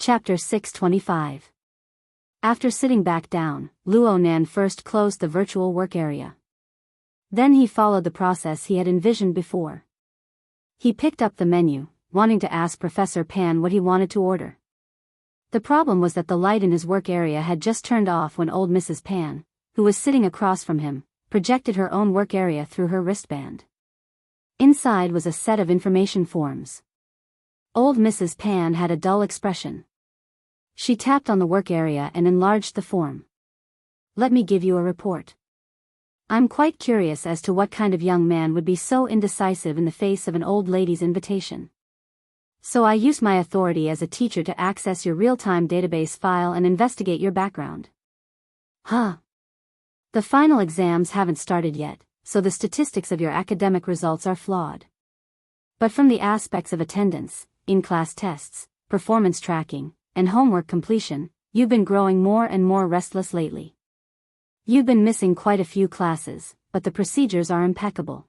Chapter 625. After sitting back down, Luo Nan first closed the virtual work area. Then he followed the process he had envisioned before. He picked up the menu, wanting to ask Professor Pan what he wanted to order. The problem was that the light in his work area had just turned off when old Mrs. Pan, who was sitting across from him, projected her own work area through her wristband. Inside was a set of information forms. Old Mrs. Pan had a dull expression. She tapped on the work area and enlarged the form. "Let me give you a report. I'm quite curious as to what kind of young man would be so indecisive in the face of an old lady's invitation. So I used my authority as a teacher to access your real-time database file and investigate your background." Huh. The final exams haven't started yet, so the statistics of your academic results are flawed. But from the aspects of attendance, in-class tests, performance tracking, and homework completion, you've been growing more and more restless lately. You've been missing quite a few classes, but the procedures are impeccable.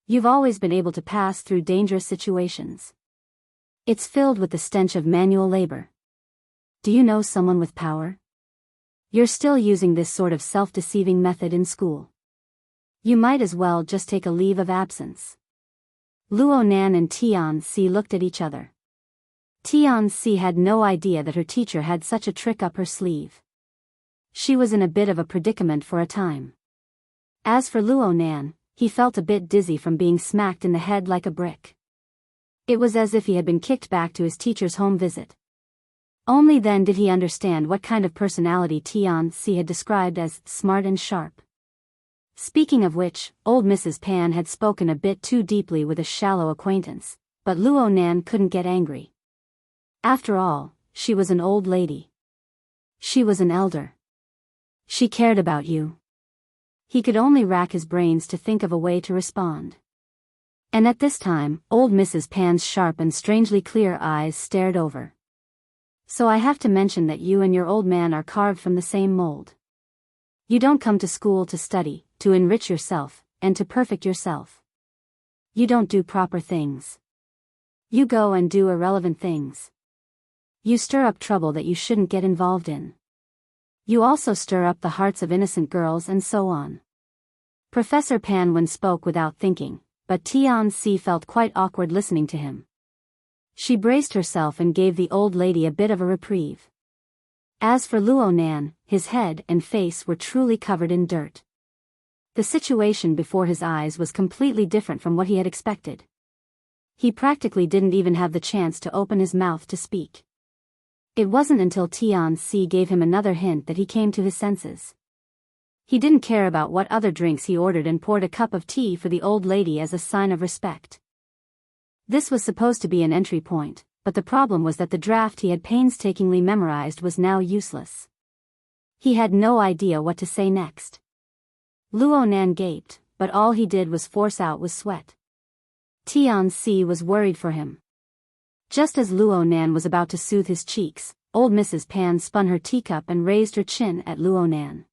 You've always been able to pass through dangerous situations. It's filled with the stench of manual labor. Do you know someone with power? You're still using this sort of self-deceiving method in school. You might as well just take a leave of absence. Luo Nan and Tian-Si looked at each other. Tian-Si had no idea that her teacher had such a trick up her sleeve. She was in a bit of a predicament for a time. As for Luo Nan, he felt a bit dizzy from being smacked in the head like a brick. It was as if he had been kicked back to his teacher's home visit. Only then did he understand what kind of personality Tian-Si had described as smart and sharp. Speaking of which, old Mrs. Pan had spoken a bit too deeply with a shallow acquaintance, but Luo Nan couldn't get angry. After all, she was an old lady. She was an elder. She cared about you. He could only rack his brains to think of a way to respond. And at this time, old Mrs. Pan's sharp and strangely clear eyes stared over. "So I have to mention that you and your old man are carved from the same mold. You don't come to school to study, to enrich yourself, and to perfect yourself. You don't do proper things. You go and do irrelevant things. You stir up trouble that you shouldn't get involved in. You also stir up the hearts of innocent girls and so on." Professor Pan spoke without thinking, but Tian-Si felt quite awkward listening to him. She braced herself and gave the old lady a bit of a reprieve. As for Luo Nan, his head and face were truly covered in dirt. The situation before his eyes was completely different from what he had expected. He practically didn't even have the chance to open his mouth to speak. It wasn't until Tian-Si gave him another hint that he came to his senses. He didn't care about what other drinks he ordered and poured a cup of tea for the old lady as a sign of respect. This was supposed to be an entry point, but the problem was that the draft he had painstakingly memorized was now useless. He had no idea what to say next. Luo Nan gaped, but all he did was force out was sweat. Tian-Si was worried for him. Just as Luo Nan was about to soothe his cheeks, old Mrs. Pan spun her teacup and raised her chin at Luo Nan.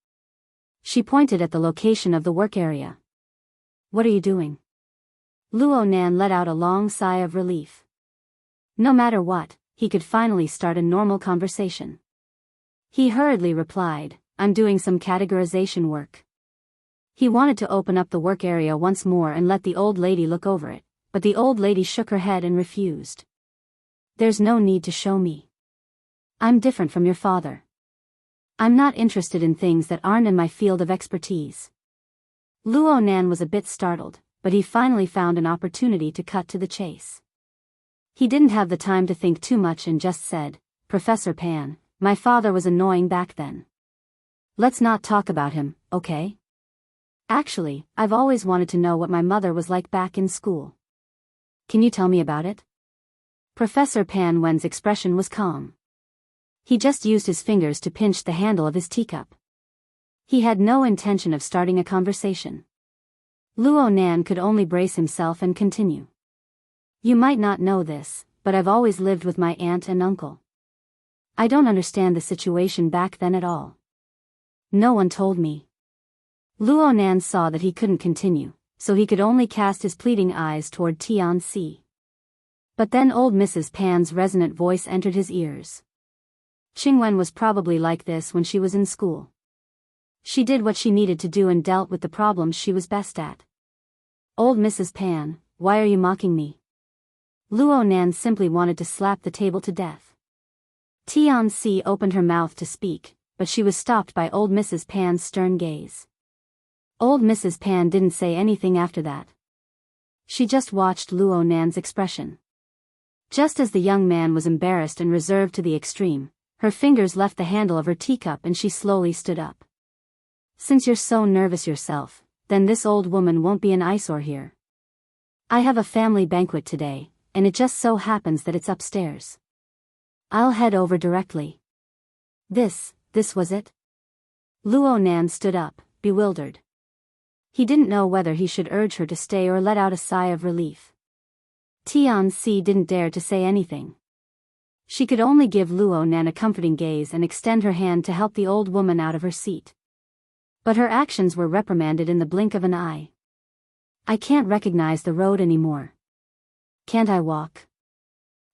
She pointed at the location of the work area. "What are you doing?" Luo Nan let out a long sigh of relief. No matter what, he could finally start a normal conversation. He hurriedly replied, "I'm doing some categorization work." He wanted to open up the work area once more and let the old lady look over it, but the old lady shook her head and refused. "There's no need to show me. I'm different from your father. I'm not interested in things that aren't in my field of expertise." Luo Nan was a bit startled, but he finally found an opportunity to cut to the chase. He didn't have the time to think too much and just said, "Professor Pan, my father was annoying back then. Let's not talk about him, okay? Actually, I've always wanted to know what my mother was like back in school. Can you tell me about it?" Professor Pan's expression was calm. He just used his fingers to pinch the handle of his teacup. He had no intention of starting a conversation. Luo Nan could only brace himself and continue. "You might not know this, but I've always lived with my aunt and uncle. I don't understand the situation back then at all. No one told me." Luo Nan saw that he couldn't continue, so he could only cast his pleading eyes toward Tian-Si. But then old Mrs. Pan's resonant voice entered his ears. Qingwen was probably like this when she was in school. She did what she needed to do and dealt with the problems she was best at. Old Mrs. Pan, why are you mocking me? Luo Nan simply wanted to slap the table to death. Tianxi opened her mouth to speak, but she was stopped by old Mrs. Pan's stern gaze. Old Mrs. Pan didn't say anything after that. She just watched Luo Nan's expression. Just as the young man was embarrassed and reserved to the extreme, her fingers left the handle of her teacup and she slowly stood up. Since you're so nervous yourself, then this old woman won't be an eyesore here. I have a family banquet today, and it just so happens that it's upstairs. I'll head over directly. This was it? Luo Nan stood up, bewildered. He didn't know whether he should urge her to stay or let out a sigh of relief. Tianxi didn't dare to say anything. She could only give Luo Nan a comforting gaze and extend her hand to help the old woman out of her seat. But her actions were reprimanded in the blink of an eye. I can't recognize the road anymore. Can't I walk?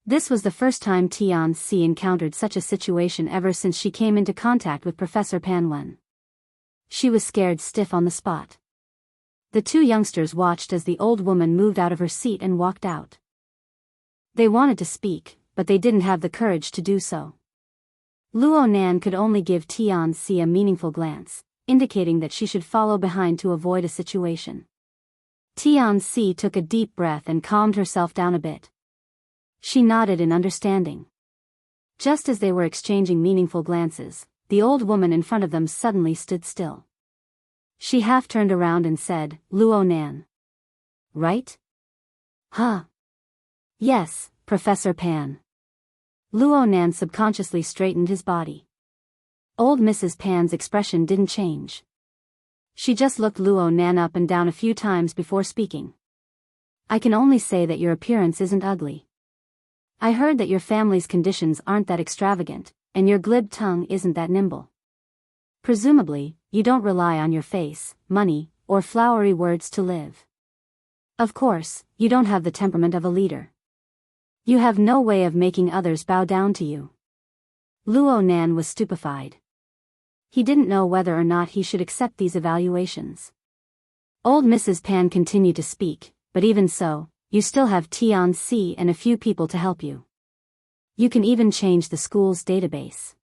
This was the first time Tianxi encountered such a situation ever since she came into contact with Professor Pan Wen. She was scared stiff on the spot. The two youngsters watched as the old woman moved out of her seat and walked out. They wanted to speak, but they didn't have the courage to do so. Luo Nan could only give Tianxi a meaningful glance, indicating that she should follow behind to avoid a situation. Tianxi took a deep breath and calmed herself down a bit. She nodded in understanding. Just as they were exchanging meaningful glances, the old woman in front of them suddenly stood still. She half turned around and said, Luo Nan. Right? Huh? Yes, Professor Pan. Luo Nan subconsciously straightened his body. Old Mrs. Pan's expression didn't change. She just looked Luo Nan up and down a few times before speaking. I can only say that your appearance isn't ugly. I heard that your family's conditions aren't that extravagant, and your glib tongue isn't that nimble. Presumably, you don't rely on your face, money, or flowery words to live. Of course, you don't have the temperament of a leader. You have no way of making others bow down to you. Luo Nan was stupefied. He didn't know whether or not he should accept these evaluations. Old Mrs. Pan continued to speak, but even so, you still have Tianxi and a few people to help you. You can even change the school's database.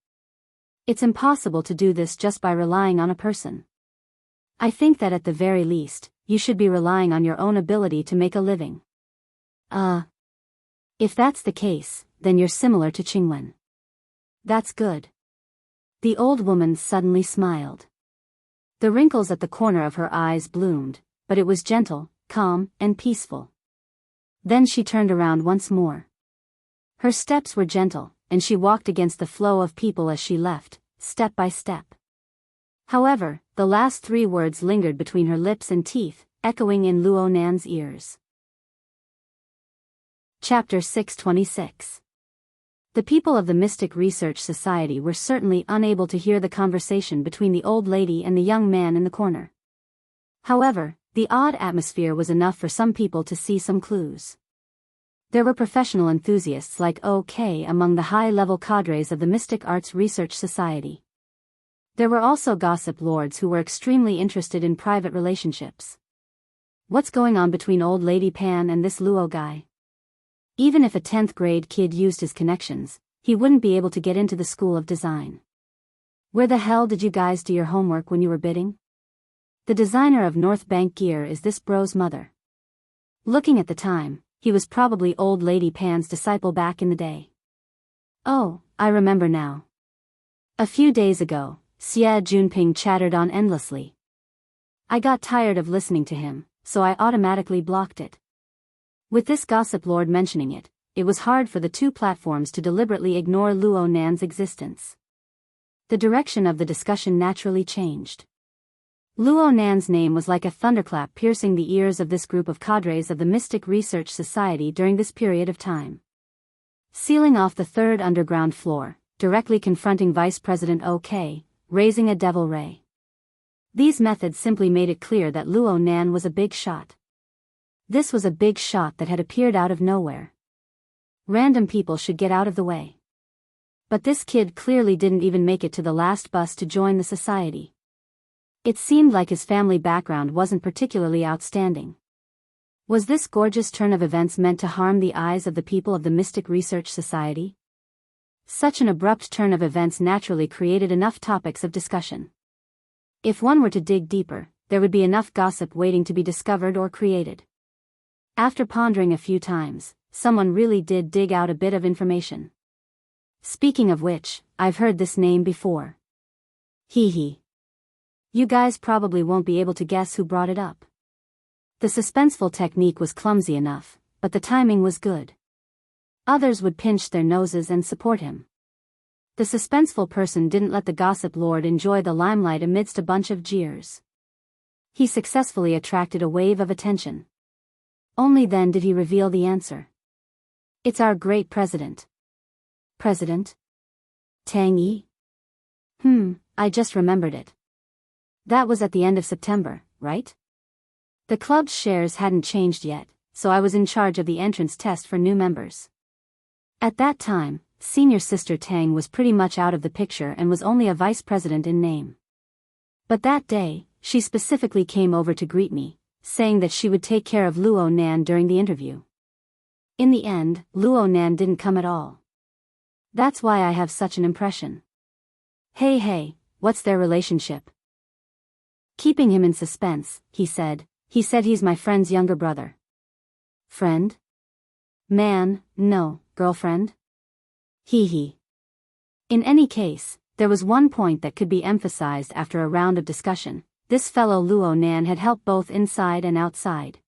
It's impossible to do this just by relying on a person. I think that at the very least, you should be relying on your own ability to make a living. If that's the case, then you're similar to Qingwen. That's good. The old woman suddenly smiled. The wrinkles at the corner of her eyes bloomed, but it was gentle, calm, and peaceful. Then she turned around once more. Her steps were gentle, and she walked against the flow of people as she left, step by step. However, the last three words lingered between her lips and teeth, echoing in Luo Nan's ears. Chapter 626. The people of the Mystic Research Society were certainly unable to hear the conversation between the old lady and the young man in the corner. However, the odd atmosphere was enough for some people to see some clues. There were professional enthusiasts like OK among the high-level cadres of the Mystic Arts Research Society. There were also gossip lords who were extremely interested in private relationships. What's going on between old Lady Pan and this Luo guy? Even if a 10th grade kid used his connections, he wouldn't be able to get into the School of Design. Where the hell did you guys do your homework when you were bidding? The designer of North Bank Gear is this bro's mother. Looking at the time, he was probably old Lady Pan's disciple back in the day. Oh, I remember now. A few days ago, Xie Junping chattered on endlessly. I got tired of listening to him, so I automatically blocked it. With this gossip lord mentioning it, it was hard for the two platforms to deliberately ignore Luo Nan's existence. The direction of the discussion naturally changed. Luo Nan's name was like a thunderclap piercing the ears of this group of cadres of the Mystic Research Society during this period of time. Sealing off the third underground floor, directly confronting Vice President OK, raising a devil ray. These methods simply made it clear that Luo Nan was a big shot. This was a big shot that had appeared out of nowhere. Random people should get out of the way. But this kid clearly didn't even make it to the last bus to join the society. It seemed like his family background wasn't particularly outstanding. Was this gorgeous turn of events meant to harm the eyes of the people of the Mystic Research Society? Such an abrupt turn of events naturally created enough topics of discussion. If one were to dig deeper, there would be enough gossip waiting to be discovered or created. After pondering a few times, someone really did dig out a bit of information. Speaking of which, I've heard this name before. Hee hee. You guys probably won't be able to guess who brought it up. The suspenseful technique was clumsy enough, but the timing was good. Others would pinch their noses and support him. The suspenseful person didn't let the gossip lord enjoy the limelight amidst a bunch of jeers. He successfully attracted a wave of attention. Only then did he reveal the answer. It's our great president. President? Tang Yi? I just remembered it. That was at the end of September, right? The club's shares hadn't changed yet, so I was in charge of the entrance test for new members. At that time, senior sister Tang was pretty much out of the picture and was only a vice president in name. But that day, she specifically came over to greet me, saying that she would take care of Luo Nan during the interview. In the end, Luo Nan didn't come at all. That's why I have such an impression. Hey, what's their relationship? Keeping him in suspense, he said he's my friend's younger brother. Friend? Man, no, girlfriend? Hee hee. In any case, there was one point that could be emphasized after a round of discussion. This fellow Luo Nan had helped both inside and outside.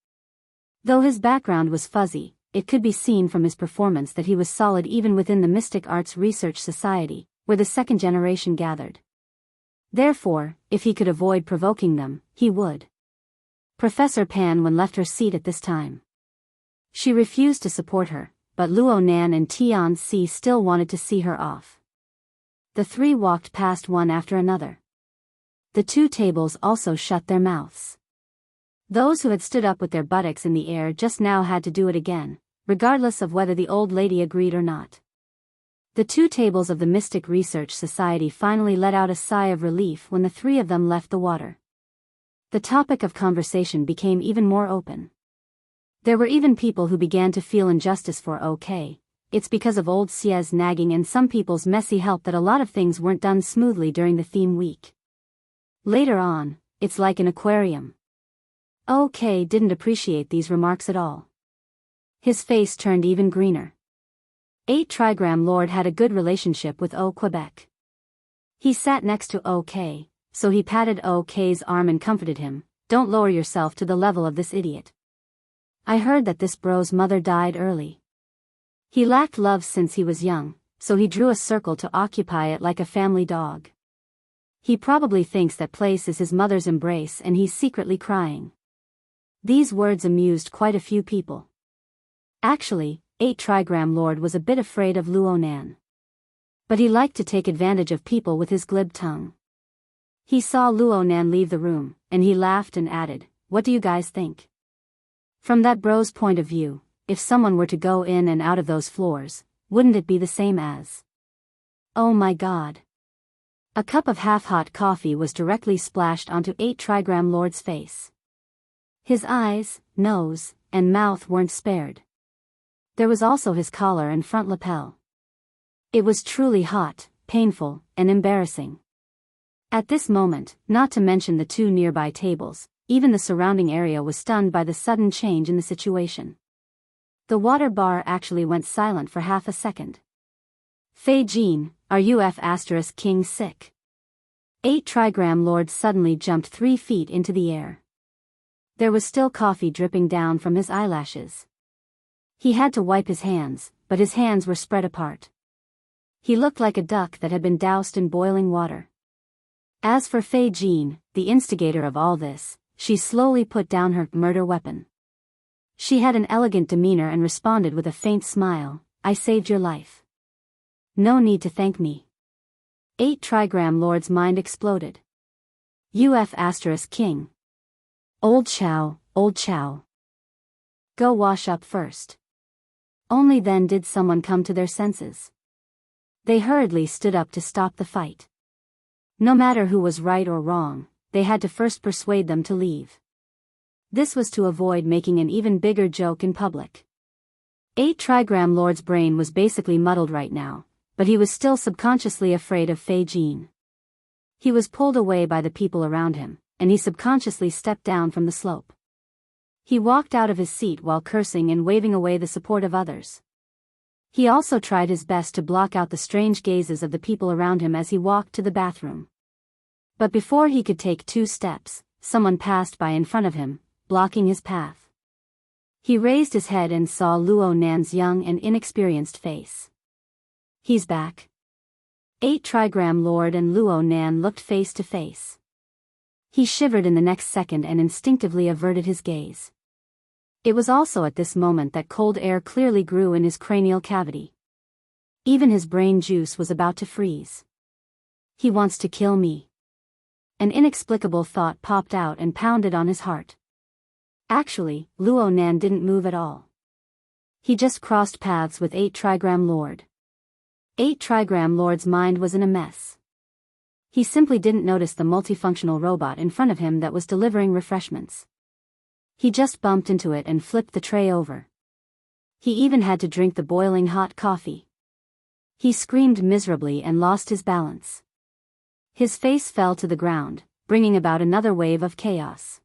Though his background was fuzzy, it could be seen from his performance that he was solid even within the Mystic Arts Research Society, where the second generation gathered. Therefore, if he could avoid provoking them, he would. Professor Pan Wen left her seat at this time. She refused to support her, but Luo Nan and Tian Si still wanted to see her off. The three walked past one after another. The two tables also shut their mouths. Those who had stood up with their buttocks in the air just now had to do it again, regardless of whether the old lady agreed or not. The two tables of the Mystic Research Society finally let out a sigh of relief when the three of them left the water. The topic of conversation became even more open. There were even people who began to feel injustice for OK. It's because of old Xia's nagging and some people's messy help that a lot of things weren't done smoothly during the theme week. Later on, it's like an aquarium. OK didn't appreciate these remarks at all. His face turned even greener. 8 Trigram Lord had a good relationship with Quebec. He sat next to OK, so he patted OK's arm and comforted him. Don't lower yourself to the level of this idiot. I heard that this bro's mother died early. He lacked love since he was young, so he drew a circle to occupy it like a family dog. He probably thinks that place is his mother's embrace and he's secretly crying. These words amused quite a few people. Actually, 8 Trigram Lord was a bit afraid of Luo Nan. But he liked to take advantage of people with his glib tongue. He saw Luo Nan leave the room, and he laughed and added, "What do you guys think? From that bro's point of view, if someone were to go in and out of those floors, wouldn't it be the same as? Oh my god." A cup of half-hot coffee was directly splashed onto 8 Trigram Lord's face. His eyes, nose, and mouth weren't spared. There was also his collar and front lapel. It was truly hot, painful, and embarrassing. At this moment, not to mention the two nearby tables, even the surrounding area was stunned by the sudden change in the situation. The water bar actually went silent for half a second. Fei Jin, are you King sick? 8 Trigram Lord suddenly jumped 3 feet into the air. There was still coffee dripping down from his eyelashes. He had to wipe his hands, but his hands were spread apart. He looked like a duck that had been doused in boiling water. As for Fei Jin, the instigator of all this, she slowly put down her murder weapon. She had an elegant demeanor and responded with a faint smile, "I saved your life. No need to thank me." 8 Trigram Lord's mind exploded. King. Old Chow. Go wash up first. Only then did someone come to their senses. They hurriedly stood up to stop the fight. No matter who was right or wrong, they had to first persuade them to leave. This was to avoid making an even bigger joke in public. 8 Trigram Lord's brain was basically muddled right now, but he was still subconsciously afraid of Fei Jean. He was pulled away by the people around him, and he subconsciously stepped down from the slope. He walked out of his seat while cursing and waving away the support of others. He also tried his best to block out the strange gazes of the people around him as he walked to the bathroom. But before he could take 2 steps, someone passed by in front of him, blocking his path. He raised his head and saw Luo Nan's young and inexperienced face. He's back. 8 Trigram Lord and Luo Nan looked face to face. He shivered in the next second and instinctively averted his gaze. It was also at this moment that cold air clearly grew in his cranial cavity. Even his brain juice was about to freeze. He wants to kill me. An inexplicable thought popped out and pounded on his heart. Actually, Luo Nan didn't move at all. He just crossed paths with 8 Trigram Lord. 8 Trigram Lord's mind was in a mess. He simply didn't notice the multifunctional robot in front of him that was delivering refreshments. He just bumped into it and flipped the tray over. He even had to drink the boiling hot coffee. He screamed miserably and lost his balance. His face fell to the ground, bringing about another wave of chaos.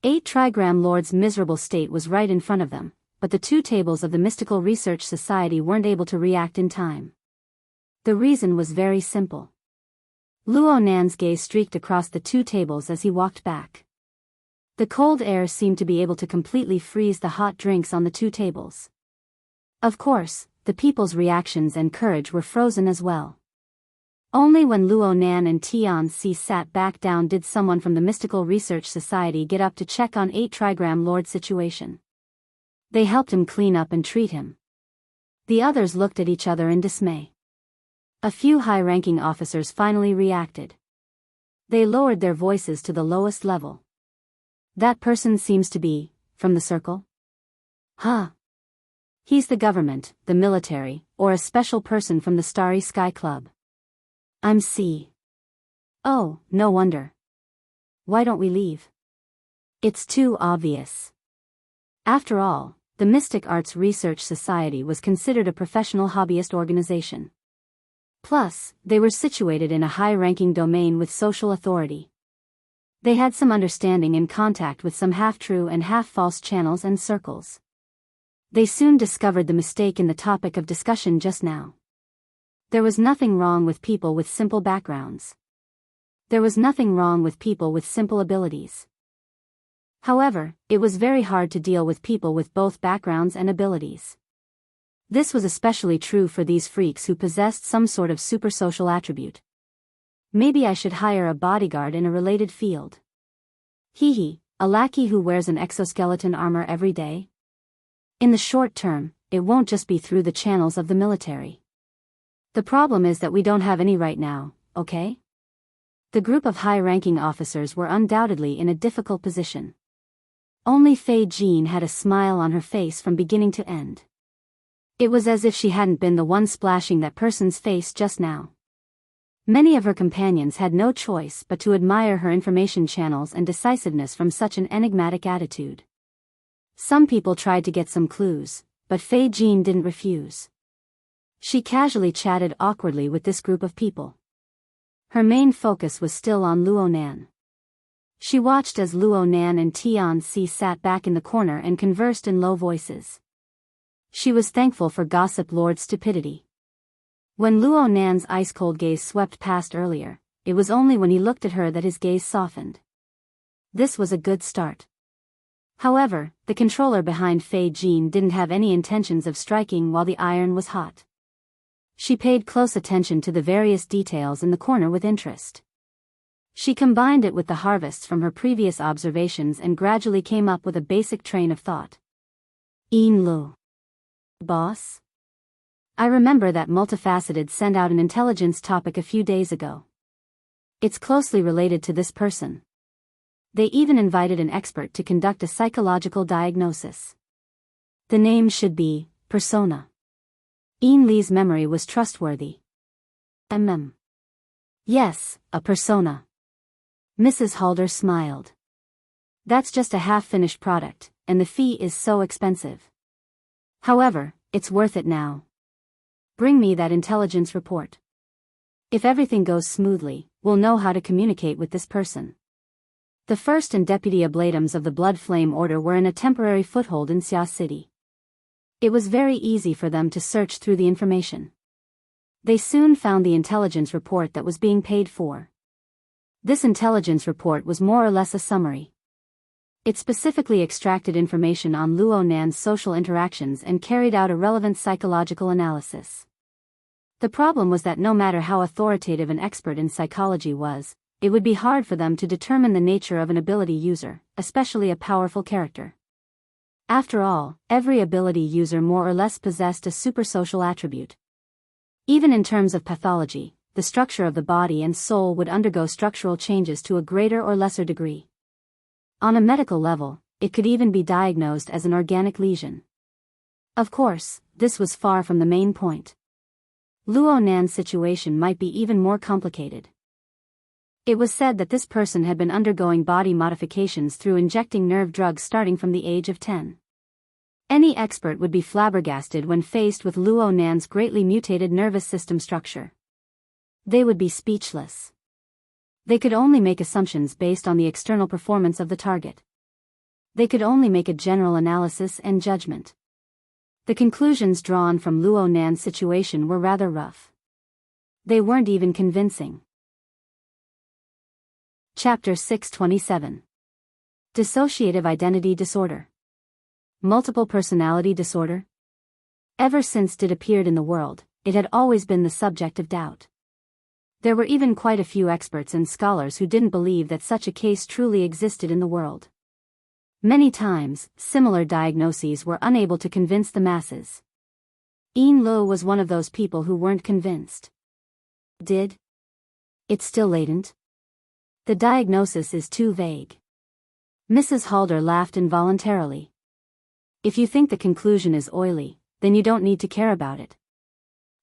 8 Trigram Lord's miserable state was right in front of them, but the 2 tables of the Mystical Research Society weren't able to react in time. The reason was very simple. Luo Nan's gaze streaked across the 2 tables as he walked back. The cold air seemed to be able to completely freeze the hot drinks on the 2 tables. Of course, the people's reactions and courage were frozen as well. Only when Luo Nan and Tian Si sat back down did someone from the Mystical Research Society get up to check on 8 Trigram Lord's situation. They helped him clean up and treat him. The others looked at each other in dismay. A few high-ranking officers finally reacted. They lowered their voices to the lowest level. That person seems to be, from the circle? Huh. He's the government, the military, or a special person from the Starry Sky Club. I'm C. Oh, no wonder. Why don't we leave? It's too obvious. After all, the Mystic Arts Research Society was considered a professional hobbyist organization. Plus, they were situated in a high-ranking domain with social authority. They had some understanding and contact with some half-true and half-false channels and circles. They soon discovered the mistake in the topic of discussion just now. There was nothing wrong with people with simple backgrounds. There was nothing wrong with people with simple abilities. However, it was very hard to deal with people with both backgrounds and abilities. This was especially true for these freaks who possessed some sort of supersocial attribute. Maybe I should hire a bodyguard in a related field. Hee, a lackey who wears an exoskeleton armor every day? In the short term, it won't just be through the channels of the military. The problem is that we don't have any right now, okay? The group of high-ranking officers were undoubtedly in a difficult position. Only Fei Jean had a smile on her face from beginning to end. It was as if she hadn't been the one splashing that person's face just now. Many of her companions had no choice but to admire her information channels and decisiveness from such an enigmatic attitude. Some people tried to get some clues, but Fei Jean didn't refuse. She casually chatted awkwardly with this group of people. Her main focus was still on Luo Nan. She watched as Luo Nan and Tian Si sat back in the corner and conversed in low voices. She was thankful for Gossip Lord's stupidity. When Luo Nan's ice-cold gaze swept past earlier, it was only when he looked at her that his gaze softened. This was a good start. However, the controller behind Fei Jean didn't have any intentions of striking while the iron was hot. She paid close attention to the various details in the corner with interest. She combined it with the harvests from her previous observations and gradually came up with a basic train of thought. Yin Lu. Boss? I remember that Multifaceted sent out an intelligence topic a few days ago. It's closely related to this person. They even invited an expert to conduct a psychological diagnosis. The name should be Persona. Yin Li's memory was trustworthy, Yes, a persona. Mrs. Halder smiled. That's just a half-finished product, and the fee is so expensive. However, it's worth it now. Bring me that intelligence report. If everything goes smoothly, we'll know how to communicate with this person. The first and deputy oblatums of the Blood Flame Order were in a temporary foothold in Xia City. It was very easy for them to search through the information. They soon found the intelligence report that was being paid for. This intelligence report was more or less a summary. It specifically extracted information on Luo Nan's social interactions and carried out a relevant psychological analysis. The problem was that no matter how authoritative an expert in psychology was, it would be hard for them to determine the nature of an ability user, especially a powerful character. After all, every ability user more or less possessed a supersocial attribute. Even in terms of pathology, the structure of the body and soul would undergo structural changes to a greater or lesser degree. On a medical level, it could even be diagnosed as an organic lesion. Of course, this was far from the main point. Luo Nan's situation might be even more complicated. It was said that this person had been undergoing body modifications through injecting nerve drugs starting from the age of 10. Any expert would be flabbergasted when faced with Luo Nan's greatly mutated nervous system structure. They would be speechless. They could only make assumptions based on the external performance of the target. They could only make a general analysis and judgment. The conclusions drawn from Luo Nan's situation were rather rough. They weren't even convincing. Chapter 627. Dissociative Identity Disorder. Multiple Personality Disorder. Ever since it appeared in the world, it had always been the subject of doubt. There were even quite a few experts and scholars who didn't believe that such a case truly existed in the world. Many times, similar diagnoses were unable to convince the masses. Yin Lo was one of those people who weren't convinced. It's still latent? The diagnosis is too vague. Mrs. Halder laughed involuntarily. If you think the conclusion is oily, then you don't need to care about it.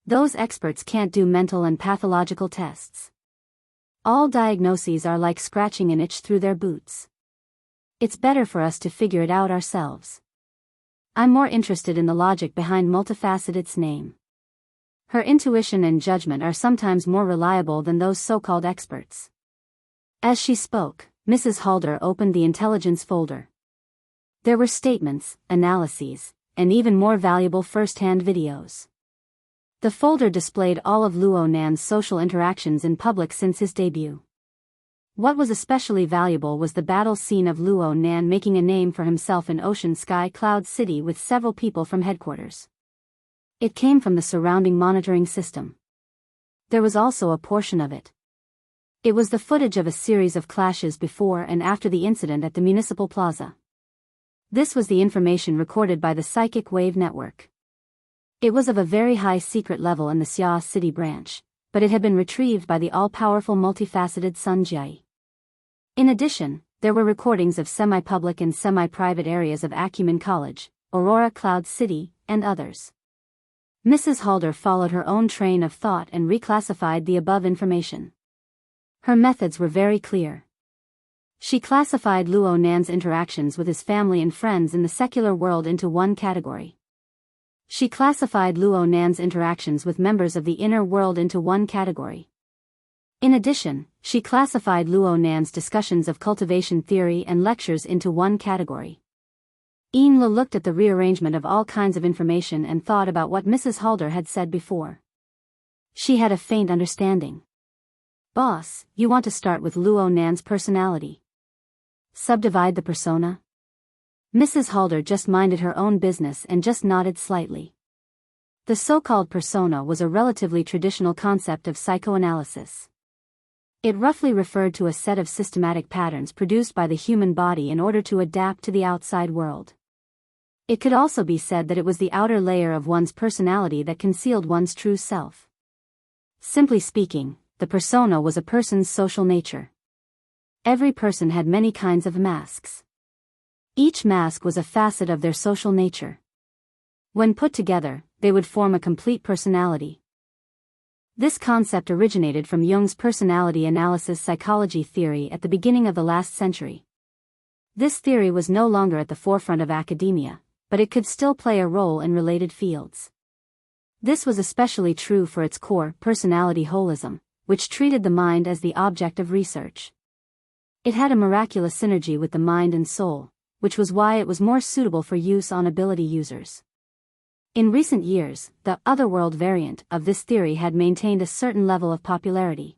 Those experts can't do mental and pathological tests. All diagnoses are like scratching an itch through their boots. It's better for us to figure it out ourselves. I'm more interested in the logic behind Multifaceted's name. Her intuition and judgment are sometimes more reliable than those so-called experts. As she spoke, Mrs. Halder opened the intelligence folder. There were statements, analyses, and even more valuable first-hand videos. The folder displayed all of Luo Nan's social interactions in public since his debut. What was especially valuable was the battle scene of Luo Nan making a name for himself in Ocean Sky Cloud City with several people from headquarters. It came from the surrounding monitoring system. There was also a portion of it. It was the footage of a series of clashes before and after the incident at the municipal plaza. This was the information recorded by the Psychic Wave Network. It was of a very high secret level in the Xia City branch, but it had been retrieved by the all-powerful multifaceted Sun Jie. In addition, there were recordings of semi-public and semi-private areas of Acumen College, Aurora Cloud City, and others. Mrs. Halder followed her own train of thought and reclassified the above information. Her methods were very clear. She classified Luo Nan's interactions with his family and friends in the secular world into one category. She classified Luo Nan's interactions with members of the inner world into one category. In addition, she classified Luo Nan's discussions of cultivation theory and lectures into one category. Yin Lo looked at the rearrangement of all kinds of information and thought about what Mrs. Halder had said before. She had a faint understanding. Boss, you want to start with Luo Nan's personality. Subdivide the persona? Mrs. Halder just minded her own business and just nodded slightly. The so-called persona was a relatively traditional concept of psychoanalysis. It roughly referred to a set of systematic patterns produced by the human body in order to adapt to the outside world. It could also be said that it was the outer layer of one's personality that concealed one's true self. Simply speaking, the persona was a person's social nature. Every person had many kinds of masks. Each mask was a facet of their social nature. When put together, they would form a complete personality. This concept originated from Jung's personality analysis psychology theory at the beginning of the last century. This theory was no longer at the forefront of academia, but it could still play a role in related fields. This was especially true for its core, personality holism, which treated the mind as the object of research. It had a miraculous synergy with the mind and soul, which was why it was more suitable for use on ability users. In recent years, the otherworld variant of this theory had maintained a certain level of popularity.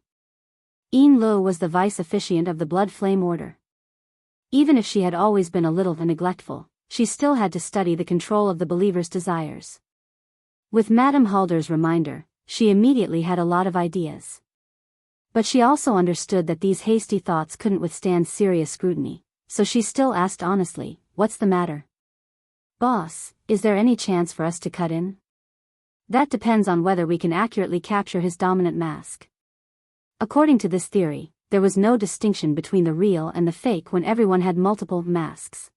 Yin Lu was the vice officiant of the Blood Flame Order. Even if she had always been a little neglectful, she still had to study the control of the believer's desires. With Madame Halder's reminder, she immediately had a lot of ideas. But she also understood that these hasty thoughts couldn't withstand serious scrutiny, so she still asked honestly, "What's the matter? Boss, is there any chance for us to cut in?" That depends on whether we can accurately capture his dominant mask. According to this theory, there was no distinction between the real and the fake when everyone had multiple masks.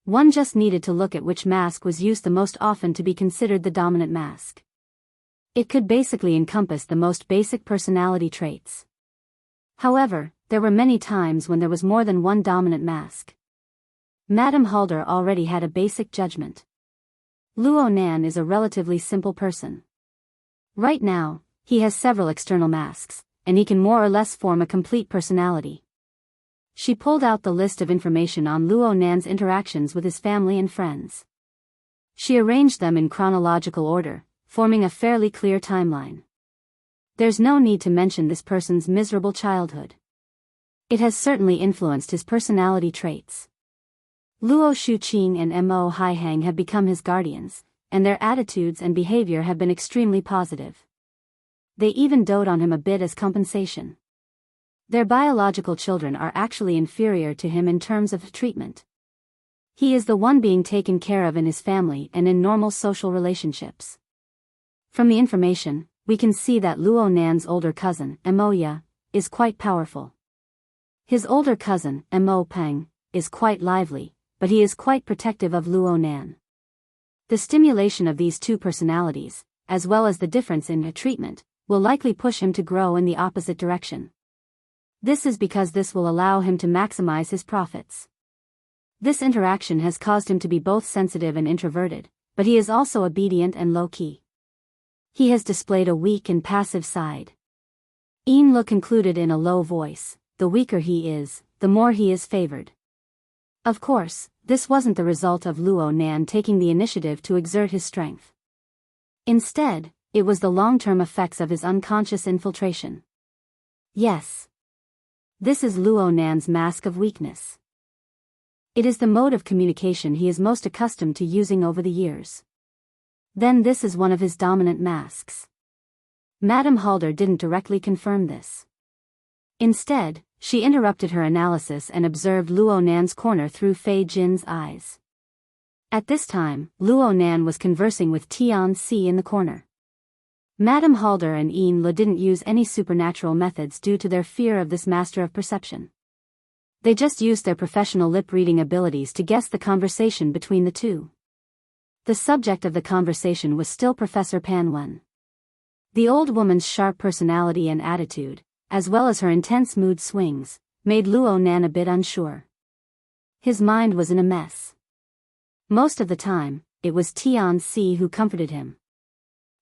One just needed to look at which mask was used the most often to be considered the dominant mask. It could basically encompass the most basic personality traits. However, there were many times when there was more than one dominant mask. Madame Halder already had a basic judgment. Luo Nan is a relatively simple person. Right now, he has several external masks, and he can more or less form a complete personality. She pulled out the list of information on Luo Nan's interactions with his family and friends. She arranged them in chronological order, forming a fairly clear timeline. There's no need to mention this person's miserable childhood. It has certainly influenced his personality traits. Luo Shuqing and Mo Haihang have become his guardians, and their attitudes and behavior have been extremely positive. They even dote on him a bit as compensation. Their biological children are actually inferior to him in terms of treatment. He is the one being taken care of in his family and in normal social relationships. From the information, we can see that Luo Nan's older cousin, Mo Ya, is quite powerful. His older cousin, Mo Peng, is quite lively, but he is quite protective of Luo Nan. The stimulation of these two personalities, as well as the difference in treatment, will likely push him to grow in the opposite direction. This is because this will allow him to maximize his profits. This interaction has caused him to be both sensitive and introverted, but he is also obedient and low-key. He has displayed a weak and passive side. Yin Lu concluded in a low voice, "The weaker he is, the more he is favored." Of course, this wasn't the result of Luo Nan taking the initiative to exert his strength. Instead, it was the long-term effects of his unconscious infiltration. Yes. This is Luo Nan's mask of weakness. It is the mode of communication he is most accustomed to using over the years. Then this is one of his dominant masks. Madame Halder didn't directly confirm this. Instead, she interrupted her analysis and observed Luo Nan's corner through Fei Jin's eyes. At this time, Luo Nan was conversing with Tian Si in the corner. Madame Halder and Yin Lu didn't use any supernatural methods due to their fear of this master of perception. They just used their professional lip-reading abilities to guess the conversation between the two. The subject of the conversation was still Professor Pan Wen. The old woman's sharp personality and attitude, as well as her intense mood swings, made Luo Nan a bit unsure. His mind was in a mess. Most of the time, it was Tian Si who comforted him.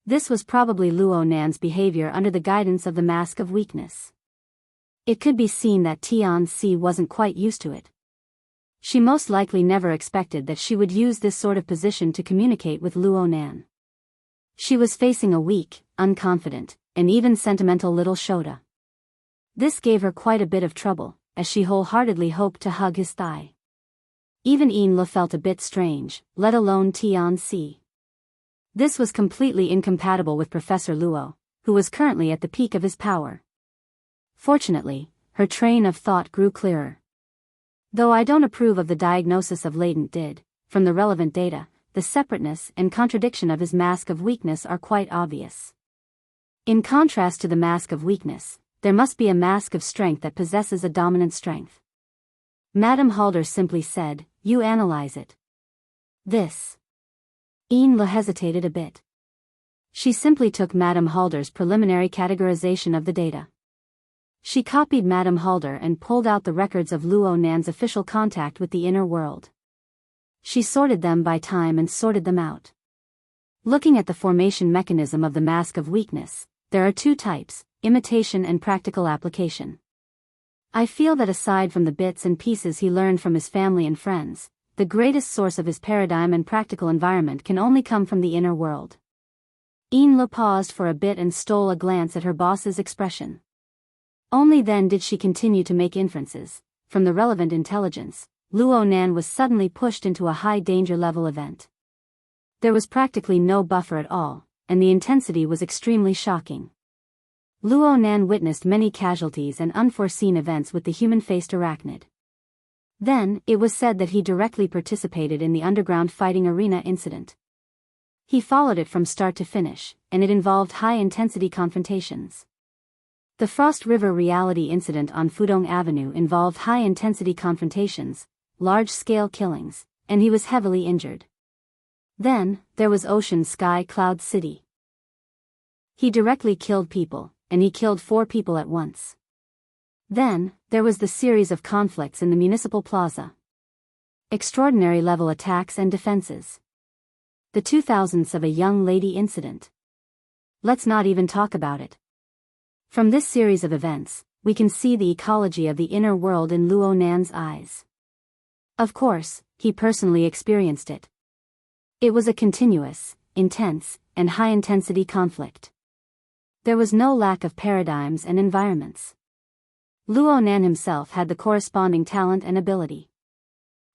This was probably Luo Nan's behavior under the guidance of the mask of weakness. It could be seen that Tian Si wasn't quite used to it. She most likely never expected that she would use this sort of position to communicate with Luo Nan. She was facing a weak, unconfident, and even sentimental little Shota. This gave her quite a bit of trouble, as she wholeheartedly hoped to hug his thigh. Even Yin Lu felt a bit strange, let alone Tian Si. This was completely incompatible with Professor Luo, who was currently at the peak of his power. Fortunately, her train of thought grew clearer. Though I don't approve of the diagnosis of latent did, from the relevant data, the separateness and contradiction of his mask of weakness are quite obvious. In contrast to the mask of weakness, there must be a mask of strength that possesses a dominant strength. Madame Halder simply said, "You analyze it." This. Yin Lu hesitated a bit. She simply took Madame Halder's preliminary categorization of the data. She copied Madame Halder and pulled out the records of Luo Nan's official contact with the inner world. She sorted them by time and sorted them out. Looking at the formation mechanism of the mask of weakness, there are two types, imitation and practical application. I feel that aside from the bits and pieces he learned from his family and friends, the greatest source of his paradigm and practical environment can only come from the inner world. Enle paused for a bit and stole a glance at her boss's expression. Only then did she continue to make inferences. From the relevant intelligence, Luo Nan was suddenly pushed into a high danger level event. There was practically no buffer at all, and the intensity was extremely shocking. Luo Nan witnessed many casualties and unforeseen events with the human-faced arachnid. Then, it was said that he directly participated in the underground fighting arena incident. He followed it from start to finish, and it involved high-intensity confrontations. The Frost River reality incident on Fudong Avenue involved high-intensity confrontations, large-scale killings, and he was heavily injured. Then, there was Ocean Sky Cloud City. He directly killed people, and he killed 4 people at once. Then, there was the series of conflicts in the municipal plaza. Extraordinary level attacks and defenses. The 2000s of a young lady incident. Let's not even talk about it. From this series of events, we can see the ecology of the inner world in Luo Nan's eyes. Of course, he personally experienced it. It was a continuous, intense, and high-intensity conflict. There was no lack of paradigms and environments. Luo Nan himself had the corresponding talent and ability.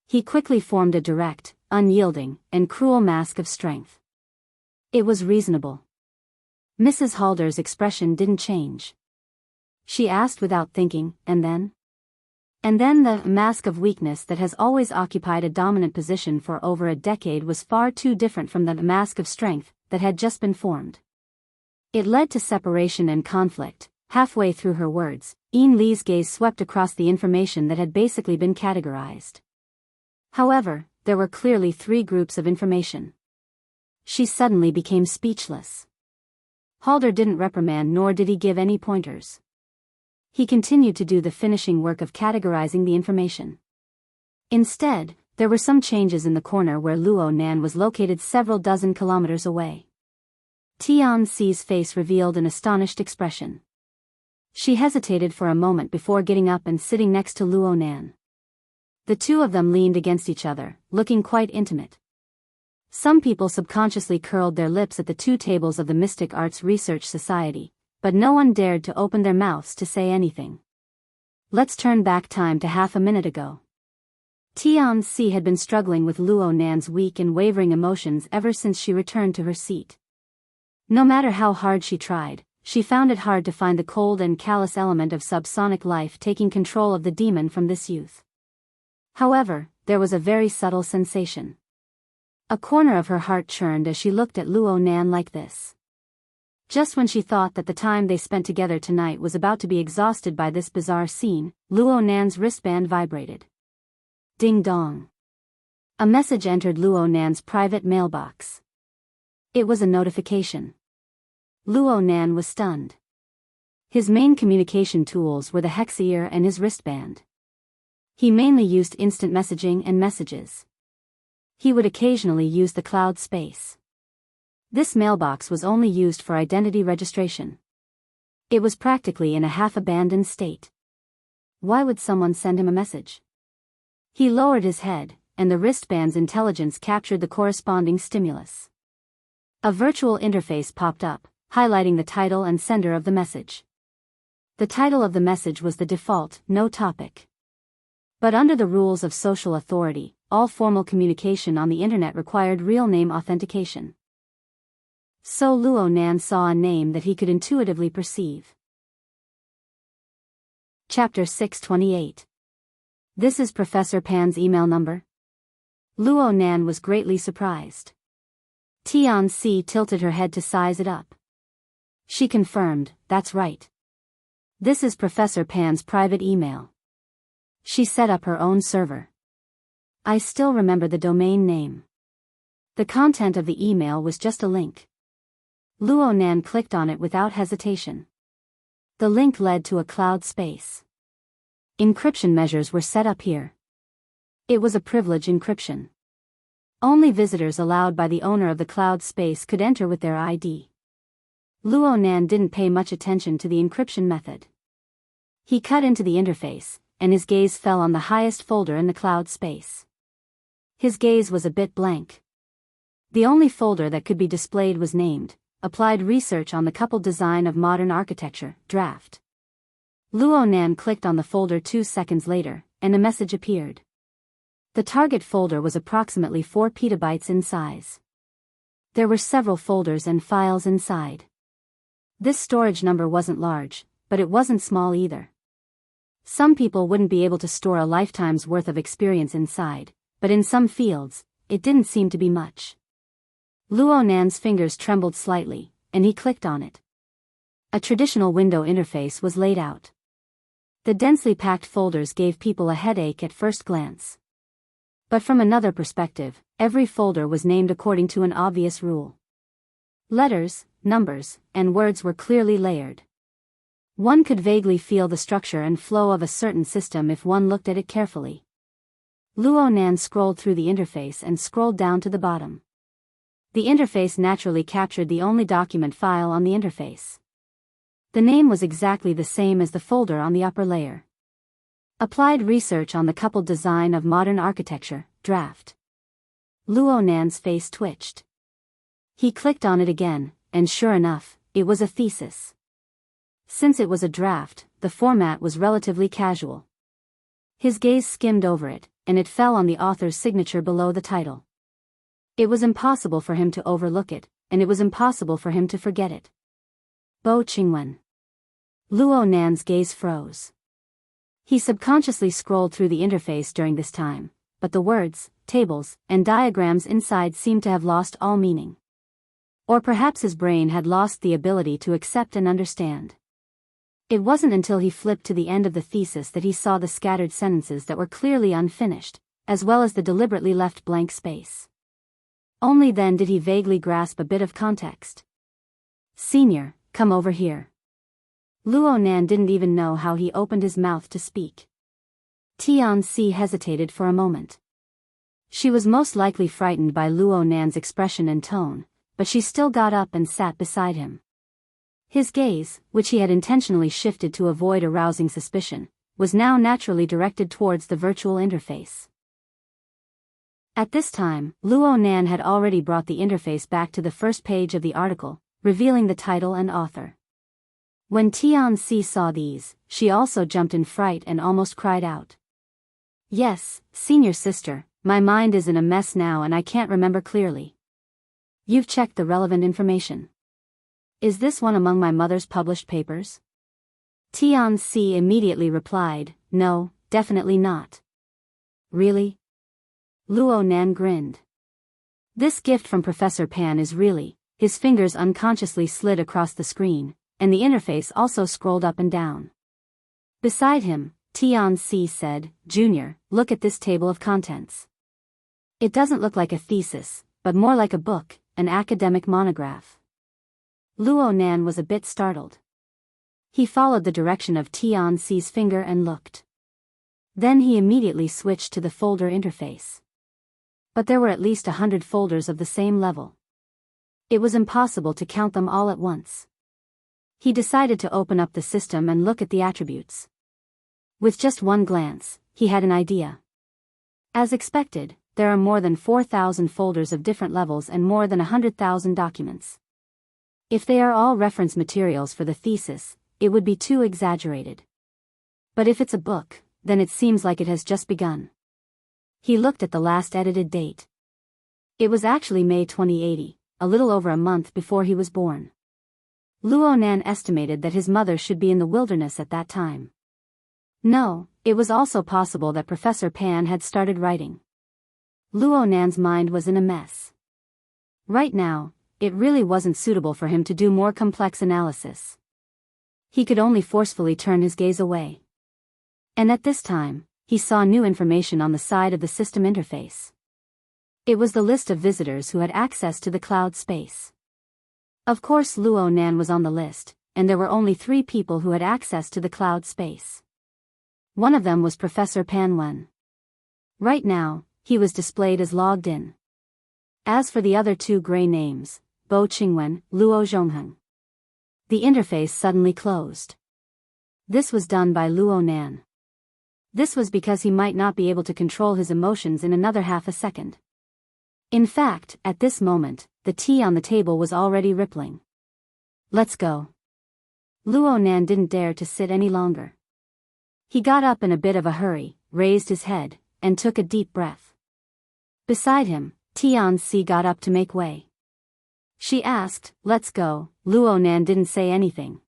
He quickly formed a direct, unyielding, and cruel mask of strength. It was reasonable. Mrs. Halder's expression didn't change. She asked without thinking, and then? And then the mask of weakness that has always occupied a dominant position for over a decade was far too different from the mask of strength that had just been formed. It led to separation and conflict. Halfway through her words, Lee's gaze swept across the information that had basically been categorized. However, there were clearly 3 groups of information. She suddenly became speechless. Halder didn't reprimand nor did he give any pointers. He continued to do the finishing work of categorizing the information. Instead, there were some changes in the corner where Luo Nan was located several dozen kilometers away. Tianxi's face revealed an astonished expression. She hesitated for a moment before getting up and sitting next to Luo Nan. The two of them leaned against each other, looking quite intimate. Some people subconsciously curled their lips at the 2 tables of the Mystic Arts Research Society, but no one dared to open their mouths to say anything. Let's turn back time to half a minute ago. Tianxi had been struggling with Luo Nan's weak and wavering emotions ever since she returned to her seat. No matter how hard she tried, she found it hard to find the cold and callous element of subsonic life taking control of the demon from this youth. However, there was a very subtle sensation. A corner of her heart churned as she looked at Luo Nan like this. Just when she thought that the time they spent together tonight was about to be exhausted by this bizarre scene, Luo Nan's wristband vibrated. Ding dong. A message entered Luo Nan's private mailbox. It was a notification. Luo Nan was stunned. His main communication tools were the hexear and his wristband. He mainly used instant messaging and messages. He would occasionally use the cloud space. This mailbox was only used for identity registration. It was practically in a half-abandoned state. Why would someone send him a message? He lowered his head, and the wristband's intelligence captured the corresponding stimulus. A virtual interface popped up, highlighting the title and sender of the message. The title of the message was the default, no topic. But under the rules of social authority, all formal communication on the internet required real name authentication. So Luo Nan saw a name that he could intuitively perceive. Chapter 628. This is Professor Pan's email number? Luo Nan was greatly surprised. Tianxi tilted her head to size it up. She confirmed, that's right. This is Professor Pan's private email. She set up her own server. I still remember the domain name. The content of the email was just a link. Luo Nan clicked on it without hesitation. The link led to a cloud space. Encryption measures were set up here. It was a privilege encryption. Only visitors allowed by the owner of the cloud space could enter with their ID. Luo Nan didn't pay much attention to the encryption method. He cut into the interface, and his gaze fell on the highest folder in the cloud space. His gaze was a bit blank. The only folder that could be displayed was named, Applied Research on the Coupled Design of Modern Architecture, Draft. Luo Nan clicked on the folder 2 seconds later, and a message appeared. The target folder was approximately 4 petabytes in size. There were several folders and files inside. This storage number wasn't large, but it wasn't small either. Some people wouldn't be able to store a lifetime's worth of experience inside, but in some fields, it didn't seem to be much. Luo Nan's fingers trembled slightly, and he clicked on it. A traditional window interface was laid out. The densely packed folders gave people a headache at first glance. But from another perspective, every folder was named according to an obvious rule. Letters, numbers, and words were clearly layered. One could vaguely feel the structure and flow of a certain system if one looked at it carefully. Luo Nan scrolled through the interface and scrolled down to the bottom. The interface naturally captured the only document file on the interface. The name was exactly the same as the folder on the upper layer. Applied Research on the Coupled Design of Modern Architecture, Draft. Luo Nan's face twitched. He clicked on it again, and sure enough, it was a thesis. Since it was a draft, the format was relatively casual. His gaze skimmed over it, and it fell on the author's signature below the title. It was impossible for him to overlook it, and it was impossible for him to forget it. Bo Qingwen. Luo Nan's gaze froze. He subconsciously scrolled through the interface during this time, but the words, tables, and diagrams inside seemed to have lost all meaning. Or perhaps his brain had lost the ability to accept and understand. It wasn't until he flipped to the end of the thesis that he saw the scattered sentences that were clearly unfinished, as well as the deliberately left blank space. Only then did he vaguely grasp a bit of context. "Senior, come over here." Luo Nan didn't even know how he opened his mouth to speak. Tianxi hesitated for a moment. She was most likely frightened by Luo Nan's expression and tone, but she still got up and sat beside him. His gaze, which he had intentionally shifted to avoid arousing suspicion, was now naturally directed towards the virtual interface. At this time, Luo Nan had already brought the interface back to the first page of the article, revealing the title and author. When Tianxi saw these, she also jumped in fright and almost cried out. "Yes, senior sister, my mind is in a mess now and I can't remember clearly." "You've checked the relevant information. Is this one among my mother's published papers?" Tianxi immediately replied, "No, definitely not." "Really?" Luo Nan grinned. "This gift from Professor Pan is really..." His fingers unconsciously slid across the screen, and the interface also scrolled up and down. Beside him, Tianxi said, "Junior, look at this table of contents. It doesn't look like a thesis, but more like a book, an academic monograph." Luo Nan was a bit startled. He followed the direction of Tianxi's finger and looked. Then he immediately switched to the folder interface. But there were at least 100 folders of the same level. It was impossible to count them all at once. He decided to open up the system and look at the attributes. With just one glance, he had an idea. As expected, there are more than 4,000 folders of different levels and more than 100,000 documents. If they are all reference materials for the thesis, it would be too exaggerated. But if it's a book, then it seems like it has just begun. He looked at the last edited date. It was actually May 2080, a little over a month before he was born. Luo Nan estimated that his mother should be in the wilderness at that time. No, it was also possible that Professor Pan had started writing. Luo Nan's mind was in a mess. Right now, it really wasn't suitable for him to do more complex analysis. He could only forcefully turn his gaze away. And at this time, he saw new information on the side of the system interface. It was the list of visitors who had access to the cloud space. Of course Luo Nan was on the list, and there were only 3 people who had access to the cloud space. One of them was Professor Pan Wen. Right now, he was displayed as logged in. As for the other 2 gray names, Bo Qingwen, Luo Zhongheng. The interface suddenly closed. This was done by Luo Nan. This was because he might not be able to control his emotions in another half a second. In fact, at this moment, the tea on the table was already rippling. Let's go. Luo Nan didn't dare to sit any longer. He got up in a bit of a hurry, raised his head, and took a deep breath. Beside him, Tian-Si got up to make way. She asked, "Let's go." Luo Nan didn't say anything.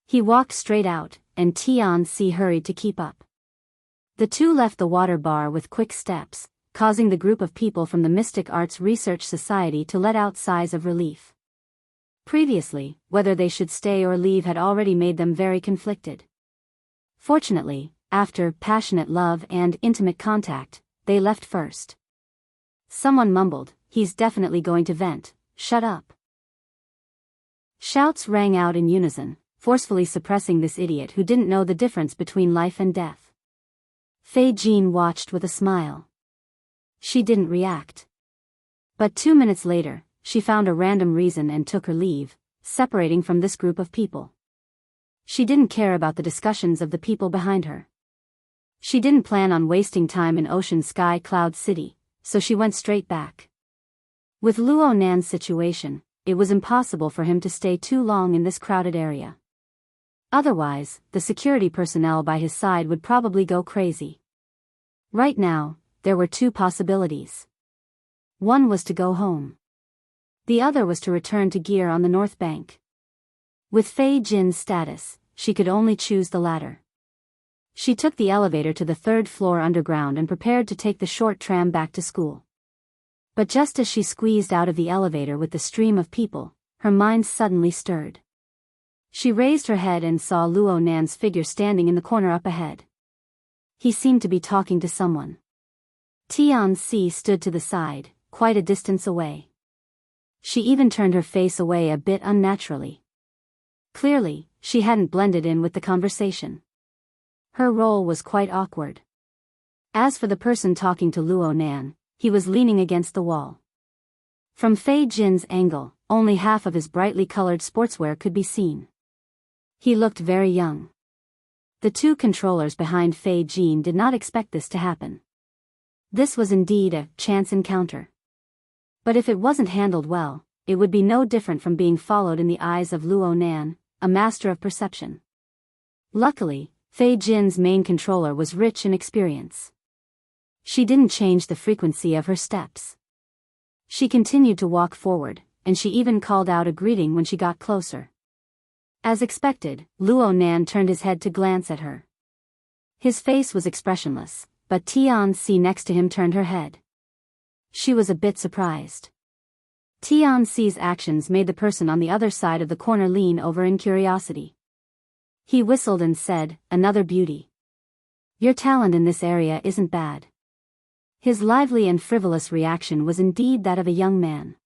He walked straight out, and Tian-Si hurried to keep up. The 2 left the water bar with quick steps, causing the group of people from the Mystic Arts Research Society to let out sighs of relief. Previously, whether they should stay or leave had already made them very conflicted. Fortunately, after passionate love and intimate contact, they left first. Someone mumbled, "He's definitely going to vent, shut up." Shouts rang out in unison, forcefully suppressing this idiot who didn't know the difference between life and death. Fei Jin watched with a smile. She didn't react. But 2 minutes later, she found a random reason and took her leave, separating from this group of people. She didn't care about the discussions of the people behind her. She didn't plan on wasting time in Ocean Sky Cloud City, so she went straight back. With Luo Nan's situation, it was impossible for him to stay too long in this crowded area. Otherwise, the security personnel by his side would probably go crazy. Right now, there were 2 possibilities. One was to go home. The other was to return to gear on the North Bank. With Fei Jin's status, she could only choose the latter. She took the elevator to the 3rd floor underground and prepared to take the short tram back to school. But just as she squeezed out of the elevator with the stream of people, her mind suddenly stirred. She raised her head and saw Luo Nan's figure standing in the corner up ahead. He seemed to be talking to someone. Tian-Si stood to the side, quite a distance away. She even turned her face away a bit unnaturally. Clearly, she hadn't blended in with the conversation. Her role was quite awkward. As for the person talking to Luo Nan, he was leaning against the wall. From Fei Jin's angle, only half of his brightly colored sportswear could be seen. He looked very young. The 2 controllers behind Fei Jin did not expect this to happen. This was indeed a chance encounter. But if it wasn't handled well, it would be no different from being followed in the eyes of Luo Nan, a master of perception. Luckily, Fei Jin's main controller was rich in experience. She didn't change the frequency of her steps. She continued to walk forward, and she even called out a greeting when she got closer. As expected, Luo Nan turned his head to glance at her. His face was expressionless, but Tian-Si next to him turned her head. She was a bit surprised. Tian-Si's actions made the person on the other side of the corner lean over in curiosity. He whistled and said, "Another beauty. Your talent in this area isn't bad." His lively and frivolous reaction was indeed that of a young man.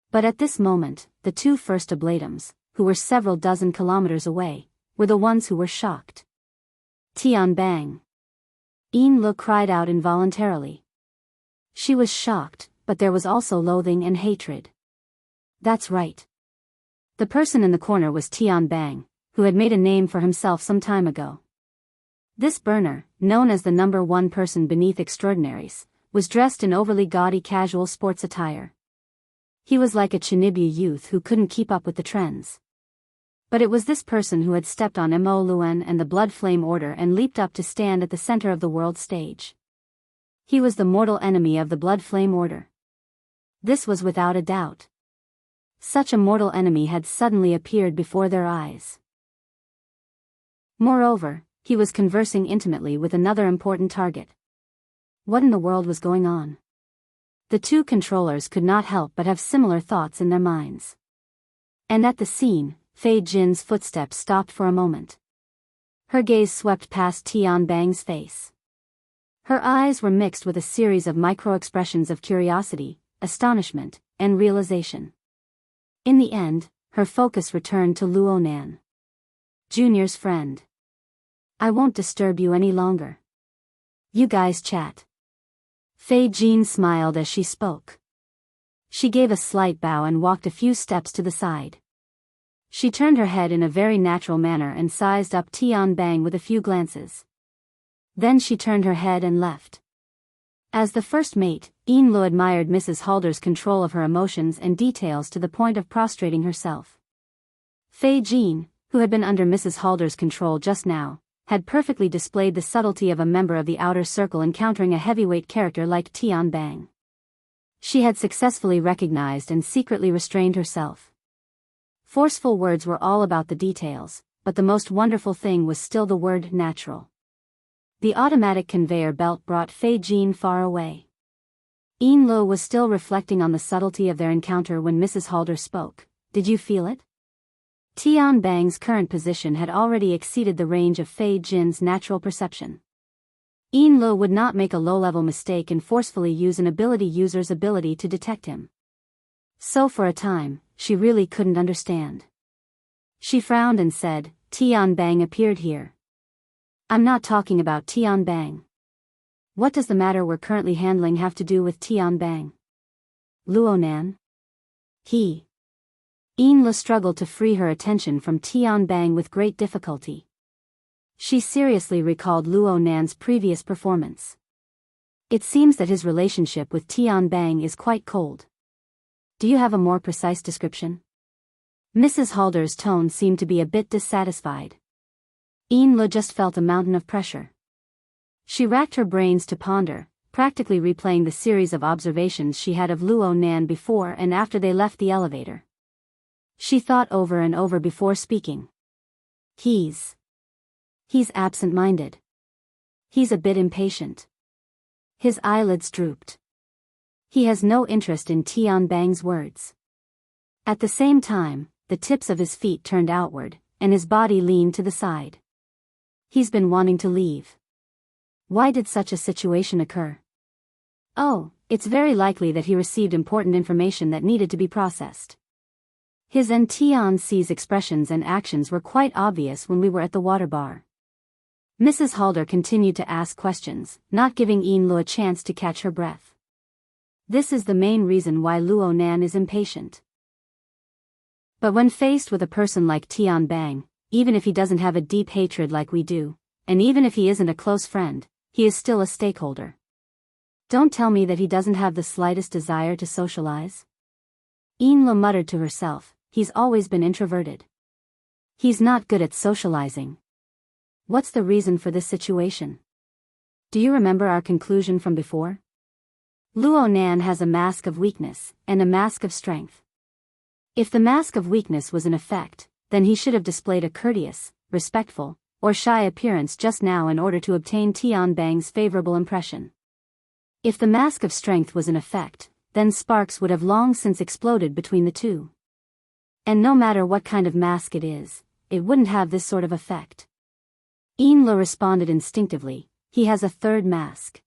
But at this moment, the 2 first oblatums, who were several dozen kilometers away, were the ones who were shocked. Tian Bang. Yin Lu cried out involuntarily. She was shocked, but there was also loathing and hatred. That's right. The person in the corner was Tian Bang, who had made a name for himself some time ago. This burner, known as the number 1 person beneath extraordinaries, was dressed in overly gaudy casual sports attire. He was like a Chinibyu youth who couldn't keep up with the trends. But it was this person who had stepped on Mo Luen and the Blood Flame Order and leaped up to stand at the center of the world stage. He was the mortal enemy of the Blood Flame Order. This was without a doubt. Such a mortal enemy had suddenly appeared before their eyes. Moreover, he was conversing intimately with another important target. What in the world was going on? The 2 controllers could not help but have similar thoughts in their minds. And at the scene, Fei Jin's footsteps stopped for a moment. Her gaze swept past Tian Bang's face. Her eyes were mixed with a series of micro-expressions of curiosity, astonishment, and realization. In the end, her focus returned to Luo Nan. Junior's friend. I won't disturb you any longer. You guys chat. Fei Jin smiled as she spoke. She gave a slight bow and walked a few steps to the side. She turned her head in a very natural manner and sized up Tian Bang with a few glances. Then she turned her head and left. As the first mate, Yin Lu admired Mrs. Halder's control of her emotions and details to the point of prostrating herself. Fei Jin, who had been under Mrs. Halder's control just now, had perfectly displayed the subtlety of a member of the outer circle encountering a heavyweight character like Tian Bang. She had successfully recognized and secretly restrained herself. Forceful words were all about the details, but the most wonderful thing was still the word natural. The automatic conveyor belt brought Fei Jin far away. Yin Lu was still reflecting on the subtlety of their encounter when Mrs. Halder spoke. Did you feel it? Tian Bang's current position had already exceeded the range of Fei Jin's natural perception. Yin Lu would not make a low-level mistake and forcefully use an ability user's ability to detect him. So for a time, she really couldn't understand. She frowned and said, Tian Bang appeared here. I'm not talking about Tian Bang. What does the matter we're currently handling have to do with Tian Bang? Luo Nan? Yin Lu struggled to free her attention from Tian Bang with great difficulty. She seriously recalled Luo Nan's previous performance. It seems that his relationship with Tian Bang is quite cold. Do you have a more precise description? Mrs. Halder's tone seemed to be a bit dissatisfied. Yin Lu just felt a mountain of pressure. She racked her brains to ponder, practically replaying the series of observations she had of Luo Nan before and after they left the elevator. She thought over and over before speaking. He's absent-minded. He's a bit impatient. His eyelids drooped. He has no interest in Tian Bang's words. At the same time, the tips of his feet turned outward, and his body leaned to the side. He's been wanting to leave. Why did such a situation occur? Oh, it's very likely that he received important information that needed to be processed. His and Tian C's expressions and actions were quite obvious when we were at the water bar. Mrs. Halder continued to ask questions, not giving Yin Lu a chance to catch her breath. This is the main reason why Luo Nan is impatient. But when faced with a person like Tian Bang, even if he doesn't have a deep hatred like we do, and even if he isn't a close friend, he is still a stakeholder. Don't tell me that he doesn't have the slightest desire to socialize. Yin Lu muttered to herself, he's always been introverted. He's not good at socializing. What's the reason for this situation? Do you remember our conclusion from before? Luo Nan has a mask of weakness, and a mask of strength. If the mask of weakness was in effect, then he should have displayed a courteous, respectful, or shy appearance just now in order to obtain Tian Bang's favorable impression. If the mask of strength was in effect, then sparks would have long since exploded between the two. And no matter what kind of mask it is, it wouldn't have this sort of effect. Yin Lu responded instinctively, he has a third mask.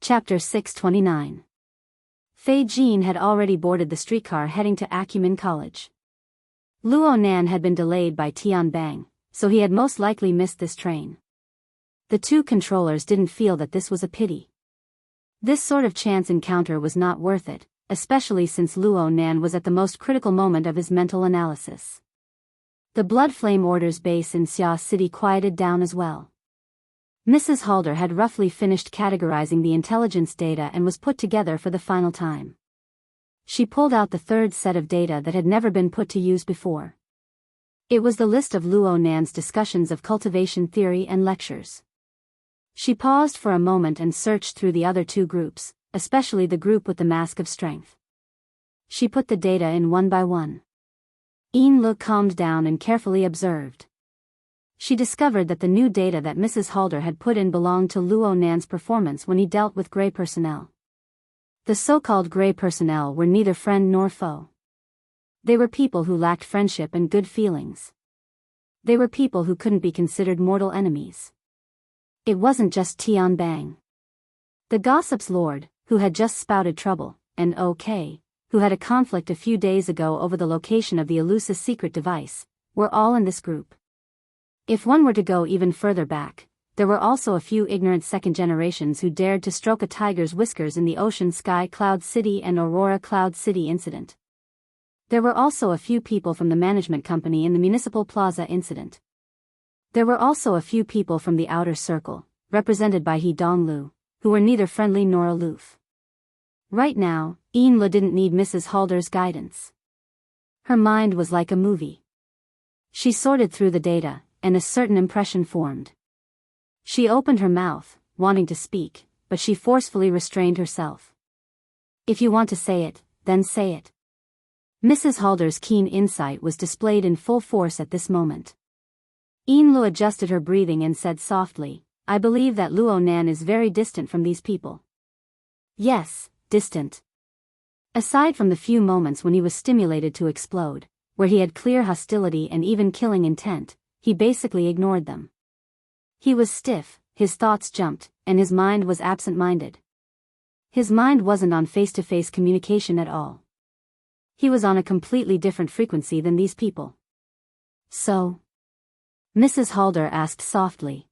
Chapter 629. Fei Jin had already boarded the streetcar heading to Acumen College. Luo Nan had been delayed by Tian Bang, so he had most likely missed this train. The two controllers didn't feel that this was a pity. This sort of chance encounter was not worth it, especially since Luo Nan was at the most critical moment of his mental analysis. The Blood Flame Order's base in Xia City quieted down as well. Mrs. Halder had roughly finished categorizing the intelligence data and was put together for the final time. She pulled out the third set of data that had never been put to use before. It was the list of Luo Nan's discussions of cultivation theory and lectures. She paused for a moment and searched through the other two groups, especially the group with the mask of strength. She put the data in one by one. Yin Lu calmed down and carefully observed. She discovered that the new data that Mrs. Halder had put in belonged to Luo Nan's performance when he dealt with Grey personnel. The so-called Grey personnel were neither friend nor foe. They were people who lacked friendship and good feelings. They were people who couldn't be considered mortal enemies. It wasn't just Tian Bang. The gossip's lord, who had just spouted trouble, and who had a conflict a few days ago over the location of the elusive secret device, were all in this group. If one were to go even further back, there were also a few ignorant second generations who dared to stroke a tiger's whiskers in the Ocean Sky Cloud City and Aurora Cloud City incident. There were also a few people from the management company in the Municipal Plaza incident. There were also a few people from the outer circle, represented by He Donglu, who were neither friendly nor aloof. Right now, Enla didn't need Mrs. Halder's guidance. Her mind was like a movie. She sorted through the data, and a certain impression formed. She opened her mouth, wanting to speak, but she forcefully restrained herself. If you want to say it, then say it. Mrs. Halder's keen insight was displayed in full force at this moment. Enlu adjusted her breathing and said softly, I believe that Luo Nan is very distant from these people. Yes, distant. Aside from the few moments when he was stimulated to explode, where he had clear hostility and even killing intent, he basically ignored them. He was stiff, his thoughts jumped, and his mind was absent-minded. His mind wasn't on face-to-face communication at all. He was on a completely different frequency than these people. So? Mrs. Halder asked softly.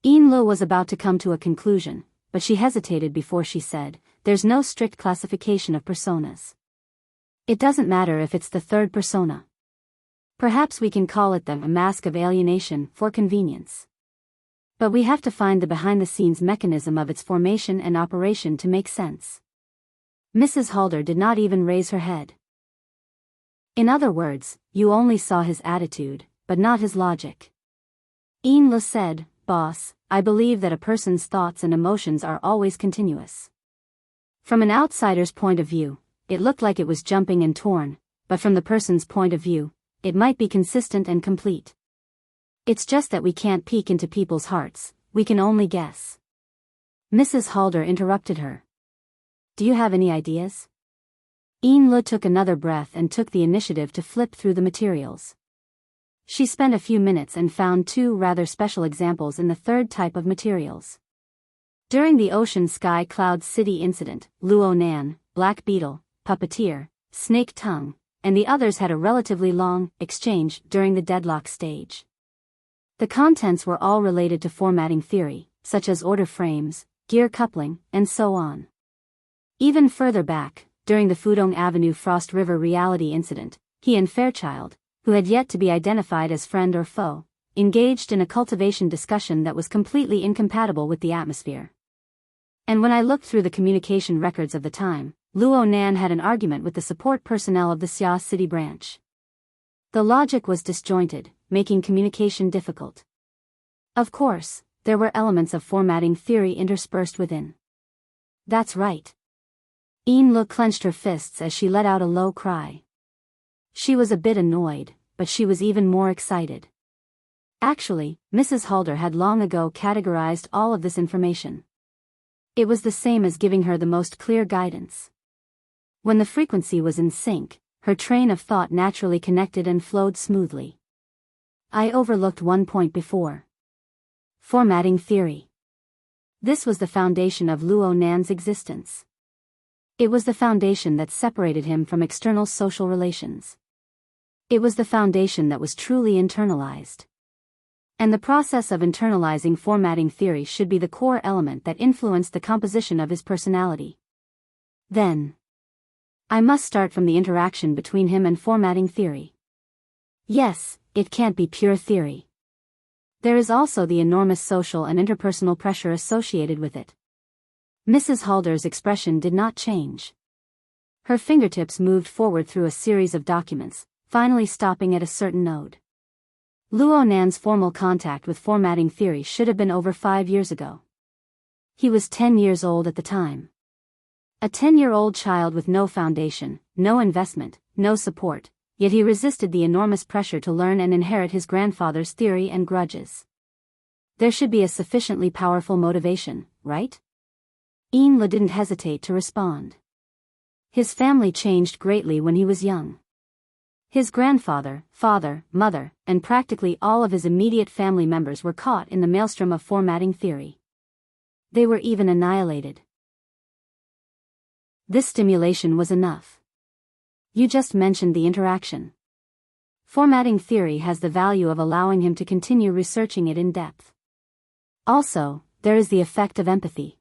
Enlu was about to come to a conclusion, but she hesitated before she said, there's no strict classification of personas. It doesn't matter if it's the third persona. Perhaps we can call it a mask of alienation for convenience. But we have to find the behind-the-scenes mechanism of its formation and operation to make sense. Mrs. Halder did not even raise her head. In other words, you only saw his attitude, but not his logic. Enla said, Boss, I believe that a person's thoughts and emotions are always continuous. From an outsider's point of view, it looked like it was jumping and torn, but from the person's point of view, it might be consistent and complete. It's just that we can't peek into people's hearts, we can only guess. Mrs. Halder interrupted her. Do you have any ideas? Enla took another breath and took the initiative to flip through the materials. She spent a few minutes and found two rather special examples in the third type of materials. During the Ocean Sky Cloud City incident, Luo Nan, Black Beetle, Puppeteer, Snake Tongue, and the others had a relatively long exchange during the deadlock stage. The contents were all related to formatting theory, such as order frames, gear coupling, and so on. Even further back, during the Fudong Avenue Frost River reality incident, he and Fairchild, who had yet to be identified as friend or foe, engaged in a cultivation discussion that was completely incompatible with the atmosphere. And when I looked through the communication records of the time, Luo Nan had an argument with the support personnel of the Xia City branch. The logic was disjointed, making communication difficult. Of course, there were elements of formatting theory interspersed within. That's right. Enla clenched her fists as she let out a low cry. She was a bit annoyed, but she was even more excited. Actually, Mrs. Halder had long ago categorized all of this information. It was the same as giving her the most clear guidance. When the frequency was in sync, her train of thought naturally connected and flowed smoothly. I overlooked one point before. Formatting theory. This was the foundation of Luo Nan's existence. It was the foundation that separated him from external social relations. It was the foundation that was truly internalized. And the process of internalizing formatting theory should be the core element that influenced the composition of his personality. Then, I must start from the interaction between him and formatting theory. Yes, it can't be pure theory. There is also the enormous social and interpersonal pressure associated with it. Mrs. Halder's expression did not change. Her fingertips moved forward through a series of documents, finally stopping at a certain node. Luo Nan's formal contact with formatting theory should have been over 5 years ago. He was 10 years old at the time. A 10-year-old child with no foundation, no investment, no support, yet he resisted the enormous pressure to learn and inherit his grandfather's theory and grudges. There should be a sufficiently powerful motivation, right? Enla didn't hesitate to respond. His family changed greatly when he was young. His grandfather, father, mother, and practically all of his immediate family members were caught in the maelstrom of formatting theory. They were even annihilated. This stimulation was enough. You just mentioned the interaction. Formatting theory has the value of allowing him to continue researching it in depth. Also, there is the effect of empathy.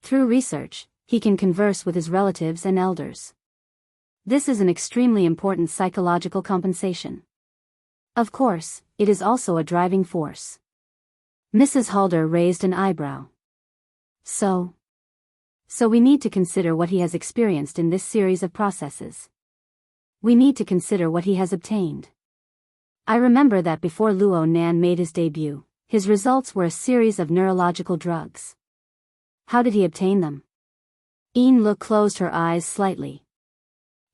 Through research, he can converse with his relatives and elders. This is an extremely important psychological compensation. Of course, it is also a driving force. Mrs. Halder raised an eyebrow. So we need to consider what he has experienced in this series of processes. We need to consider what he has obtained. I remember that before Luo Nan made his debut, his results were a series of neurological drugs. How did he obtain them? Yin Lu closed her eyes slightly.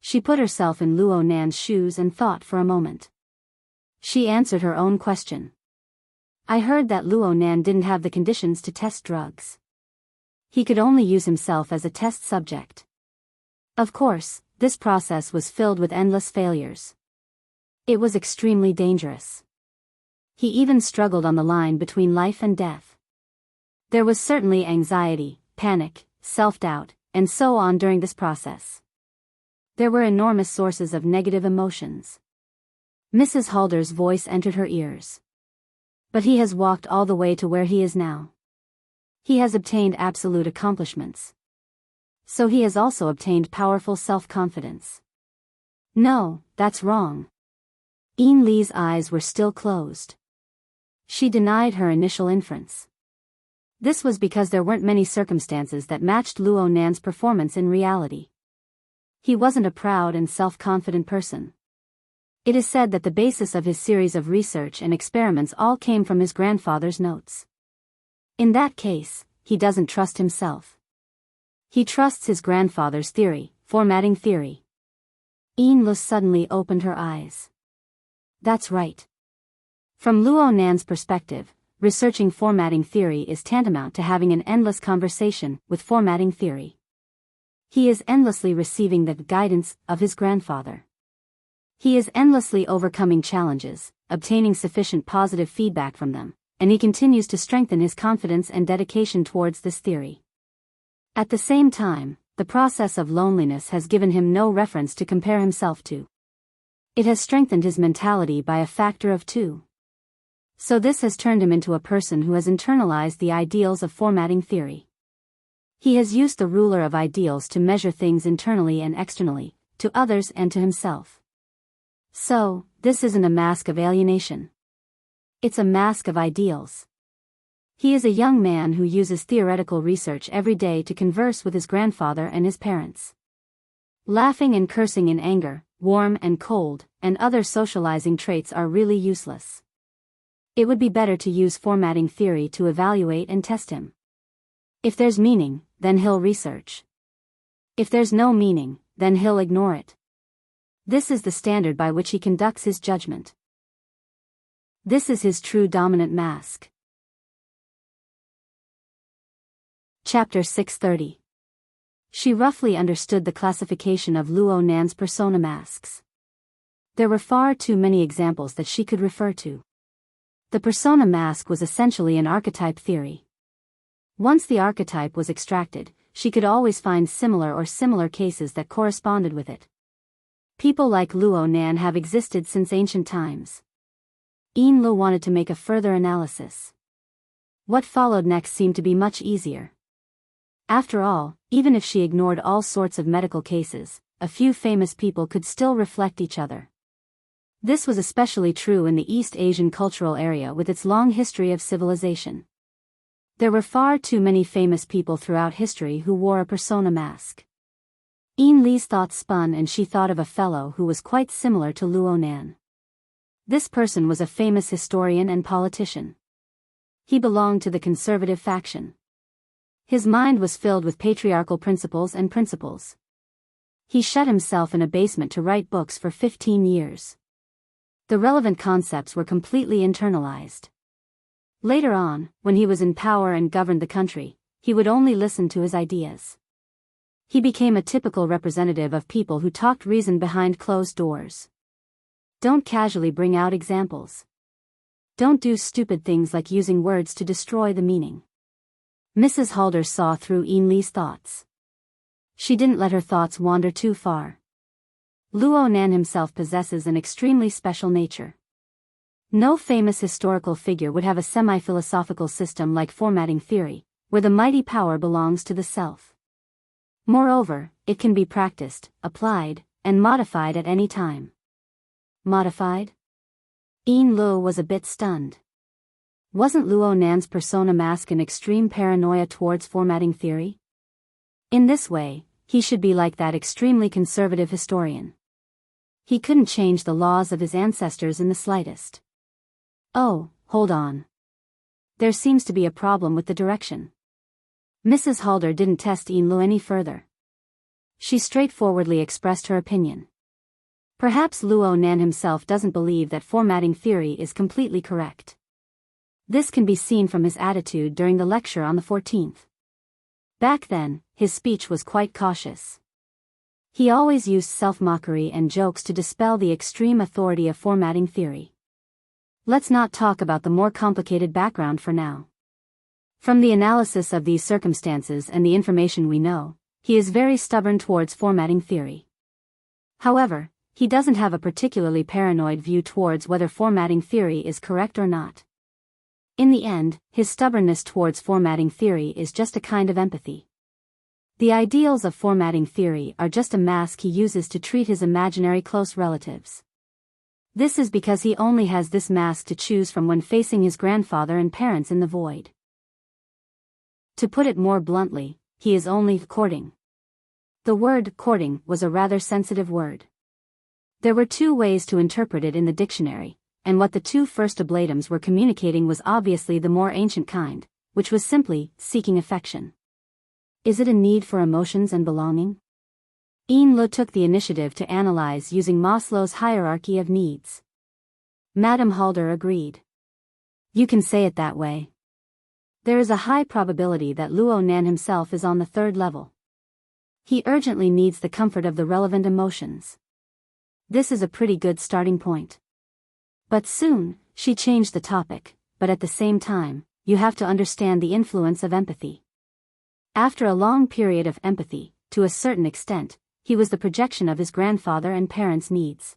She put herself in Luo Nan's shoes and thought for a moment. She answered her own question. I heard that Luo Nan didn't have the conditions to test drugs. He could only use himself as a test subject. Of course, this process was filled with endless failures. It was extremely dangerous. He even struggled on the line between life and death. There was certainly anxiety, panic, self-doubt, and so on during this process. There were enormous sources of negative emotions. Mrs. Halder's voice entered her ears. But he has walked all the way to where he is now. He has obtained absolute accomplishments. So he has also obtained powerful self-confidence. No, that's wrong. Yin Li's eyes were still closed. She denied her initial inference. This was because there weren't many circumstances that matched Luo Nan's performance in reality. He wasn't a proud and self-confident person. It is said that the basis of his series of research and experiments all came from his grandfather's notes. In that case, he doesn't trust himself. He trusts his grandfather's theory, formatting theory. Yin Lu suddenly opened her eyes. That's right. From Luo Nan's perspective, researching formatting theory is tantamount to having an endless conversation with formatting theory. He is endlessly receiving the guidance of his grandfather. He is endlessly overcoming challenges, obtaining sufficient positive feedback from them, and he continues to strengthen his confidence and dedication towards this theory. At the same time, the process of loneliness has given him no reference to compare himself to. It has strengthened his mentality by a factor of 2. So this has turned him into a person who has internalized the ideals of formatting theory. He has used the ruler of ideals to measure things internally and externally, to others and to himself. So, this isn't a mask of alienation. It's a mask of ideals. He is a young man who uses theoretical research every day to converse with his grandfather and his parents. Laughing and cursing in anger, warm and cold, and other socializing traits are really useless. It would be better to use formatting theory to evaluate and test him. If there's meaning, then he'll research. If there's no meaning, then he'll ignore it. This is the standard by which he conducts his judgment. This is his true dominant mask. Chapter 630. She roughly understood the classification of Luo Nan's persona masks. There were far too many examples that she could refer to. The persona mask was essentially an archetype theory. Once the archetype was extracted, she could always find similar cases that corresponded with it. People like Luo Nan have existed since ancient times. Yin Lu wanted to make a further analysis. What followed next seemed to be much easier. After all, even if she ignored all sorts of medical cases, a few famous people could still reflect each other. This was especially true in the East Asian cultural area with its long history of civilization. There were far too many famous people throughout history who wore a persona mask. Yin Li's thoughts spun and she thought of a fellow who was quite similar to Luo Nan. This person was a famous historian and politician. He belonged to the conservative faction. His mind was filled with patriarchal principles. He shut himself in a basement to write books for 15 years. The relevant concepts were completely internalized. Later on, when he was in power and governed the country, he would only listen to his ideas. He became a typical representative of people who talked reason behind closed doors. Don't casually bring out examples. Don't do stupid things like using words to destroy the meaning. Mrs. Halder saw through Yin Li's thoughts. She didn't let her thoughts wander too far. Luo Nan himself possesses an extremely special nature. No famous historical figure would have a semi-philosophical system like formatting theory, where the mighty power belongs to the self. Moreover, it can be practiced, applied, and modified at any time. Modified? Yin Luo was a bit stunned. Wasn't Luo Nan's persona mask an extreme paranoia towards formatting theory? In this way, he should be like that extremely conservative historian. He couldn't change the laws of his ancestors in the slightest. Oh, hold on. There seems to be a problem with the direction. Mrs. Halder didn't test Yin Luo any further. She straightforwardly expressed her opinion. Perhaps Luo Nan himself doesn't believe that formatting theory is completely correct. This can be seen from his attitude during the lecture on the 14th. Back then, his speech was quite cautious. He always used self-mockery and jokes to dispel the extreme authority of formatting theory. Let's not talk about the more complicated background for now. From the analysis of these circumstances and the information we know, he is very stubborn towards formatting theory. However, he doesn't have a particularly paranoid view towards whether formatting theory is correct or not. In the end, his stubbornness towards formatting theory is just a kind of empathy. The ideals of formatting theory are just a mask he uses to treat his imaginary close relatives. This is because he only has this mask to choose from when facing his grandfather and parents in the void. To put it more bluntly, he is only courting. The word courting was a rather sensitive word. There were two ways to interpret it in the dictionary, and what the two first oblatums were communicating was obviously the more ancient kind, which was simply seeking affection. Is it a need for emotions and belonging? Yin Luo took the initiative to analyze using Maslow's hierarchy of needs. Madame Halder agreed. You can say it that way. There is a high probability that Luo Nan himself is on the third level. He urgently needs the comfort of the relevant emotions. This is a pretty good starting point. But soon, she changed the topic, but at the same time, you have to understand the influence of empathy. After a long period of empathy, to a certain extent, he was the projection of his grandfather and parents' needs.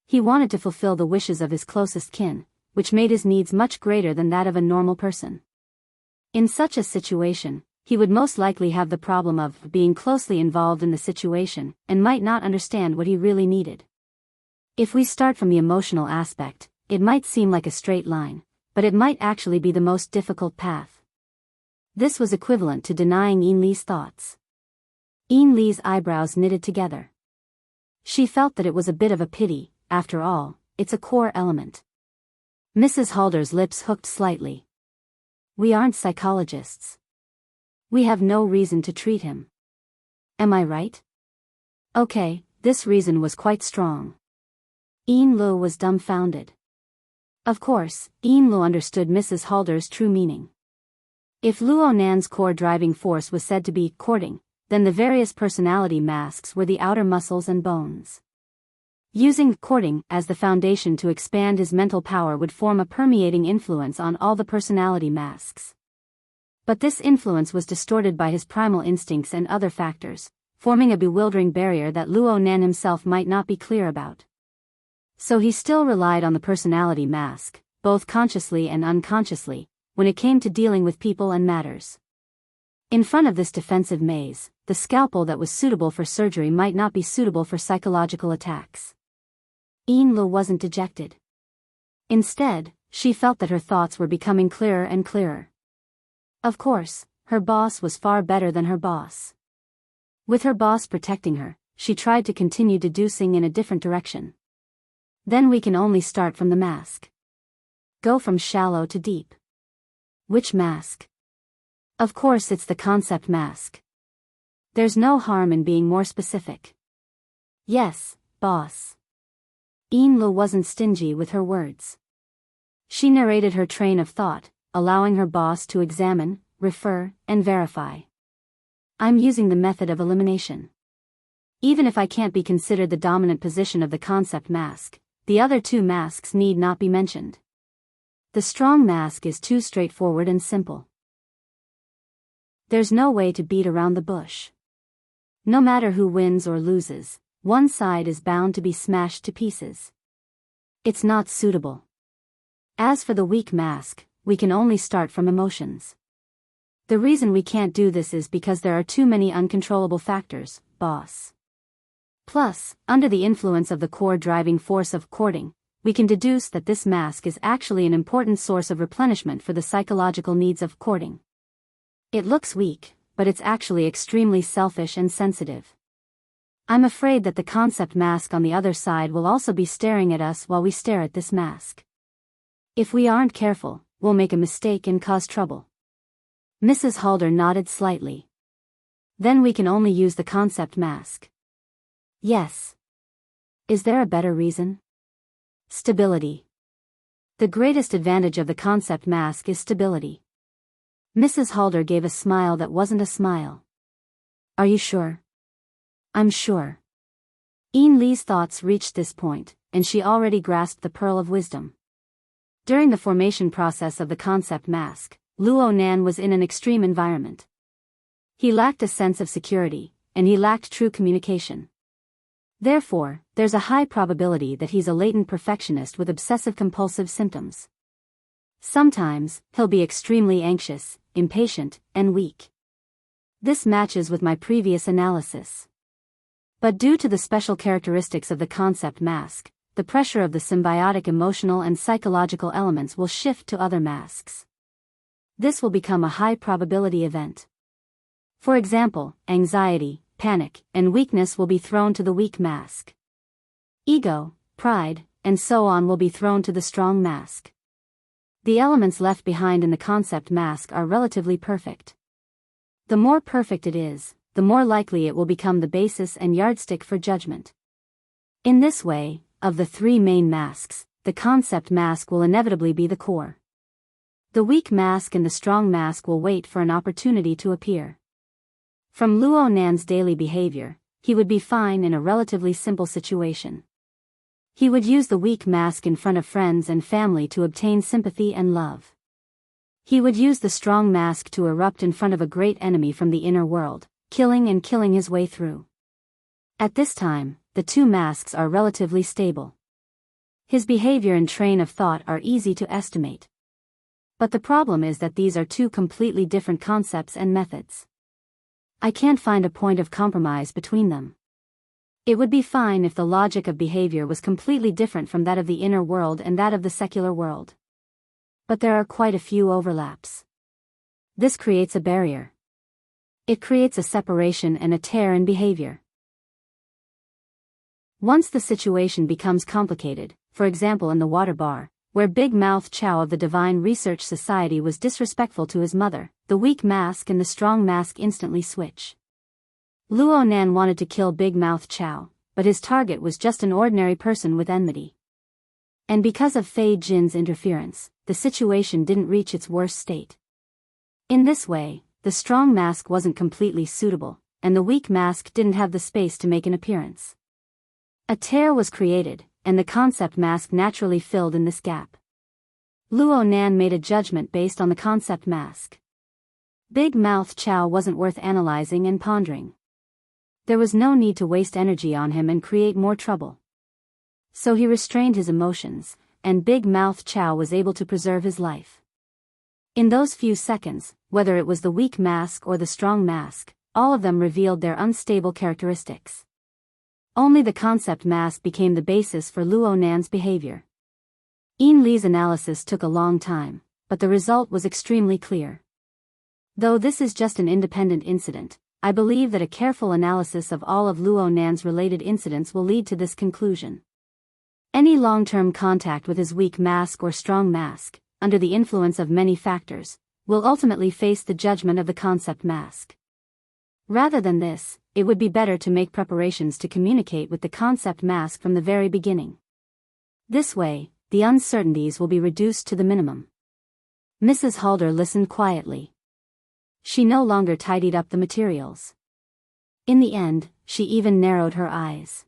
He wanted to fulfill the wishes of his closest kin, which made his needs much greater than that of a normal person. In such a situation, he would most likely have the problem of being closely involved in the situation and might not understand what he really needed. If we start from the emotional aspect, it might seem like a straight line, but it might actually be the most difficult path. This was equivalent to denying Yin Li's thoughts. Yin Li's eyebrows knitted together. She felt that it was a bit of a pity, after all, it's a core element. Mrs. Halder's lips hooked slightly. We aren't psychologists. We have no reason to treat him. Am I right? Okay, this reason was quite strong. Yin Luo was dumbfounded. Of course, Yin Luo understood Mrs. Halder's true meaning. If Luo Nan's core driving force was said to be courting, then the various personality masks were the outer muscles and bones. Using courting as the foundation to expand his mental power would form a permeating influence on all the personality masks. But this influence was distorted by his primal instincts and other factors, forming a bewildering barrier that Luo Nan himself might not be clear about. So he still relied on the personality mask, both consciously and unconsciously, when it came to dealing with people and matters. In front of this defensive maze, the scalpel that was suitable for surgery might not be suitable for psychological attacks. Yin Luo wasn't dejected. Instead, she felt that her thoughts were becoming clearer and clearer. Of course, her boss was far better than her boss. With her boss protecting her, she tried to continue deducing in a different direction. Then we can only start from the mask. Go from shallow to deep. Which mask? Of course it's the concept mask. There's no harm in being more specific. Yes, boss. Yin Luo wasn't stingy with her words. She narrated her train of thought, allowing her boss to examine, refer, and verify. I'm using the method of elimination. Even if I can't be considered the dominant position of the concept mask, the other two masks need not be mentioned. The strong mask is too straightforward and simple. There's no way to beat around the bush. No matter who wins or loses, one side is bound to be smashed to pieces. It's not suitable. As for the weak mask, we can only start from emotions. The reason we can't do this is because there are too many uncontrollable factors, boss. Plus, under the influence of the core driving force of courting, we can deduce that this mask is actually an important source of replenishment for the psychological needs of courting. It looks weak, but it's actually extremely selfish and sensitive. I'm afraid that the concept mask on the other side will also be staring at us while we stare at this mask. If we aren't careful, we'll make a mistake and cause trouble. Mrs. Halder nodded slightly. Then we can only use the concept mask. Yes. Is there a better reason? Stability. The greatest advantage of the concept mask is stability. Mrs. Halder gave a smile that wasn't a smile. Are you sure? I'm sure. Ian Lee's thoughts reached this point, and she already grasped the pearl of wisdom. During the formation process of the concept mask, Luo Nan was in an extreme environment. He lacked a sense of security, and he lacked true communication. Therefore, there's a high probability that he's a latent perfectionist with obsessive-compulsive symptoms. Sometimes, he'll be extremely anxious, impatient, and weak. This matches with my previous analysis. But due to the special characteristics of the concept mask, the pressure of the symbiotic emotional and psychological elements will shift to other masks. This will become a high-probability event. For example, anxiety, panic, and weakness will be thrown to the weak mask. Ego, pride, and so on will be thrown to the strong mask. The elements left behind in the concept mask are relatively perfect. The more perfect it is, the more likely it will become the basis and yardstick for judgment. In this way, of the three main masks, the concept mask will inevitably be the core. The weak mask and the strong mask will wait for an opportunity to appear. From Luo Nan's daily behavior, he would be fine in a relatively simple situation. He would use the weak mask in front of friends and family to obtain sympathy and love. He would use the strong mask to erupt in front of a great enemy from the inner world, killing his way through. At this time, the two masks are relatively stable. His behavior and train of thought are easy to estimate. But the problem is that these are two completely different concepts and methods. I can't find a point of compromise between them. It would be fine if the logic of behavior was completely different from that of the inner world and that of the secular world. But there are quite a few overlaps. This creates a barrier. It creates a separation and a tear in behavior. Once the situation becomes complicated, for example in the water bar, where Big Mouth Chow of the Divine Research Society was disrespectful to his mother, the weak mask and the strong mask instantly switch. Luo Nan wanted to kill Big Mouth Chow, but his target was just an ordinary person with enmity. And because of Fei Jin's interference, the situation didn't reach its worst state. In this way, the strong mask wasn't completely suitable, and the weak mask didn't have the space to make an appearance. A tear was created, and the concept mask naturally filled in this gap. Luo Nan made a judgment based on the concept mask. Big Mouth Chow wasn't worth analyzing and pondering. There was no need to waste energy on him and create more trouble. So he restrained his emotions, and Big Mouth Chow was able to preserve his life. In those few seconds, whether it was the weak mask or the strong mask, all of them revealed their unstable characteristics. Only the concept mask became the basis for Luo Nan's behavior. Ian Lee's analysis took a long time, but the result was extremely clear. Though this is just an independent incident, I believe that a careful analysis of all of Luo Nan's related incidents will lead to this conclusion. Any long-term contact with his weak mask or strong mask, under the influence of many factors, will ultimately face the judgment of the concept mask. Rather than this, it would be better to make preparations to communicate with the concept mask from the very beginning. This way, the uncertainties will be reduced to the minimum. Mrs. Halder listened quietly. She no longer tidied up the materials. In the end, she even narrowed her eyes.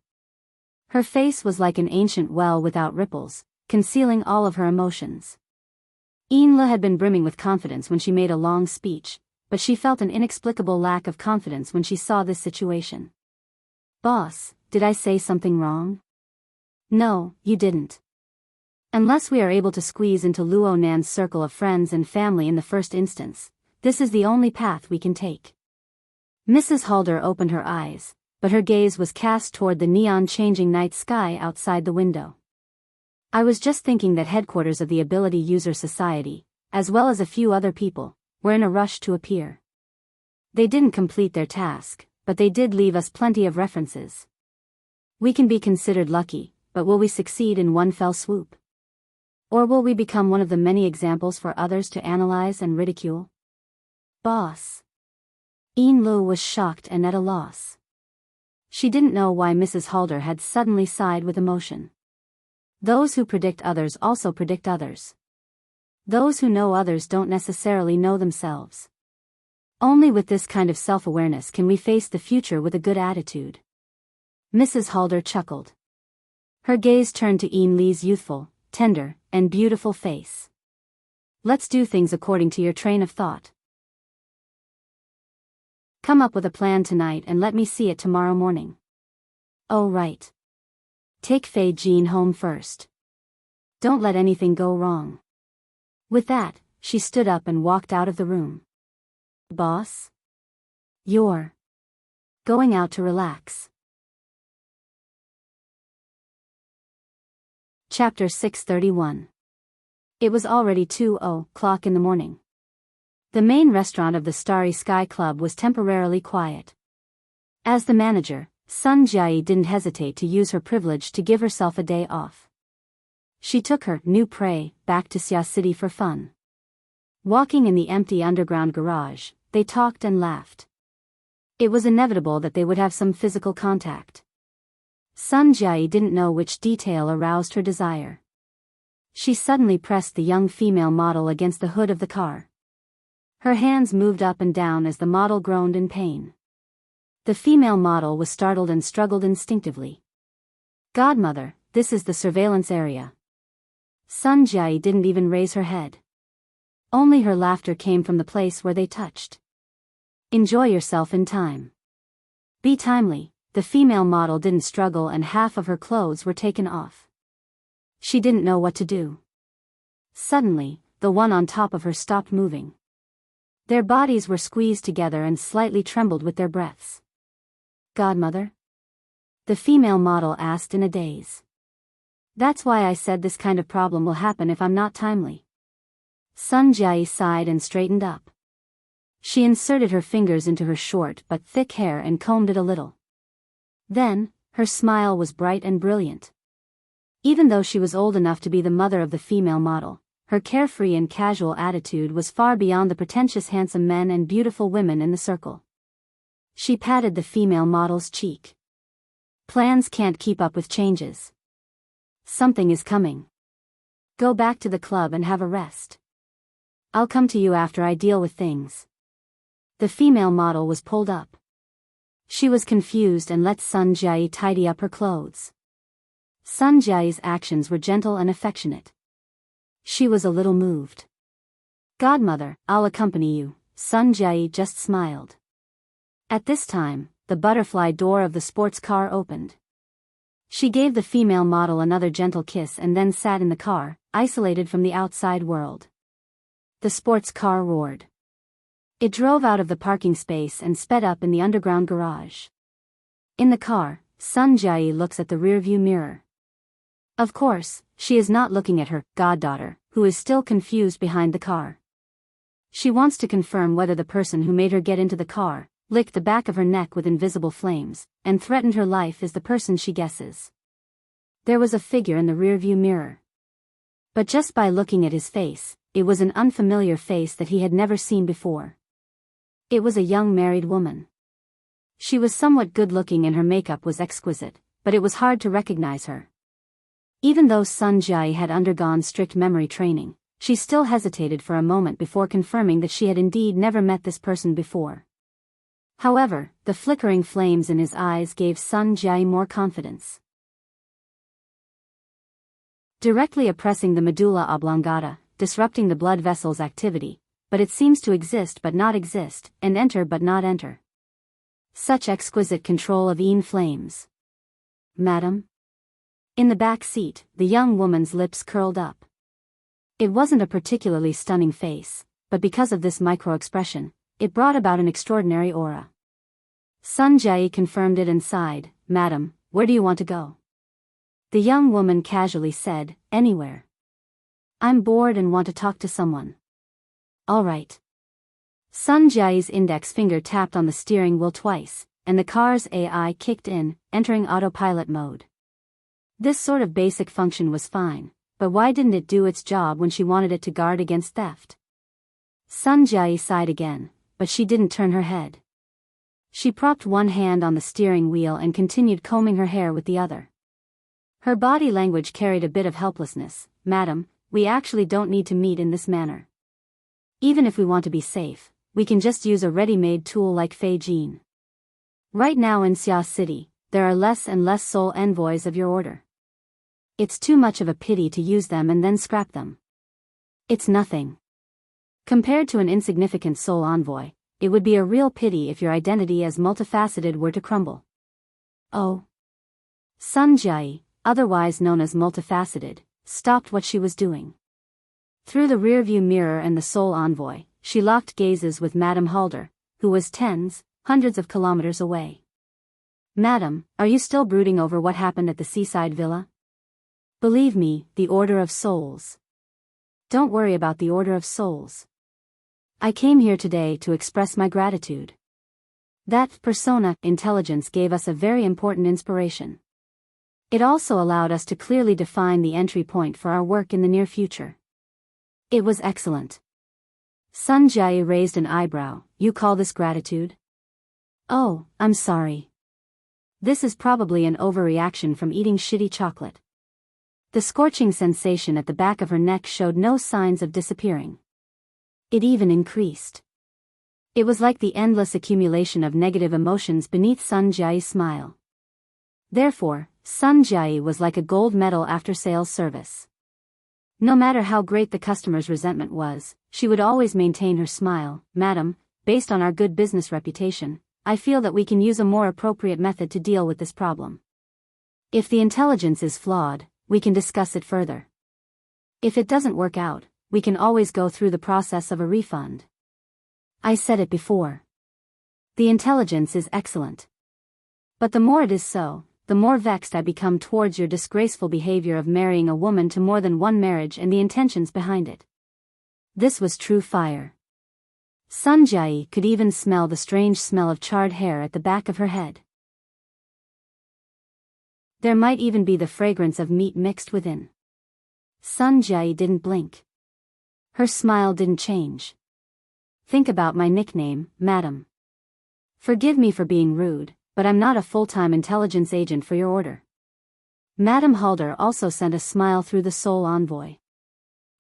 Her face was like an ancient well without ripples, concealing all of her emotions. Inla had been brimming with confidence when she made a long speech, but she felt an inexplicable lack of confidence when she saw this situation. "Boss, did I say something wrong? No, you didn't. Unless we are able to squeeze into Luo Nan's circle of friends and family in the first instance, this is the only path we can take. Mrs. Halder opened her eyes, but her gaze was cast toward the neon-changing night sky outside the window. I was just thinking that headquarters of the Ability User Society, as well as a few other people, were in a rush to appear. They didn't complete their task, but they did leave us plenty of references. We can be considered lucky, but will we succeed in one fell swoop? Or will we become one of the many examples for others to analyze and ridicule? Boss. Lu was shocked and at a loss. She didn't know why Mrs. Halder had suddenly sighed with emotion. Those who predict others also predict others. Those who know others don't necessarily know themselves. Only with this kind of self-awareness can we face the future with a good attitude. Mrs. Halder chuckled. Her gaze turned to Li's youthful, tender, and beautiful face. Let's do things according to your train of thought. Come up with a plan tonight and let me see it tomorrow morning. Oh right. Take Fei Jean home first. Don't let anything go wrong. With that, she stood up and walked out of the room. Boss? You're going out to relax. Chapter 631. It was already 2:00 in the morning. The main restaurant of the Starry Sky Club was temporarily quiet. As the manager, Sun Jiayi didn't hesitate to use her privilege to give herself a day off. She took her new prey back to Xia City for fun. Walking in the empty underground garage, they talked and laughed. It was inevitable that they would have some physical contact. Sun Jiayi didn't know which detail aroused her desire. She suddenly pressed the young female model against the hood of the car. Her hands moved up and down as the model groaned in pain. The female model was startled and struggled instinctively. Godmother, this is the surveillance area. Sun Jiayi didn't even raise her head. Only her laughter came from the place where they touched. Enjoy yourself in time. Be timely. The female model didn't struggle and half of her clothes were taken off. She didn't know what to do. Suddenly, the one on top of her stopped moving. Their bodies were squeezed together and slightly trembled with their breaths. Godmother? The female model asked in a daze. That's why I said this kind of problem will happen if I'm not timely. Sun Jiayi sighed and straightened up. She inserted her fingers into her short but thick hair and combed it a little. Then, her smile was bright and brilliant. Even though she was old enough to be the mother of the female model, her carefree and casual attitude was far beyond the pretentious handsome men and beautiful women in the circle. She patted the female model's cheek. Plans can't keep up with changes. Something is coming. Go back to the club and have a rest. I'll come to you after I deal with things. The female model was pulled up. She was confused and let Sun Jiayi tidy up her clothes. Sun Jiayi's actions were gentle and affectionate. She was a little moved. Godmother, I'll accompany you, Sun Jiayi just smiled. At this time, the butterfly door of the sports car opened. She gave the female model another gentle kiss and then sat in the car, isolated from the outside world. The sports car roared. It drove out of the parking space and sped up in the underground garage. In the car, Sun Jiayi looks at the rearview mirror. Of course, she is not looking at her goddaughter, who is still confused behind the car. She wants to confirm whether the person who made her get into the car, licked the back of her neck with invisible flames, and threatened her life is the person she guesses. There was a figure in the rearview mirror. But just by looking at his face, it was an unfamiliar face that he had never seen before. It was a young married woman. She was somewhat good-looking and her makeup was exquisite, but it was hard to recognize her. Even though Sun Jiayi had undergone strict memory training, she still hesitated for a moment before confirming that she had indeed never met this person before. However, the flickering flames in his eyes gave Sun Jiayi more confidence. Directly oppressing the medulla oblongata, disrupting the blood vessel's activity, but it seems to exist but not exist, and enter but not enter. Such exquisite control of flames. madam? In the back seat, the young woman's lips curled up. It wasn't a particularly stunning face, but because of this micro-expression, it brought about an extraordinary aura. Sun Jie confirmed it and sighed, "Madam, where do you want to go?" The young woman casually said, "Anywhere. I'm bored and want to talk to someone." "All right." Sun Jie's index finger tapped on the steering wheel twice, and the car's AI kicked in, entering autopilot mode. This sort of basic function was fine, but why didn't it do its job when she wanted it to guard against theft? Sun Jie sighed again, but she didn't turn her head. She propped one hand on the steering wheel and continued combing her hair with the other. Her body language carried a bit of helplessness. "Madam, we actually don't need to meet in this manner. Even if we want to be safe, we can just use a ready-made tool like Fei Jin. Right now in Xia City, there are less and less sole envoys of your order. It's too much of a pity to use them and then scrap them. It's nothing. Compared to an insignificant sole envoy, it would be a real pity if your identity as multifaceted were to crumble." "Oh." Sun Jie, otherwise known as multifaceted, stopped what she was doing. Through the rearview mirror and the sole envoy, she locked gazes with Madame Halder, who was hundreds of kilometers away. "Madam, are you still brooding over what happened at the seaside villa? Believe me, the Order of Souls." "Don't worry about the Order of Souls. I came here today to express my gratitude. That persona intelligence gave us a very important inspiration. It also allowed us to clearly define the entry point for our work in the near future." "It was excellent." Sun Jie raised an eyebrow. "You call this gratitude?" "Oh, I'm sorry. This is probably an overreaction from eating shitty chocolate." The scorching sensation at the back of her neck showed no signs of disappearing. It even increased. It was like the endless accumulation of negative emotions beneath Sun Jie's smile. Therefore, Sun Jie was like a gold medal after-sales service. No matter how great the customer's resentment was, she would always maintain her smile. "Madam, based on our good business reputation, I feel that we can use a more appropriate method to deal with this problem. If the intelligence is flawed, we can discuss it further. If it doesn't work out, we can always go through the process of a refund. I said it before. The intelligence is excellent. But the more it is so, the more vexed I become towards your disgraceful behavior of marrying a woman to more than one marriage and the intentions behind it." This was true fire. Sun Jie could even smell the strange smell of charred hair at the back of her head. There might even be the fragrance of meat mixed within. Sun Jie didn't blink. Her smile didn't change. "Think about my nickname, madam. Forgive me for being rude, but I'm not a full-time intelligence agent for your order." Madame Halder also sent a smile through the sole envoy.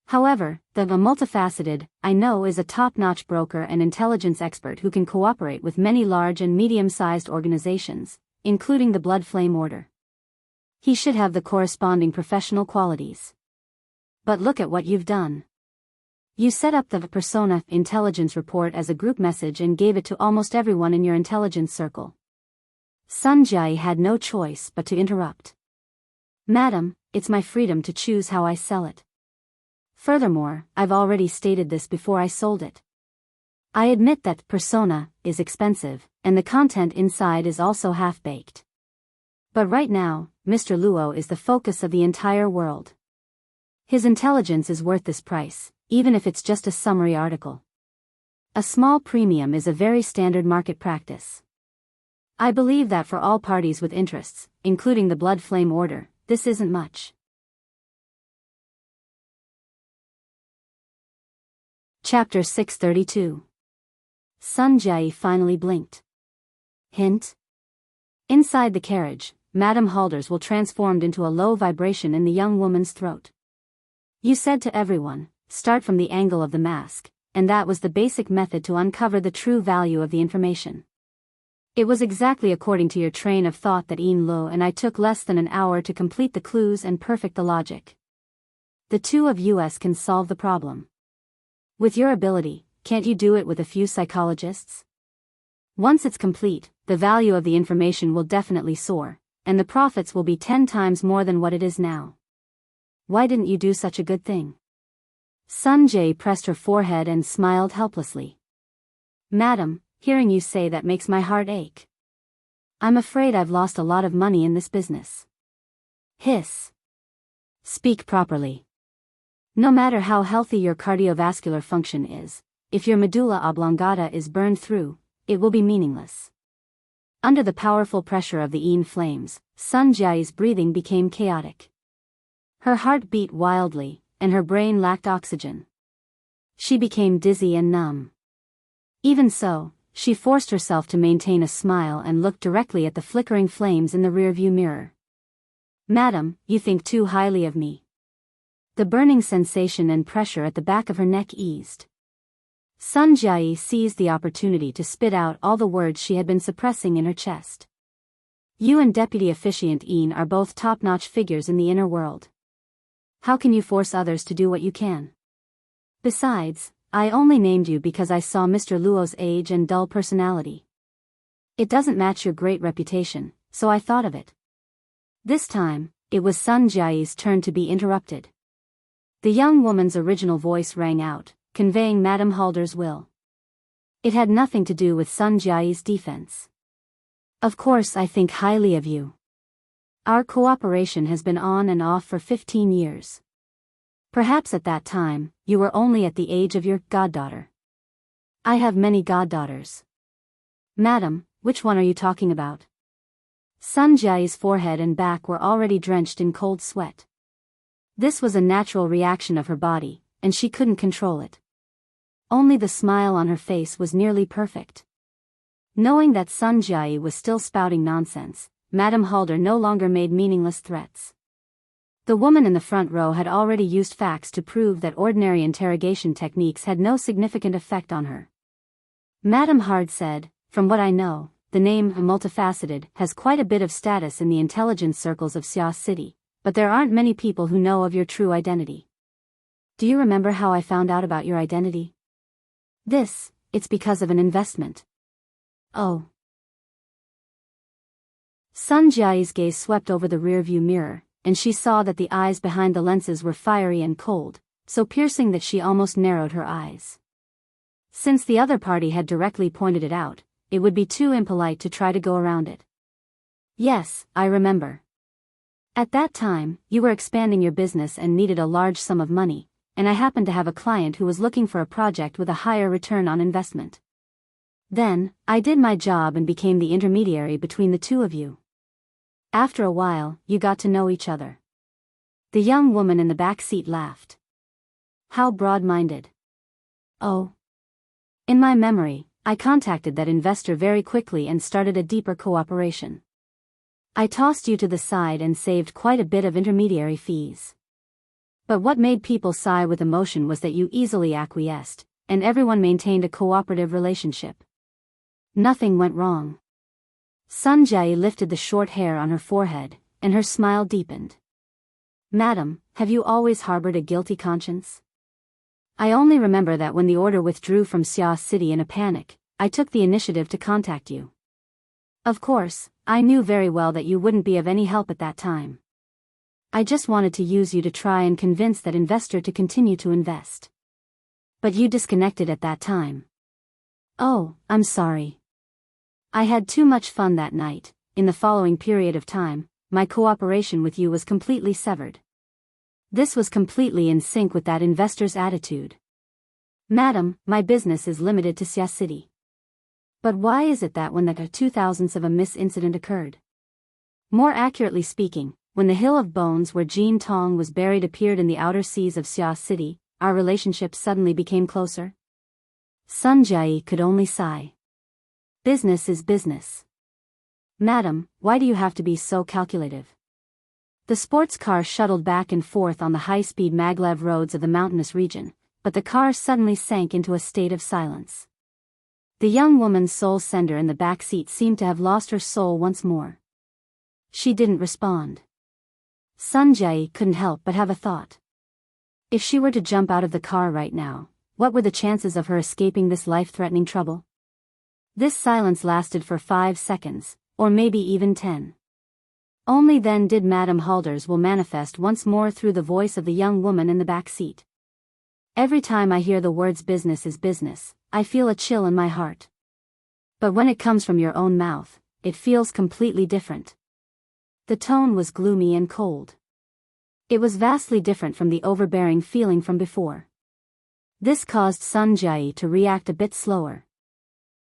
"However, the multifaceted, I know, is a top-notch broker and intelligence expert who can cooperate with many large and medium-sized organizations, including the Blood Flame Order. He should have the corresponding professional qualities. But look at what you've done. You set up the persona intelligence report as a group message and gave it to almost everyone in your intelligence circle." Sun Jie had no choice but to interrupt. "Madam, it's my freedom to choose how I sell it. Furthermore, I've already stated this before I sold it. I admit that persona is expensive, and the content inside is also half-baked. But right now, Mr. Luo is the focus of the entire world. His intelligence is worth this price, even if it's just a summary article. A small premium is a very standard market practice. I believe that for all parties with interests, including the Blood Flame Order, this isn't much." Chapter 632. Sun Jie finally blinked. Hint. Inside the carriage, Madame Halder's will transformed into a low vibration in the young woman's throat. "You said to everyone, start from the angle of the mask, and that was the basic method to uncover the true value of the information. It was exactly according to your train of thought that Yin Lo and I took less than an hour to complete the clues and perfect the logic. The two of us can solve the problem. With your ability, can't you do it with a few psychologists? Once it's complete, the value of the information will definitely soar, and the profits will be 10 times more than what it is now. Why didn't you do such a good thing? Sun Jie pressed her forehead and smiled helplessly. Madam, hearing you say that makes my heart ache. I'm afraid I've lost a lot of money in this business. Hiss. Speak properly. No matter how healthy your cardiovascular function is, if your medulla oblongata is burned through, it will be meaningless. Under the powerful pressure of the Yin flames, Sun Jie's breathing became chaotic. Her heart beat wildly, and her brain lacked oxygen. She became dizzy and numb. Even so, she forced herself to maintain a smile and looked directly at the flickering flames in the rearview mirror. Madam, you think too highly of me. The burning sensation and pressure at the back of her neck eased. Sun Jie seized the opportunity to spit out all the words she had been suppressing in her chest. You and Deputy Officiant Yin are both top-notch figures in the inner world. How can you force others to do what you can? Besides, I only named you because I saw Mr. Luo's age and dull personality. It doesn't match your great reputation, so I thought of it. This time, it was Sun Jie's turn to be interrupted. The young woman's original voice rang out, conveying Madame Halder's will. It had nothing to do with Sun Jie's defense. Of course I think highly of you. Our cooperation has been on and off for 15 years. Perhaps at that time, you were only at the age of your goddaughter. I have many goddaughters. Madam, which one are you talking about? Sun Jie's forehead and back were already drenched in cold sweat. This was a natural reaction of her body, and she couldn't control it. Only the smile on her face was nearly perfect. Knowing that Sun Jie was still spouting nonsense, Madame Halder no longer made meaningless threats. The woman in the front row had already used facts to prove that ordinary interrogation techniques had no significant effect on her. Madame Hard said, from what I know, the name multifaceted has quite a bit of status in the intelligence circles of Xia City, but there aren't many people who know of your true identity. Do you remember how I found out about your identity? It's because of an investment. Oh. Sun Jie's gaze swept over the rearview mirror, and she saw that the eyes behind the lenses were fiery and cold, so piercing that she almost narrowed her eyes. Since the other party had directly pointed it out, it would be too impolite to try to go around it. Yes, I remember. At that time, you were expanding your business and needed a large sum of money, and I happened to have a client who was looking for a project with a higher return on investment. Then, I did my job and became the intermediary between the two of you. After a while, you got to know each other. The young woman in the back seat laughed. How broad-minded. Oh. In my memory, I contacted that investor very quickly and started a deeper cooperation. I tossed you to the side and saved quite a bit of intermediary fees. But what made people sigh with emotion was that you easily acquiesced, and everyone maintained a cooperative relationship. Nothing went wrong. Sun Jie lifted the short hair on her forehead, and her smile deepened. Madam, have you always harbored a guilty conscience? I only remember that when the order withdrew from Xia City in a panic, I took the initiative to contact you. Of course, I knew very well that you wouldn't be of any help at that time. I just wanted to use you to try and convince that investor to continue to invest. But you disconnected at that time. Oh, I'm sorry. I had too much fun that night. In the following period of time, my cooperation with you was completely severed. This was completely in sync with that investor's attitude. Madam, my business is limited to Xia City. But why is it that when the 2,000th of a miss incident occurred? More accurately speaking, when the hill of bones where Jean Tong was buried appeared in the outer seas of Xia City, our relationship suddenly became closer? Sun Jie could only sigh. Business is business. Madam, why do you have to be so calculative? The sports car shuttled back and forth on the high-speed maglev roads of the mountainous region, but the car suddenly sank into a state of silence. The young woman's soul sender in the back seat seemed to have lost her soul once more. She didn't respond. Sun Jie couldn't help but have a thought. If she were to jump out of the car right now, what were the chances of her escaping this life-threatening trouble? This silence lasted for 5 seconds, or maybe even 10. Only then did Madame Halder's will manifest once more through the voice of the young woman in the back seat. Every time I hear the words business is business, I feel a chill in my heart. But when it comes from your own mouth, it feels completely different. The tone was gloomy and cold. It was vastly different from the overbearing feeling from before. This caused Sun Jiayi to react a bit slower.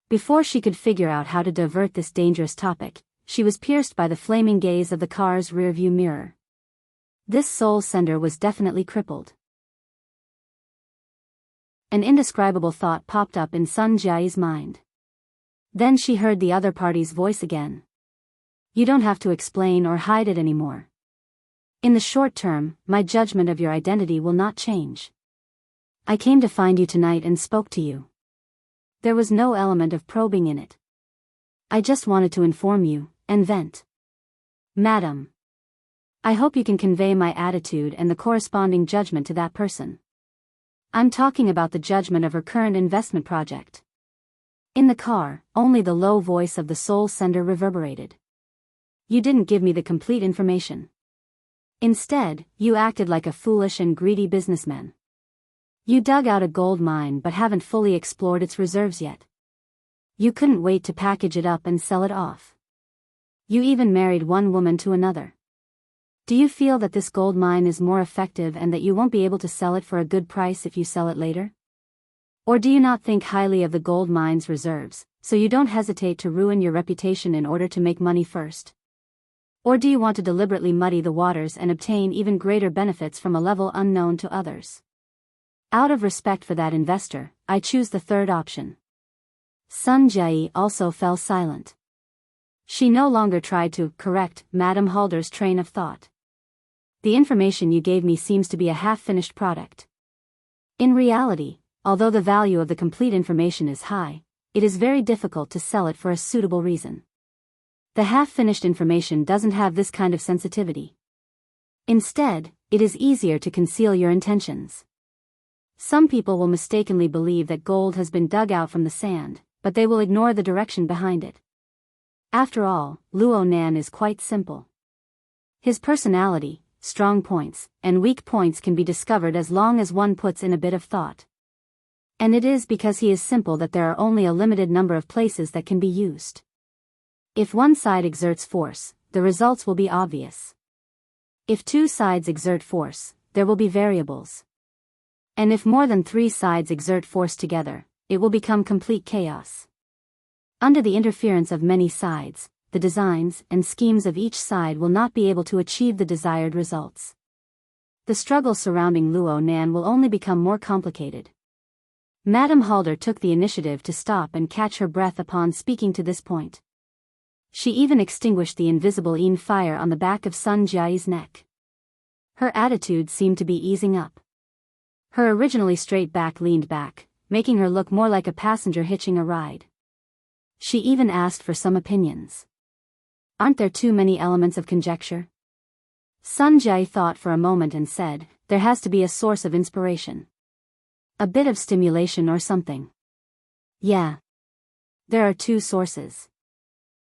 Before she could figure out how to divert this dangerous topic, she was pierced by the flaming gaze of the car's rearview mirror. This soul sender was definitely crippled. An indescribable thought popped up in Sun Jiayi's mind. Then she heard the other party's voice again. You don't have to explain or hide it anymore. In the short term, my judgment of your identity will not change. I came to find you tonight and spoke to you. There was no element of probing in it. I just wanted to inform you, and vent. Madam. I hope you can convey my attitude and the corresponding judgment to that person. I'm talking about the judgment of her current investment project. In the car, only the low voice of the soul sender reverberated. You didn't give me the complete information. Instead, you acted like a foolish and greedy businessman. You dug out a gold mine but haven't fully explored its reserves yet. You couldn't wait to package it up and sell it off. You even married one woman to another. Do you feel that this gold mine is more effective and that you won't be able to sell it for a good price if you sell it later? Or do you not think highly of the gold mine's reserves, so you don't hesitate to ruin your reputation in order to make money first? Or do you want to deliberately muddy the waters and obtain even greater benefits from a level unknown to others? Out of respect for that investor, I choose the third option. Sun Jiayi also fell silent. She no longer tried to correct Madame Halder's train of thought. The information you gave me seems to be a half-finished product. In reality, although the value of the complete information is high, it is very difficult to sell it for a suitable reason. The half-finished information doesn't have this kind of sensitivity. Instead, it is easier to conceal your intentions. Some people will mistakenly believe that gold has been dug out from the sand, but they will ignore the direction behind it. After all, Luo Nan is quite simple. His personality, strong points, and weak points can be discovered as long as one puts in a bit of thought. And it is because he is simple that there are only a limited number of places that can be used. If one side exerts force, the results will be obvious. If two sides exert force, there will be variables. And if more than three sides exert force together, it will become complete chaos. Under the interference of many sides, the designs and schemes of each side will not be able to achieve the desired results. The struggle surrounding Luo Nan will only become more complicated. Madame Halder took the initiative to stop and catch her breath upon speaking to this point. She even extinguished the invisible Yin fire on the back of Sun Jiayi's neck. Her attitude seemed to be easing up. Her originally straight back leaned back, making her look more like a passenger hitching a ride. She even asked for some opinions. Aren't there too many elements of conjecture? Sun Jiayi thought for a moment and said, there has to be a source of inspiration. A bit of stimulation or something. Yeah. There are two sources.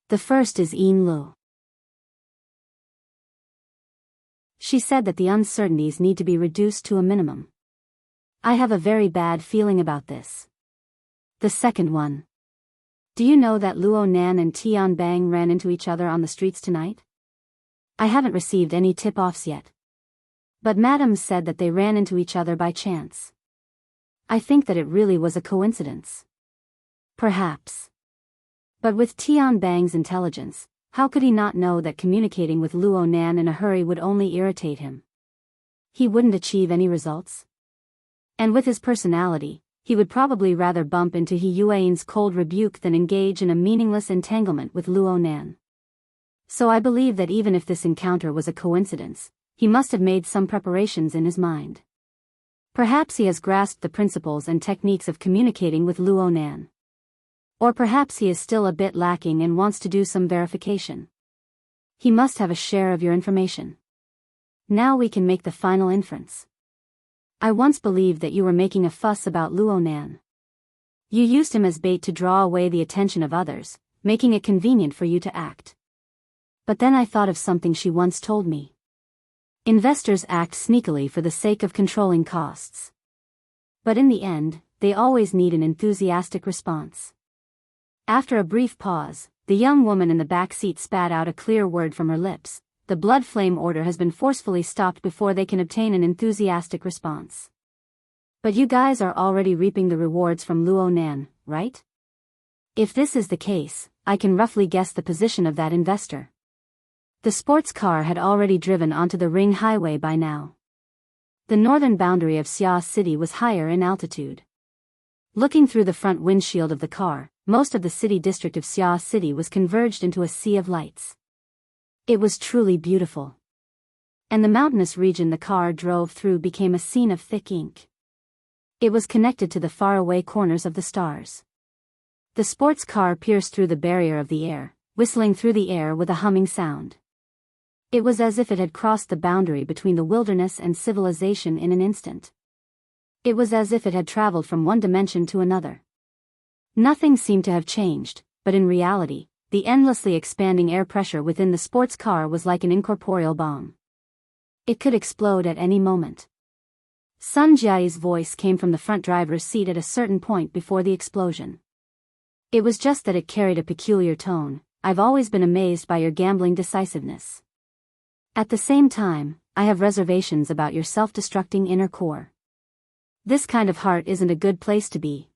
The first is Yin Lu. She said that the uncertainties need to be reduced to a minimum. I have a very bad feeling about this. The second one. Do you know that Luo Nan and Tian Bang ran into each other on the streets tonight? I haven't received any tip-offs yet. But Madame said that they ran into each other by chance. I think that it really was a coincidence. Perhaps. But with Tian Bang's intelligence, how could he not know that communicating with Luo Nan in a hurry would only irritate him? He wouldn't achieve any results. And with his personality, he would probably rather bump into He Yuan's cold rebuke than engage in a meaningless entanglement with Luo Nan. So I believe that even if this encounter was a coincidence, he must have made some preparations in his mind. Perhaps he has grasped the principles and techniques of communicating with Luo Nan. Or perhaps he is still a bit lacking and wants to do some verification. He must have a share of your information. Now we can make the final inference. I once believed that you were making a fuss about Luo Nan. You used him as bait to draw away the attention of others, making it convenient for you to act. But then I thought of something she once told me. Investors act sneakily for the sake of controlling costs. But in the end, they always need an enthusiastic response. After a brief pause, the young woman in the back seat spat out a clear word from her lips. The blood flame order has been forcefully stopped before they can obtain an enthusiastic response. But you guys are already reaping the rewards from Luo Nan, right? If this is the case, I can roughly guess the position of that investor. The sports car had already driven onto the ring highway by now. The northern boundary of Xia City was higher in altitude. Looking through the front windshield of the car, most of the city district of Xia City was converged into a sea of lights. It was truly beautiful. And the mountainous region the car drove through became a scene of thick ink. It was connected to the faraway corners of the stars. The sports car pierced through the barrier of the air, whistling through the air with a humming sound. It was as if it had crossed the boundary between the wilderness and civilization in an instant. It was as if it had traveled from one dimension to another. Nothing seemed to have changed, but in reality, the endlessly expanding air pressure within the sports car was like an incorporeal bomb. It could explode at any moment. Sun Jiayi's voice came from the front driver's seat at a certain point before the explosion. It was just that it carried a peculiar tone. I've always been amazed by your gambling decisiveness. At the same time, I have reservations about your self-destructing inner core. This kind of heart isn't a good place to be.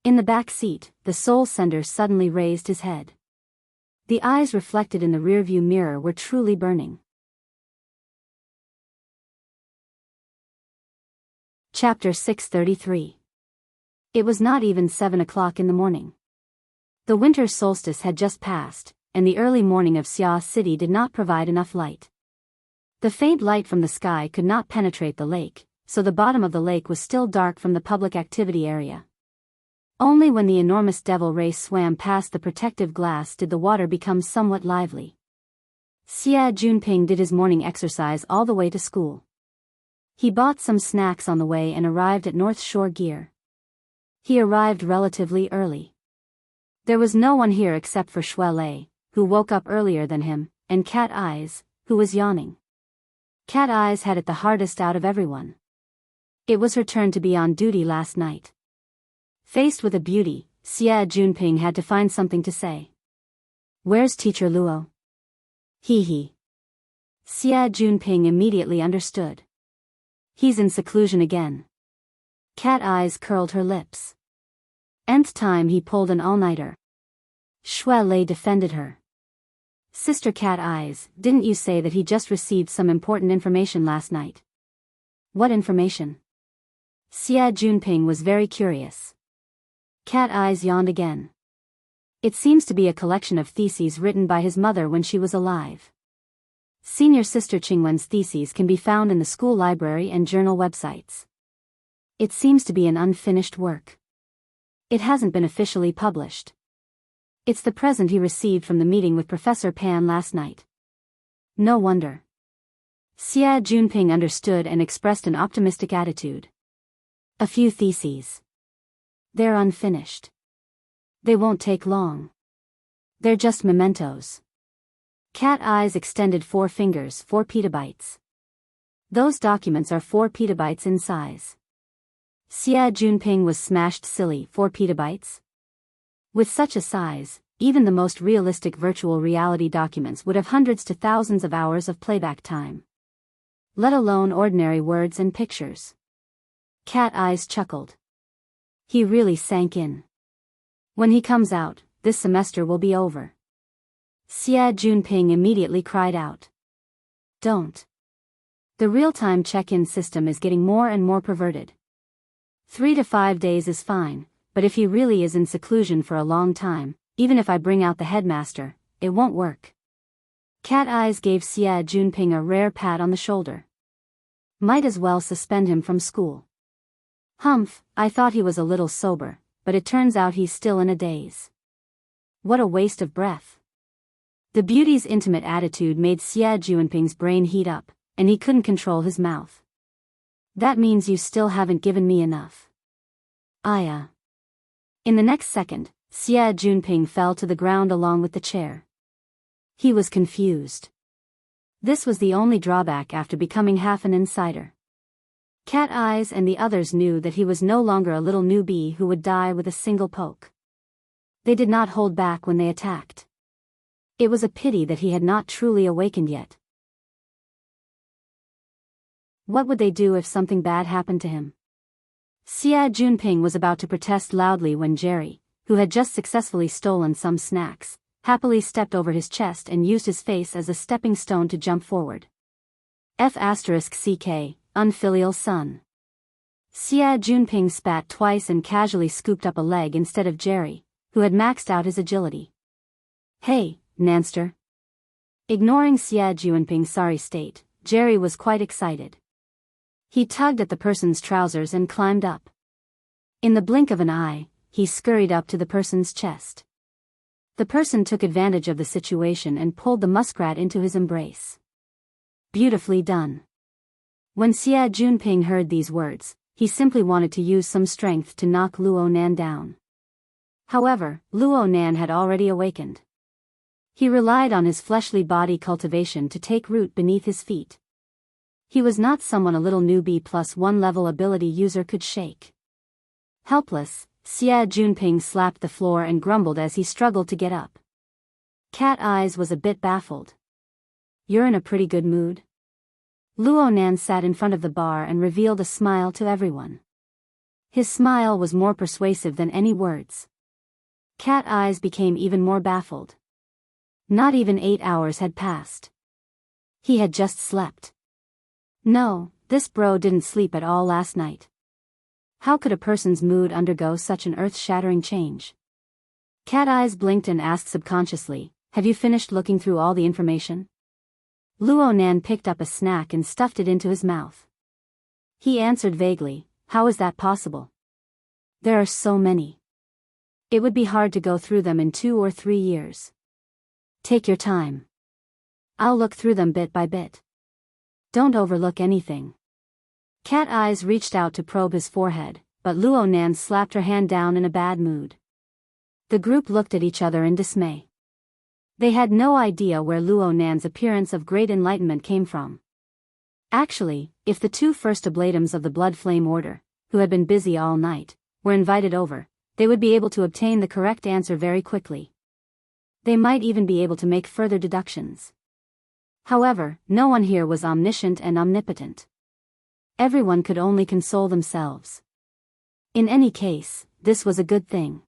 In the back seat, the soul sender suddenly raised his head. The eyes reflected in the rearview mirror were truly burning. Chapter 633. It was not even 7 o'clock in the morning. The winter solstice had just passed, and the early morning of Xia City did not provide enough light. The faint light from the sky could not penetrate the lake, so the bottom of the lake was still dark from the public activity area. Only when the enormous devil ray swam past the protective glass did the water become somewhat lively. Xia Junping did his morning exercise all the way to school. He bought some snacks on the way and arrived at North Shore Gear. He arrived relatively early. There was no one here except for Shui Lei, who woke up earlier than him, and Cat Eyes, who was yawning. Cat Eyes had it the hardest out of everyone. It was her turn to be on duty last night. Faced with a beauty, Xia Junping had to find something to say. Where's Teacher Luo? He. Xia Junping immediately understood. He's in seclusion again. Cat Eyes curled her lips. Nth time he pulled an all-nighter. Shui Lei defended her. Sister Cat Eyes, didn't you say that he just received some important information last night? What information? Xia Junping was very curious. Cat Eyes yawned again. It seems to be a collection of theses written by his mother when she was alive. Senior Sister Qingwen's theses can be found in the school library and journal websites. It seems to be an unfinished work. It hasn't been officially published. It's the present he received from the meeting with Professor Pan last night. No wonder. Xia Junping understood and expressed an optimistic attitude. A few theses. They're unfinished. They won't take long. They're just mementos. Cat Eyes extended 4 fingers, 4 petabytes. Those documents are 4 petabytes in size. Xia Junping was smashed silly. 4 petabytes? With such a size, even the most realistic virtual reality documents would have hundreds to thousands of hours of playback time. Let alone ordinary words and pictures. Cat Eyes chuckled. He really sank in. When he comes out, this semester will be over. Xia Junping immediately cried out. Don't. The real-time check-in system is getting more and more perverted. 3 to 5 days is fine, but if he really is in seclusion for a long time, even if I bring out the headmaster, it won't work. Cat Eyes gave Xia Junping a rare pat on the shoulder. Might as well suspend him from school. Humph, I thought he was a little sober, but it turns out he's still in a daze. What a waste of breath. The beauty's intimate attitude made Xia Junping's brain heat up, and he couldn't control his mouth. That means you still haven't given me enough. In the next second, Xia Junping fell to the ground along with the chair. He was confused. This was the only drawback after becoming half an insider. Cat Eyes and the others knew that he was no longer a little newbie who would die with a single poke. They did not hold back when they attacked. It was a pity that he had not truly awakened yet. What would they do if something bad happened to him? Xia Junping was about to protest loudly when Jerry, who had just successfully stolen some snacks, happily stepped over his chest and used his face as a stepping stone to jump forward. F***CK, unfilial son. Xia Junping spat twice and casually scooped up a leg instead of Jerry, who had maxed out his agility. Hey, Nanster. Ignoring Xia Junping's sorry state, Jerry was quite excited. He tugged at the person's trousers and climbed up. In the blink of an eye, he scurried up to the person's chest. The person took advantage of the situation and pulled the muskrat into his embrace. Beautifully done. When Xia Junping heard these words, he simply wanted to use some strength to knock Luo Nan down. However, Luo Nan had already awakened. He relied on his fleshly body cultivation to take root beneath his feet. He was not someone a little newbie +1 level ability user could shake. Helpless, Xia Junping slapped the floor and grumbled as he struggled to get up. Cat Eyes was a bit baffled. You're in a pretty good mood? Luo Nan sat in front of the bar and revealed a smile to everyone. His smile was more persuasive than any words. Cat Eyes became even more baffled. Not even 8 hours had passed. He had just slept. No, this bro didn't sleep at all last night. How could a person's mood undergo such an earth-shattering change? Cat Eyes blinked and asked subconsciously, have you finished looking through all the information? Luo Nan picked up a snack and stuffed it into his mouth. He answered vaguely, how is that possible? There are so many. It would be hard to go through them in 2 or 3 years. Take your time. I'll look through them bit by bit. Don't overlook anything. Cat Eyes reached out to probe his forehead, but Luo Nan slapped her hand down in a bad mood. The group looked at each other in dismay. They had no idea where Luo Nan's appearance of great enlightenment came from. Actually, if the 2 first oblatums of the Blood Flame Order, who had been busy all night, were invited over, they would be able to obtain the correct answer very quickly. They might even be able to make further deductions. However, no one here was omniscient and omnipotent. Everyone could only console themselves. In any case, this was a good thing.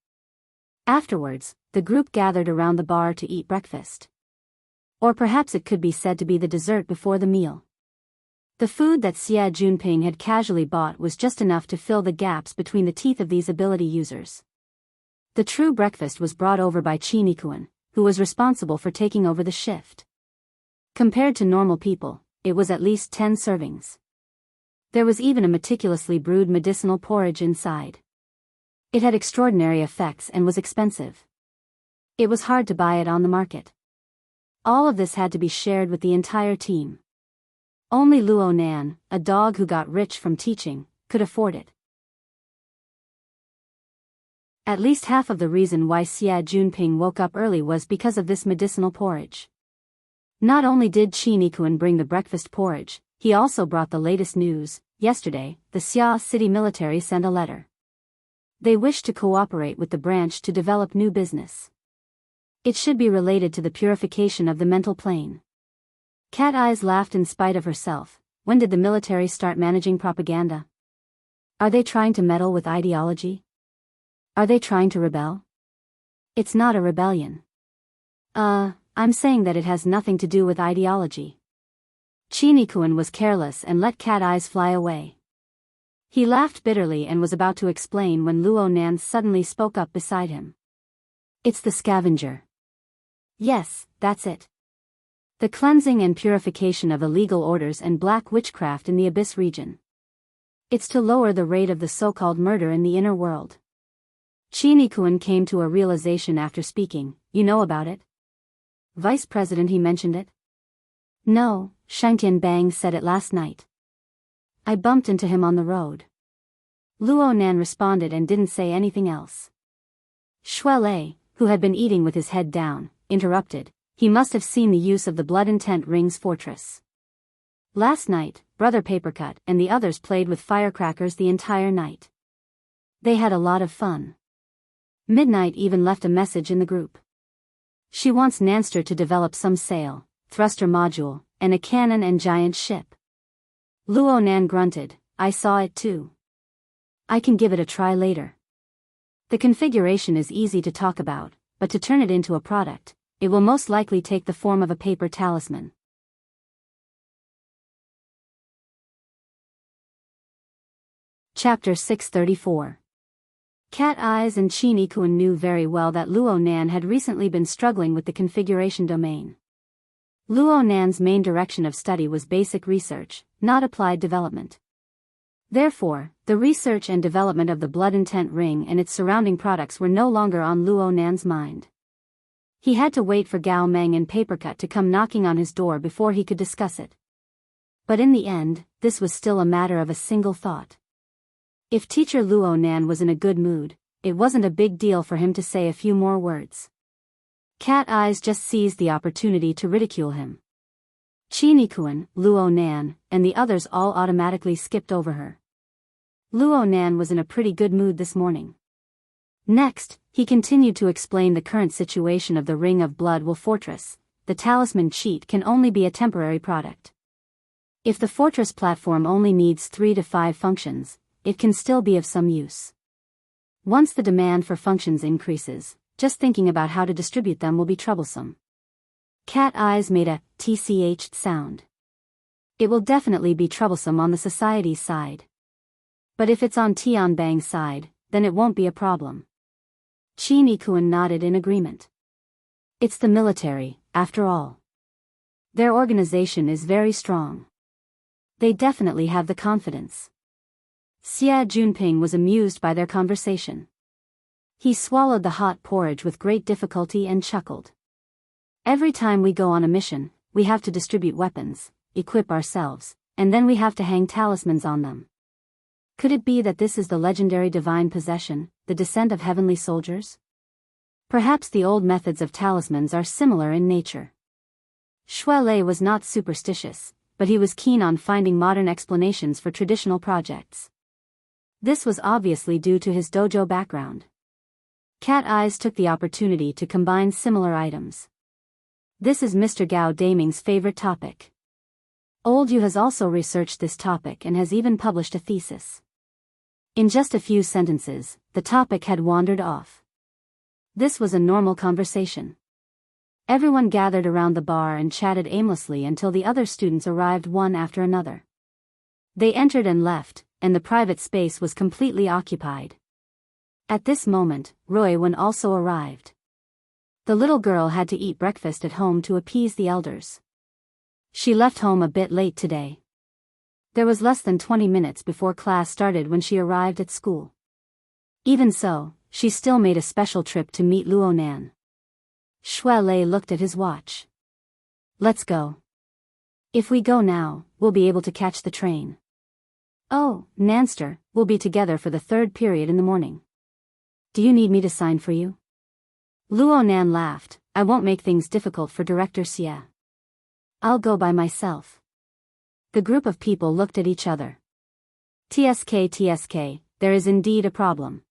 Afterwards, the group gathered around the bar to eat breakfast. Or perhaps it could be said to be the dessert before the meal. The food that Xia Junping had casually bought was just enough to fill the gaps between the teeth of these ability users. The true breakfast was brought over by Chinikuan, who was responsible for taking over the shift. Compared to normal people, it was at least 10 servings. There was even a meticulously brewed medicinal porridge inside. It had extraordinary effects and was expensive. It was hard to buy it on the market. All of this had to be shared with the entire team. Only Luo Nan, a dog who got rich from teaching, could afford it. At least half of the reason why Xia Junping woke up early was because of this medicinal porridge. Not only did Chinikuan bring the breakfast porridge, he also brought the latest news. Yesterday, the Xia City military sent a letter. They wish to cooperate with the branch to develop new business. It should be related to the purification of the mental plane. Cat Eyes laughed in spite of herself. When did the military start managing propaganda? Are they trying to meddle with ideology? Are they trying to rebel? It's not a rebellion. I'm saying that it has nothing to do with ideology. Chinikuan was careless and let Cat Eyes fly away. He laughed bitterly and was about to explain when Luo Nan suddenly spoke up beside him. It's the scavenger. Yes, that's it. The cleansing and purification of illegal orders and black witchcraft in the Abyss region. It's to lower the rate of the so-called murder in the inner world. Chinikuan came to a realization after speaking. You know about it? Vice President, he mentioned it? No, Shangtian Bang said it last night. I bumped into him on the road. Luo Nan responded and didn't say anything else. Shuelei, who had been eating with his head down, interrupted. He must have seen the use of the blood intent ring's fortress. Last night, Brother Papercut and the others played with firecrackers the entire night. They had a lot of fun. Midnight even left a message in the group. She wants Nanster to develop some sail, thruster module, and a cannon and giant ship. Luo Nan grunted, I saw it too. I can give it a try later. The configuration is easy to talk about, but to turn it into a product, it will most likely take the form of a paper talisman. Chapter 634. Cat Eyes and Chin Ikun knew very well that Luo Nan had recently been struggling with the configuration domain. Luo Nan's main direction of study was basic research, not applied development. Therefore, the research and development of the blood intent ring and its surrounding products were no longer on Luo Nan's mind. He had to wait for Gao Meng and Papercut to come knocking on his door before he could discuss it. But in the end, this was still a matter of a single thought. If teacher Luo Nan was in a good mood, it wasn't a big deal for him to say a few more words. Cat Eyes just seized the opportunity to ridicule him. Chin Ikun, Luo Nan, and the others all automatically skipped over her. Luo Nan was in a pretty good mood this morning. Next, he continued to explain the current situation of the Ring of Blood Will Fortress. The talisman cheat can only be a temporary product. If the fortress platform only needs 3 to 5 functions, it can still be of some use. Once the demand for functions increases, just thinking about how to distribute them will be troublesome. Cat Eyes made a tch sound. It will definitely be troublesome on the society's side. But if it's on Tianbang's side, then it won't be a problem. Chin Ikun nodded in agreement. It's the military, after all. Their organization is very strong. They definitely have the confidence. Xie Junping was amused by their conversation. He swallowed the hot porridge with great difficulty and chuckled. Every time we go on a mission, we have to distribute weapons, equip ourselves, and then we have to hang talismans on them. Could it be that this is the legendary divine possession, the descent of heavenly soldiers? Perhaps the old methods of talismans are similar in nature. Xue Lei was not superstitious, but he was keen on finding modern explanations for traditional projects. This was obviously due to his dojo background. Cat Eyes took the opportunity to combine similar items. This is Mr. Gao Daming's favorite topic. Old Yu has also researched this topic and has even published a thesis. In just a few sentences, the topic had wandered off. This was a normal conversation. Everyone gathered around the bar and chatted aimlessly until the other students arrived one after another. They entered and left, and the private space was completely occupied. At this moment, Roy Wen also arrived. The little girl had to eat breakfast at home to appease the elders. She left home a bit late today. There was less than 20 minutes before class started when she arrived at school. Even so, she still made a special trip to meet Luo Nan. Xue Lei looked at his watch. Let's go. If we go now, we'll be able to catch the train. Oh, Nanster, we'll be together for the 3rd period in the morning. Do you need me to sign for you? Luo Nan laughed. I won't make things difficult for Director Xie. I'll go by myself. The group of people looked at each other. TSK, there is indeed a problem.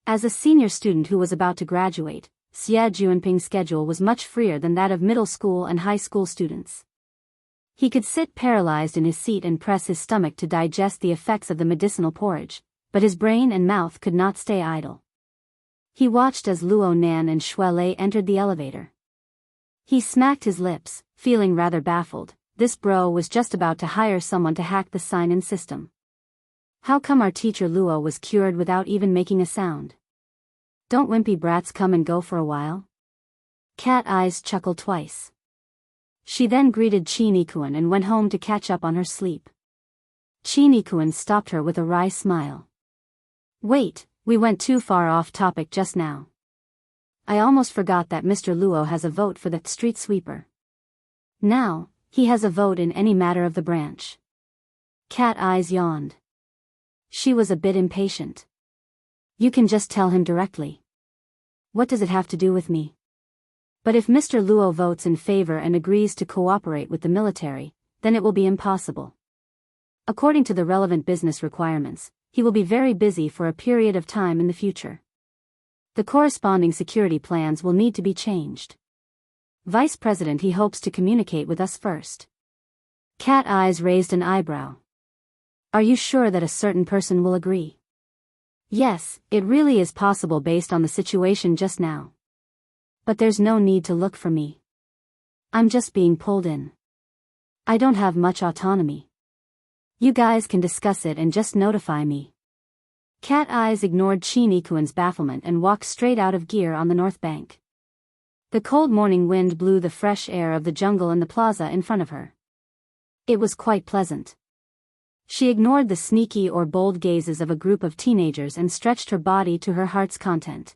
As a senior student who was about to graduate, Xie Junping's schedule was much freer than that of middle school and high school students. He could sit paralyzed in his seat and press his stomach to digest the effects of the medicinal porridge, but his brain and mouth could not stay idle. He watched as Luo Nan and Xue Lei entered the elevator. He smacked his lips, feeling rather baffled. This bro was just about to hire someone to hack the sign-in system. How come our teacher Luo was cured without even making a sound? Don't wimpy brats come and go for a while? Cat Eyes chuckled twice. She then greeted Chin Ikun and went home to catch up on her sleep. Chin Ikun stopped her with a wry smile. Wait, we went too far off topic just now. I almost forgot that Mr. Luo has a vote for the street sweeper. Now, he has a vote in any matter of the branch. Cat Eyes yawned. She was a bit impatient. You can just tell him directly. What does it have to do with me? But if Mr. Luo votes in favor and agrees to cooperate with the military, then it will be impossible. According to the relevant business requirements, he will be very busy for a period of time in the future. The corresponding security plans will need to be changed. Vice President, he hopes to communicate with us first. Cat Eyes raised an eyebrow. Are you sure that a certain person will agree? Yes, it really is possible based on the situation just now. But there's no need to look for me. I'm just being pulled in. I don't have much autonomy. You guys can discuss it and just notify me. Cat Eyes ignored Chin Ikuan's bafflement and walked straight out of gear on the north bank. The cold morning wind blew the fresh air of the jungle in the plaza in front of her. It was quite pleasant. She ignored the sneaky or bold gazes of a group of teenagers and stretched her body to her heart's content.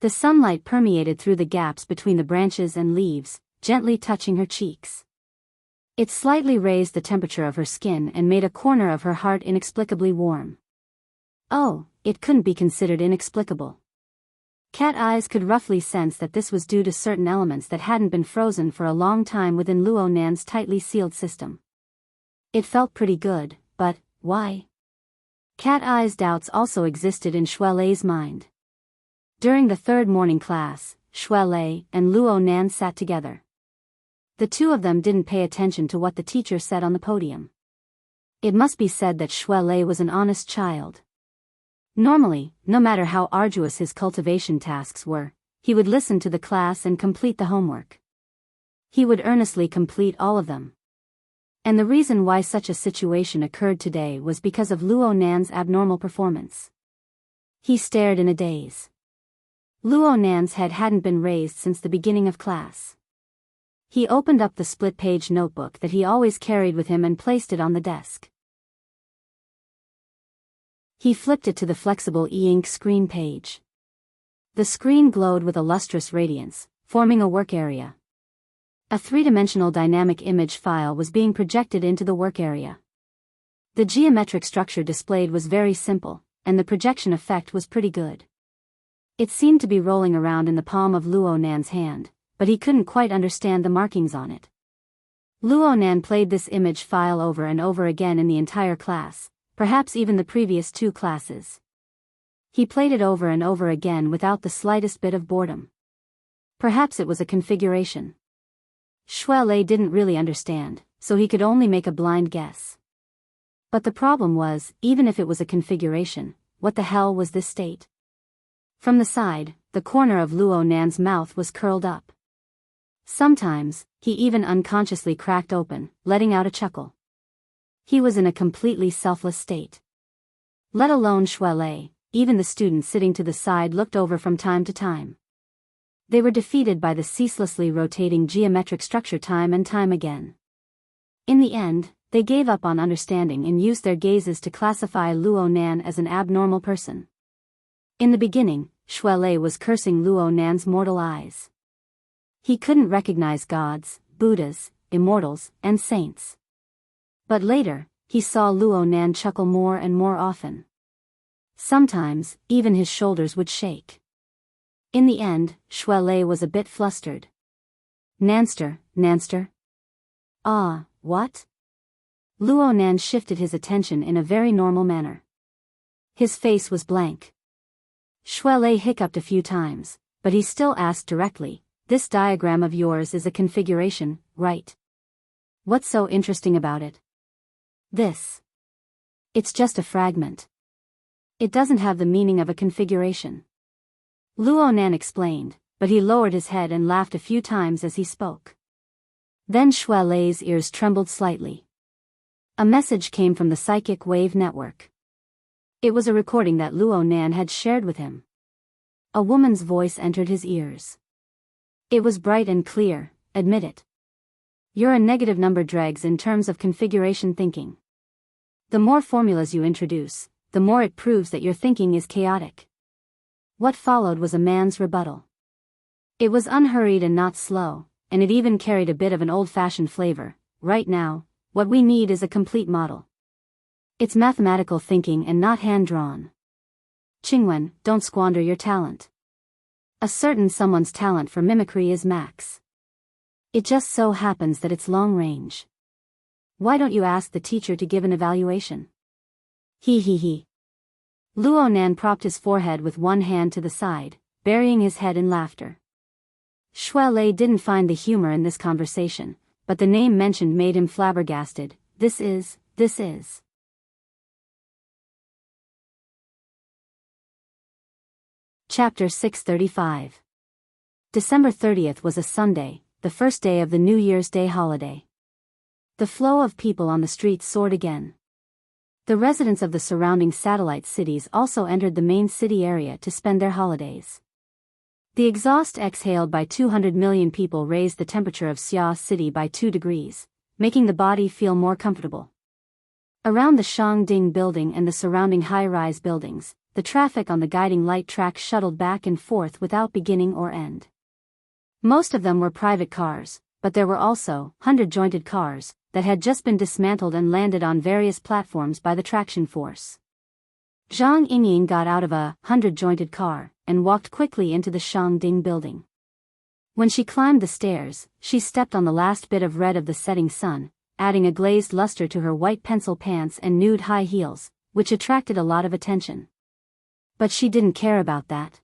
The sunlight permeated through the gaps between the branches and leaves, gently touching her cheeks. It slightly raised the temperature of her skin and made a corner of her heart inexplicably warm. Oh, it couldn't be considered inexplicable. Cat Eyes could roughly sense that this was due to certain elements that hadn't been frozen for a long time within Luo Nan's tightly sealed system. It felt pretty good, but why? Cat Eyes' doubts also existed in Shuelei's mind. During the third morning class, Shuelei and Luo Nan sat together. The two of them didn't pay attention to what the teacher said on the podium. It must be said that Shuelei was an honest child. Normally, no matter how arduous his cultivation tasks were, he would listen to the class and complete the homework. He would earnestly complete all of them. And the reason why such a situation occurred today was because of Luo Nan's abnormal performance. He stared in a daze. Luo Nan's head hadn't been raised since the beginning of class. He opened up the split-page notebook that he always carried with him and placed it on the desk. He flipped it to the flexible e-ink screen page. The screen glowed with a lustrous radiance, forming a work area. A three-dimensional dynamic image file was being projected into the work area. The geometric structure displayed was very simple, and the projection effect was pretty good. It seemed to be rolling around in the palm of Luo Nan's hand, but he couldn't quite understand the markings on it. Luo Nan played this image file over and over again in the entire class, perhaps even the previous two classes. He played it over and over again without the slightest bit of boredom. Perhaps it was a configuration. Shuelei didn't really understand, so he could only make a blind guess. But the problem was, even if it was a configuration, what the hell was this state? From the side, the corner of Luo Nan's mouth was curled up. Sometimes, he even unconsciously cracked open, letting out a chuckle. He was in a completely selfless state. Let alone Shuelei, even the students sitting to the side looked over from time to time. They were defeated by the ceaselessly rotating geometric structure time and time again. In the end, they gave up on understanding and used their gazes to classify Luo Nan as an abnormal person. In the beginning, Shuelei was cursing Luo Nan's mortal eyes. He couldn't recognize gods, Buddhas, immortals, and saints. But later, he saw Luo Nan chuckle more and more often. Sometimes, even his shoulders would shake. In the end, Shuelei was a bit flustered. Nanster. Ah, what? Luo Nan shifted his attention in a very normal manner. His face was blank. Shuelei hiccuped a few times, but he still asked directly, "This diagram of yours is a configuration, right? What's so interesting about it?" "This. It's just a fragment. It doesn't have the meaning of a configuration." Luo Nan explained, but he lowered his head and laughed a few times as he spoke. Then Shuelei's ears trembled slightly. A message came from the psychic wave network. It was a recording that Luo Nan had shared with him. A woman's voice entered his ears. It was bright and clear, "Admit it. You're a negative number dregs in terms of configuration thinking. The more formulas you introduce, the more it proves that your thinking is chaotic." What followed was a man's rebuttal. It was unhurried and not slow, and it even carried a bit of an old-fashioned flavor. "Right now, what we need is a complete model. It's mathematical thinking and not hand-drawn. Qingwen, don't squander your talent. A certain someone's talent for mimicry is max. It just so happens that it's long range. Why don't you ask the teacher to give an evaluation? He. Luo Nan propped his forehead with one hand to the side, burying his head in laughter. Shui Lei didn't find the humor in this conversation, but the name mentioned made him flabbergasted. This is. Chapter 635. December 30th was a Sunday, the first day of the New Year's Day holiday. The flow of people on the streets soared again. The residents of the surrounding satellite cities also entered the main city area to spend their holidays. The exhaust exhaled by 200 million people raised the temperature of Xia City by 2 degrees, making the body feel more comfortable. Around the Enchanting building and the surrounding high-rise buildings, the traffic on the guiding light track shuttled back and forth without beginning or end. Most of them were private cars, but there were also 100-jointed cars that had just been dismantled and landed on various platforms by the traction force. Zhang Yingying got out of a 100-jointed car and walked quickly into the Enchanting building. When she climbed the stairs, she stepped on the last bit of red of the setting sun, adding a glazed luster to her white pencil pants and nude high heels, which attracted a lot of attention. But she didn't care about that.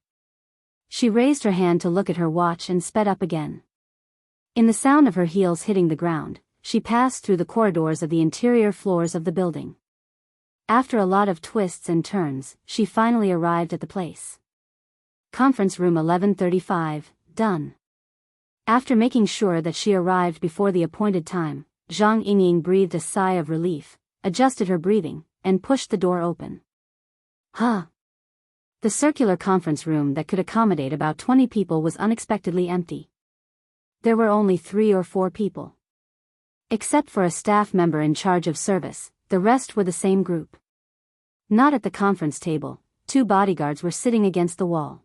She raised her hand to look at her watch and sped up again. In the sound of her heels hitting the ground, she passed through the corridors of the interior floors of the building. After a lot of twists and turns, she finally arrived at the place. Conference room 1135, done. After making sure that she arrived before the appointed time, Zhang Yingying breathed a sigh of relief, adjusted her breathing, and pushed the door open. Huh. The circular conference room that could accommodate about 20 people was unexpectedly empty. There were only 3 or 4 people. Except for a staff member in charge of service, the rest were the same group. Not at the conference table, 2 bodyguards were sitting against the wall.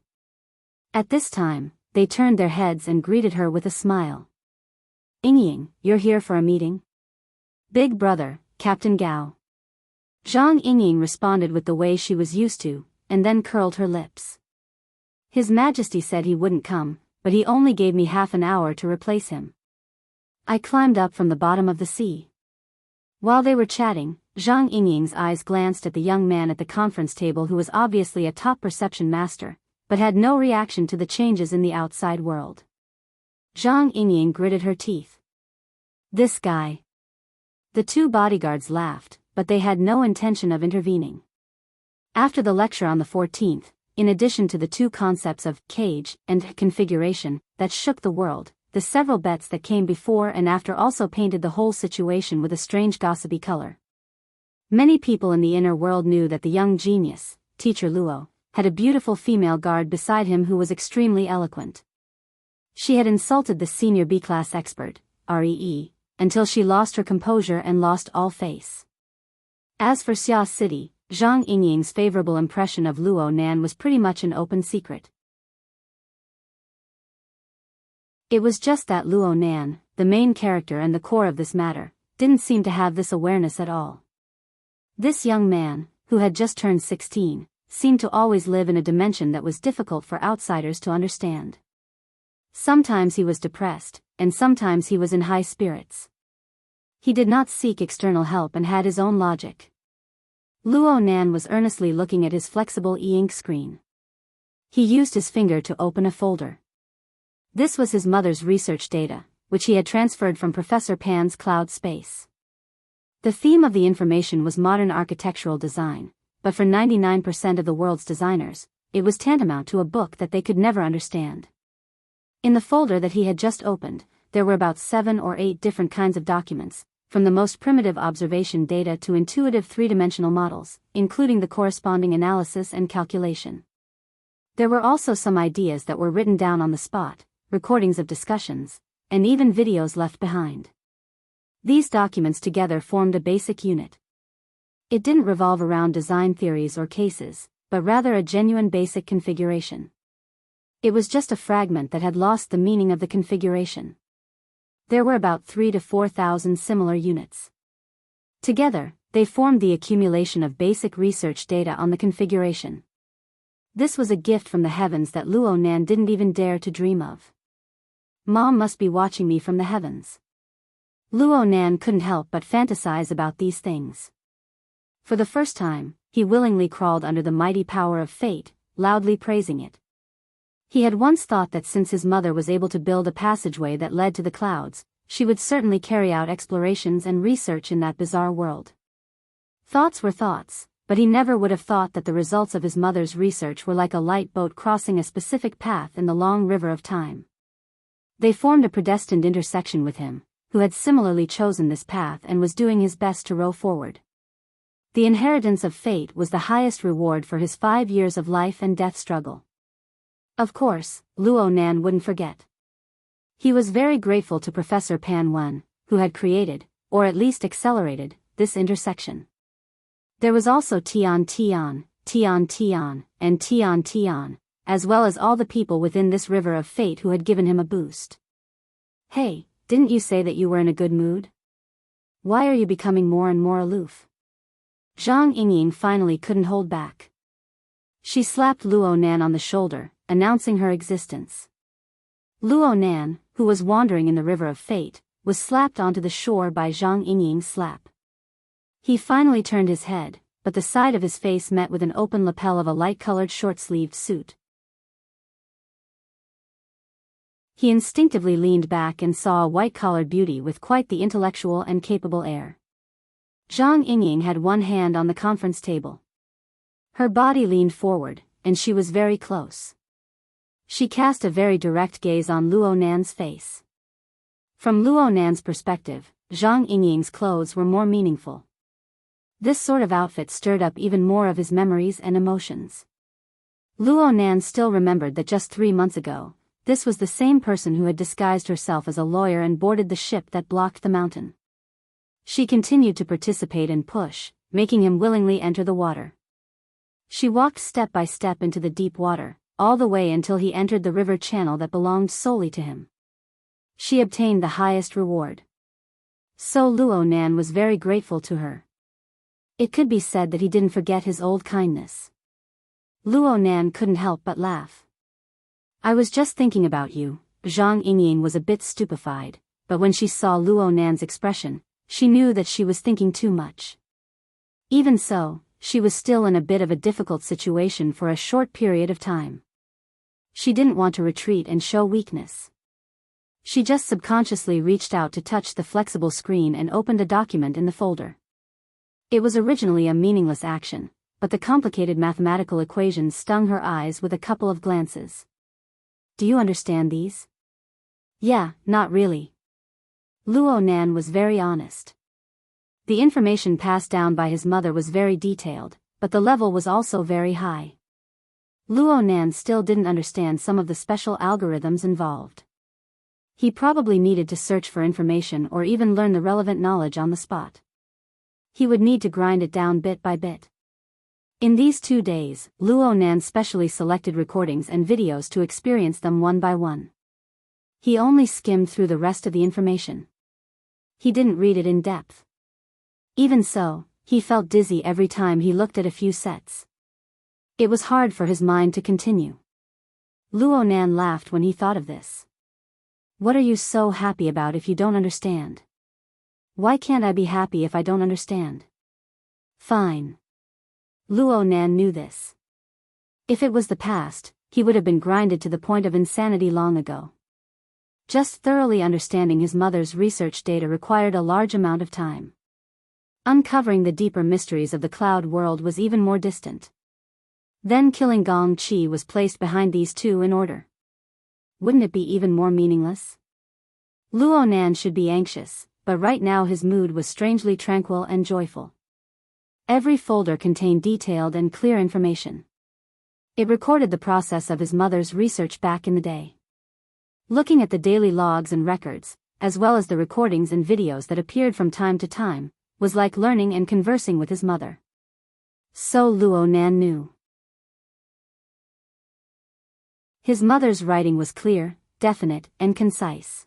At this time, they turned their heads and greeted her with a smile. Yingying, you're here for a meeting? Big brother, Captain Gao. Zhang Yingying responded with the way she was used to, and then curled her lips. His Majesty said he wouldn't come, but he only gave me half an hour to replace him. I climbed up from the bottom of the sea. While they were chatting, Zhang Yingying's eyes glanced at the young man at the conference table who was obviously a top perception master, but had no reaction to the changes in the outside world. Zhang Yingying gritted her teeth. This guy. The 2 bodyguards laughed, but they had no intention of intervening. After the lecture on the 14th, in addition to the 2 concepts of cage and configuration that shook the world, the several bets that came before and after also painted the whole situation with a strange gossipy color. Many people in the inner world knew that the young genius, Teacher Luo, had a beautiful female guard beside him who was extremely eloquent. She had insulted the senior B-class expert, REE, until she lost her composure and lost all face. As for Xia City, Zhang Yingying's favorable impression of Luo Nan was pretty much an open secret. It was just that Luo Nan, the main character and the core of this matter, didn't seem to have this awareness at all. This young man, who had just turned 16, seemed to always live in a dimension that was difficult for outsiders to understand. Sometimes he was depressed, and sometimes he was in high spirits. He did not seek external help and had his own logic. Luo Nan was earnestly looking at his flexible e-ink screen. He used his finger to open a folder. This was his mother's research data, which he had transferred from Professor Pan's cloud space. The theme of the information was modern architectural design, but for 99% of the world's designers, it was tantamount to a book that they could never understand. In the folder that he had just opened, there were about 7 or 8 different kinds of documents, from the most primitive observation data to intuitive 3-dimensional models, including the corresponding analysis and calculation. There were also some ideas that were written down on the spot, recordings of discussions, and even videos left behind. These documents together formed a basic unit. It didn't revolve around design theories or cases, but rather a genuine basic configuration. It was just a fragment that had lost the meaning of the configuration. There were about 3,000 to 4,000 similar units. Together, they formed the accumulation of basic research data on the configuration. This was a gift from the heavens that Luo Nan didn't even dare to dream of. Mom must be watching me from the heavens. Luo Nan couldn't help but fantasize about these things. For the first time, he willingly crawled under the mighty power of fate, loudly praising it. He had once thought that since his mother was able to build a passageway that led to the clouds, she would certainly carry out explorations and research in that bizarre world. Thoughts were thoughts, but he never would have thought that the results of his mother's research were like a light boat crossing a specific path in the long river of time. They formed a predestined intersection with him, who had similarly chosen this path and was doing his best to row forward. The inheritance of fate was the highest reward for his 5 years of life and death struggle. Of course, Luo Nan wouldn't forget. He was very grateful to Professor Pan Wen, who had created, or at least accelerated, this intersection. There was also Tian Tian, Tian Tian, and Tian Tian, as well as all the people within this river of fate who had given him a boost. Hey, didn't you say that you were in a good mood? Why are you becoming more and more aloof? Zhang Yingying finally couldn't hold back. She slapped Luo Nan on the shoulder, announcing her existence. Luo Nan, who was wandering in the river of fate, was slapped onto the shore by Zhang Yingying's slap. He finally turned his head, but the side of his face met with an open lapel of a light-colored short-sleeved suit. He instinctively leaned back and saw a white-collared beauty with quite the intellectual and capable air. Zhang Yingying had one hand on the conference table. Her body leaned forward, and she was very close. She cast a very direct gaze on Luo Nan's face. From Luo Nan's perspective, Zhang Yingying's clothes were more meaningful. This sort of outfit stirred up even more of his memories and emotions. Luo Nan still remembered that just 3 months ago, this was the same person who had disguised herself as a lawyer and boarded the ship that blocked the mountain. She continued to participate and push, making him willingly enter the water. She walked step by step into the deep water, all the way until he entered the river channel that belonged solely to him. She obtained the highest reward. So Luo Nan was very grateful to her. It could be said that he didn't forget his old kindness. Luo Nan couldn't help but laugh. I was just thinking about you. Zhang Yingying was a bit stupefied, but when she saw Luo Nan's expression, she knew that she was thinking too much. Even so, she was still in a bit of a difficult situation for a short period of time. She didn't want to retreat and show weakness. She just subconsciously reached out to touch the flexible screen and opened a document in the folder. It was originally a meaningless action, but the complicated mathematical equations stung her eyes with a couple of glances. Do you understand these? Yeah, not really. Luo Nan was very honest. The information passed down by his mother was very detailed, but the level was also very high. Luo Nan still didn't understand some of the special algorithms involved. He probably needed to search for information or even learn the relevant knowledge on the spot. He would need to grind it down bit by bit. In these 2 days, Luo Nan specially selected recordings and videos to experience them one by one. He only skimmed through the rest of the information. He didn't read it in depth. Even so, he felt dizzy every time he looked at a few sets. It was hard for his mind to continue. Luo Nan laughed when he thought of this. What are you so happy about if you don't understand? Why can't I be happy if I don't understand? Fine. Luo Nan knew this. If it was the past, he would have been grinded to the point of insanity long ago. Just thoroughly understanding his mother's research data required a large amount of time. Uncovering the deeper mysteries of the cloud world was even more distant. Then killing Gong Qi was placed behind these two in order. Wouldn't it be even more meaningless? Luo Nan should be anxious, but right now his mood was strangely tranquil and joyful. Every folder contained detailed and clear information. It recorded the process of his mother's research back in the day. Looking at the daily logs and records, as well as the recordings and videos that appeared from time to time, was like learning and conversing with his mother. So Luo Nan knew. His mother's writing was clear, definite, and concise.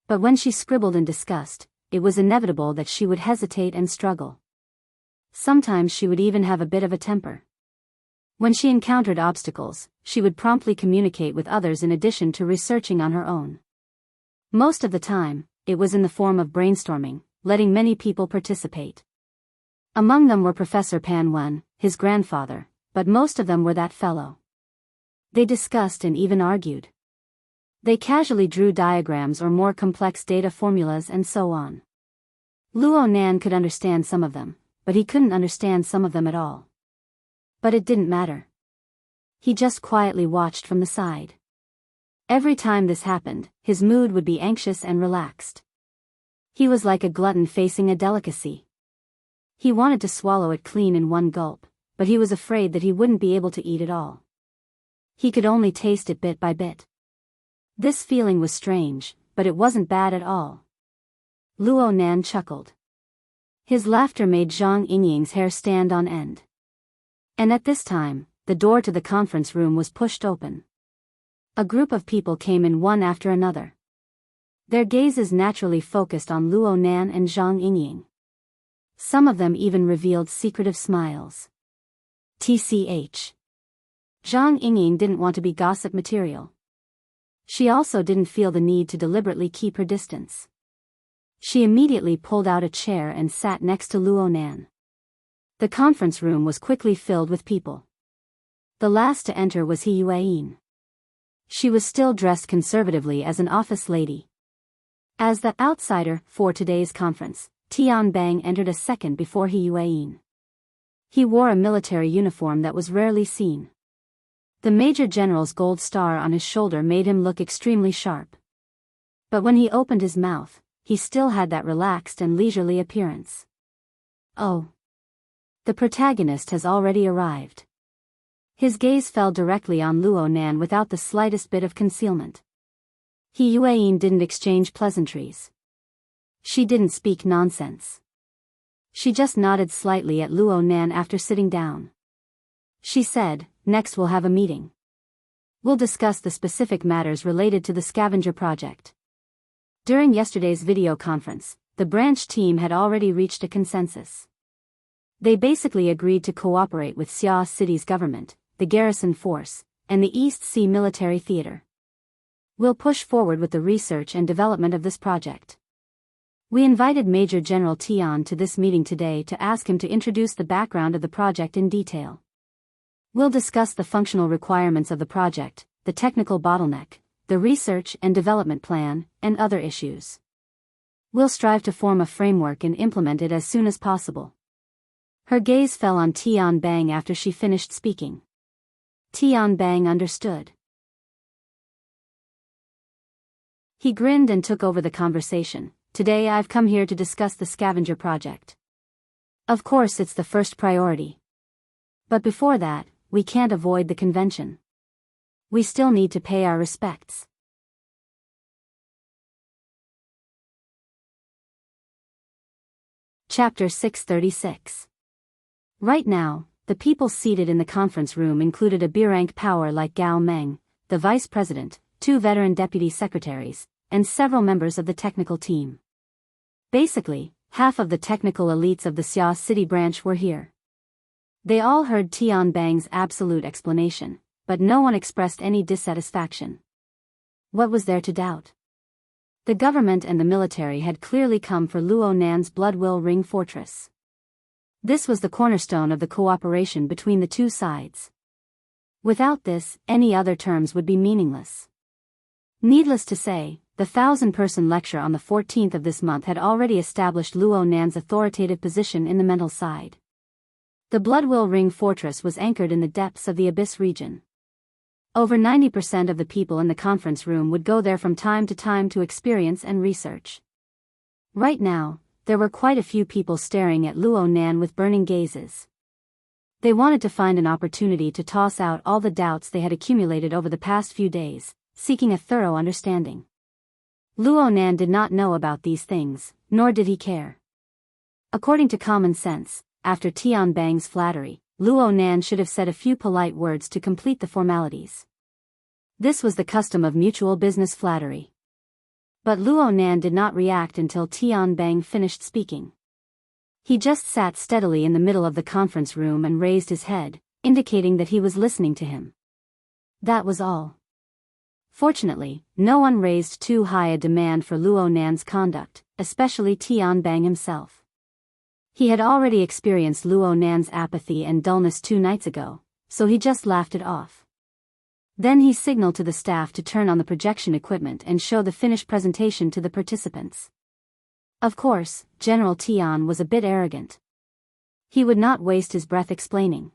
But when she scribbled and discussed, it was inevitable that she would hesitate and struggle. Sometimes she would even have a bit of a temper. When she encountered obstacles, she would promptly communicate with others in addition to researching on her own. Most of the time, it was in the form of brainstorming, letting many people participate. Among them were Professor Pan Wen, his grandfather, but most of them were that fellow. They discussed and even argued. They casually drew diagrams or more complex data formulas and so on. Luo Nan could understand some of them, but he couldn't understand some of them at all. But it didn't matter. He just quietly watched from the side. Every time this happened, his mood would be anxious and relaxed. He was like a glutton facing a delicacy. He wanted to swallow it clean in one gulp, but he was afraid that he wouldn't be able to eat it all. He could only taste it bit by bit. This feeling was strange, but it wasn't bad at all. Luo Nan chuckled. His laughter made Zhang Yingying's hair stand on end. And at this time, the door to the conference room was pushed open. A group of people came in one after another. Their gazes naturally focused on Luo Nan and Zhang Yingying. Some of them even revealed secretive smiles. TCH. Zhang Yingying didn't want to be gossip material. She also didn't feel the need to deliberately keep her distance. She immediately pulled out a chair and sat next to Luo Nan. The conference room was quickly filled with people. The last to enter was He Yueyin. She was still dressed conservatively as an office lady. As the outsider for today's conference, Tian Bang entered a second before He Yueyin. He wore a military uniform that was rarely seen. The Major General's gold star on his shoulder made him look extremely sharp. But when he opened his mouth, he still had that relaxed and leisurely appearance. Oh. The protagonist has already arrived. His gaze fell directly on Luo Nan without the slightest bit of concealment. He Yueyin didn't exchange pleasantries. She didn't speak nonsense. She just nodded slightly at Luo Nan after sitting down. She said, "Next we'll have a meeting. We'll discuss the specific matters related to the scavenger project." During yesterday's video conference, the branch team had already reached a consensus. They basically agreed to cooperate with Xia City's government, the garrison force, and the East Sea Military Theater. We'll push forward with the research and development of this project. We invited Major General Tian to this meeting today to ask him to introduce the background of the project in detail. We'll discuss the functional requirements of the project, the technical bottleneck, the research and development plan, and other issues. We'll strive to form a framework and implement it as soon as possible. Her gaze fell on Tian Bang after she finished speaking. Tian Bang understood. He grinned and took over the conversation. "Today I've come here to discuss the scavenger project. Of course it's the first priority. But before that, we can't avoid the convention. We still need to pay our respects." Chapter 636. Right now, the people seated in the conference room included a B-rank power like Gao Meng, the vice president, 2 veteran deputy secretaries, and several members of the technical team. Basically, half of the technical elites of the Xia City branch were here. They all heard Tian Bang's absolute explanation, but no one expressed any dissatisfaction. What was there to doubt? The government and the military had clearly come for Luo Nan's Blood-Will Ring fortress. This was the cornerstone of the cooperation between the two sides. Without this, any other terms would be meaningless. Needless to say, the 1,000-person lecture on the 14th of this month had already established Luo Nan's authoritative position in the mental side. The Blood-Will Ring fortress was anchored in the depths of the Abyss region. Over 90% of the people in the conference room would go there from time to time to experience and research. Right now, there were quite a few people staring at Luo Nan with burning gazes. They wanted to find an opportunity to toss out all the doubts they had accumulated over the past few days, seeking a thorough understanding. Luo Nan did not know about these things, nor did he care. According to common sense, after Tian Bang's flattery, Luo Nan should have said a few polite words to complete the formalities. This was the custom of mutual business flattery. But Luo Nan did not react until Tian Bang finished speaking. He just sat steadily in the middle of the conference room and raised his head, indicating that he was listening to him. That was all. Fortunately, no one raised too high a demand for Luo Nan's conduct, especially Tian Bang himself. He had already experienced Luo Nan's apathy and dullness 2 nights ago, so he just laughed it off. Then he signaled to the staff to turn on the projection equipment and show the finished presentation to the participants. Of course, General Tian was a bit arrogant. He would not waste his breath explaining.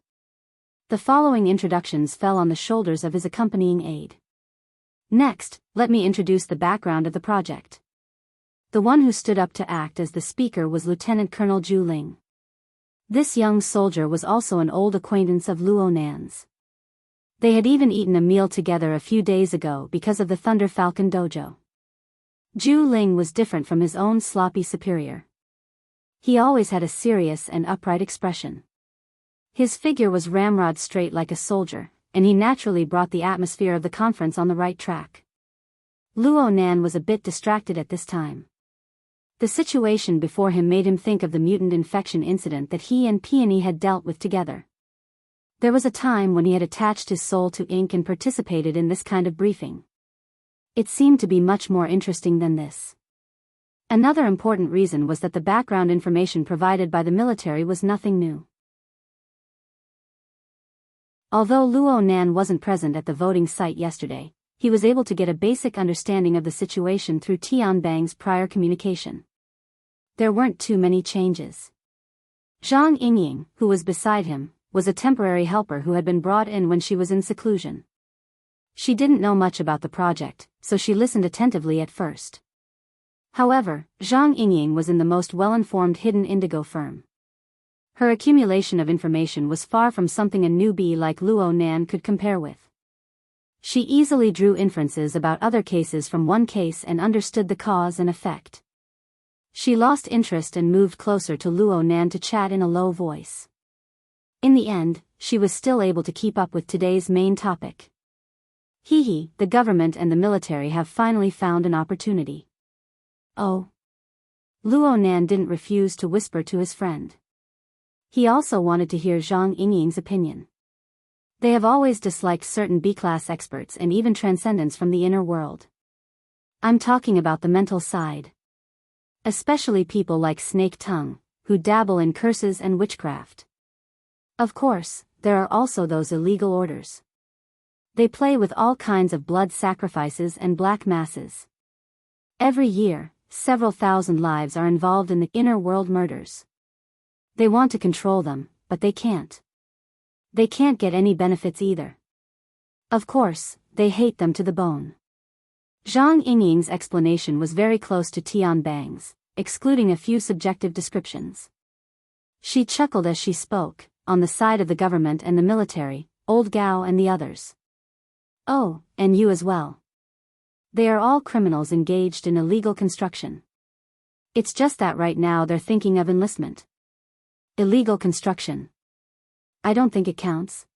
The following introductions fell on the shoulders of his accompanying aide. Next, let me introduce the background of the project. The one who stood up to act as the speaker was Lieutenant Colonel Zhu Ling. This young soldier was also an old acquaintance of Luo Nan's. They had even eaten a meal together a few days ago because of the Thunder Falcon dojo. Zhu Ling was different from his own sloppy superior. He always had a serious and upright expression. His figure was ramrod straight like a soldier, and he naturally brought the atmosphere of the conference on the right track. Luo Nan was a bit distracted at this time. The situation before him made him think of the mutant infection incident that he and Peony had dealt with together. There was a time when he had attached his soul to ink and participated in this kind of briefing. It seemed to be much more interesting than this. Another important reason was that the background information provided by the military was nothing new. Although Luo Nan wasn't present at the voting site yesterday, he was able to get a basic understanding of the situation through Tian Bang's prior communication. There weren't too many changes. Zhang Yingying, who was beside him, was a temporary helper who had been brought in when she was in seclusion. She didn't know much about the project, so she listened attentively at first. However, Zhang Yingying was in the most well-informed hidden indigo firm. Her accumulation of information was far from something a newbie like Luo Nan could compare with. She easily drew inferences about other cases from one case and understood the cause and effect. She lost interest and moved closer to Luo Nan to chat in a low voice. In the end, she was still able to keep up with today's main topic. The government and the military have finally found an opportunity. Oh. Luo Nan didn't refuse to whisper to his friend. He also wanted to hear Zhang Yingying's opinion. They have always disliked certain B-class experts and even transcendents from the inner world. I'm talking about the mental side. Especially people like Snake Tongue, who dabble in curses and witchcraft. Of course, there are also those illegal orders. They play with all kinds of blood sacrifices and black masses. Every year, several thousand lives are involved in the inner world murders. They want to control them, but they can't. They can't get any benefits either. Of course, they hate them to the bone. Zhang Yingying's explanation was very close to Tian Bang's, excluding a few subjective descriptions. She chuckled as she spoke, on the side of the government and the military, Old Gao and the others. Oh, and you as well. They are all criminals engaged in illegal construction. It's just that right now they're thinking of enlistment. Illegal construction. I don't think it counts.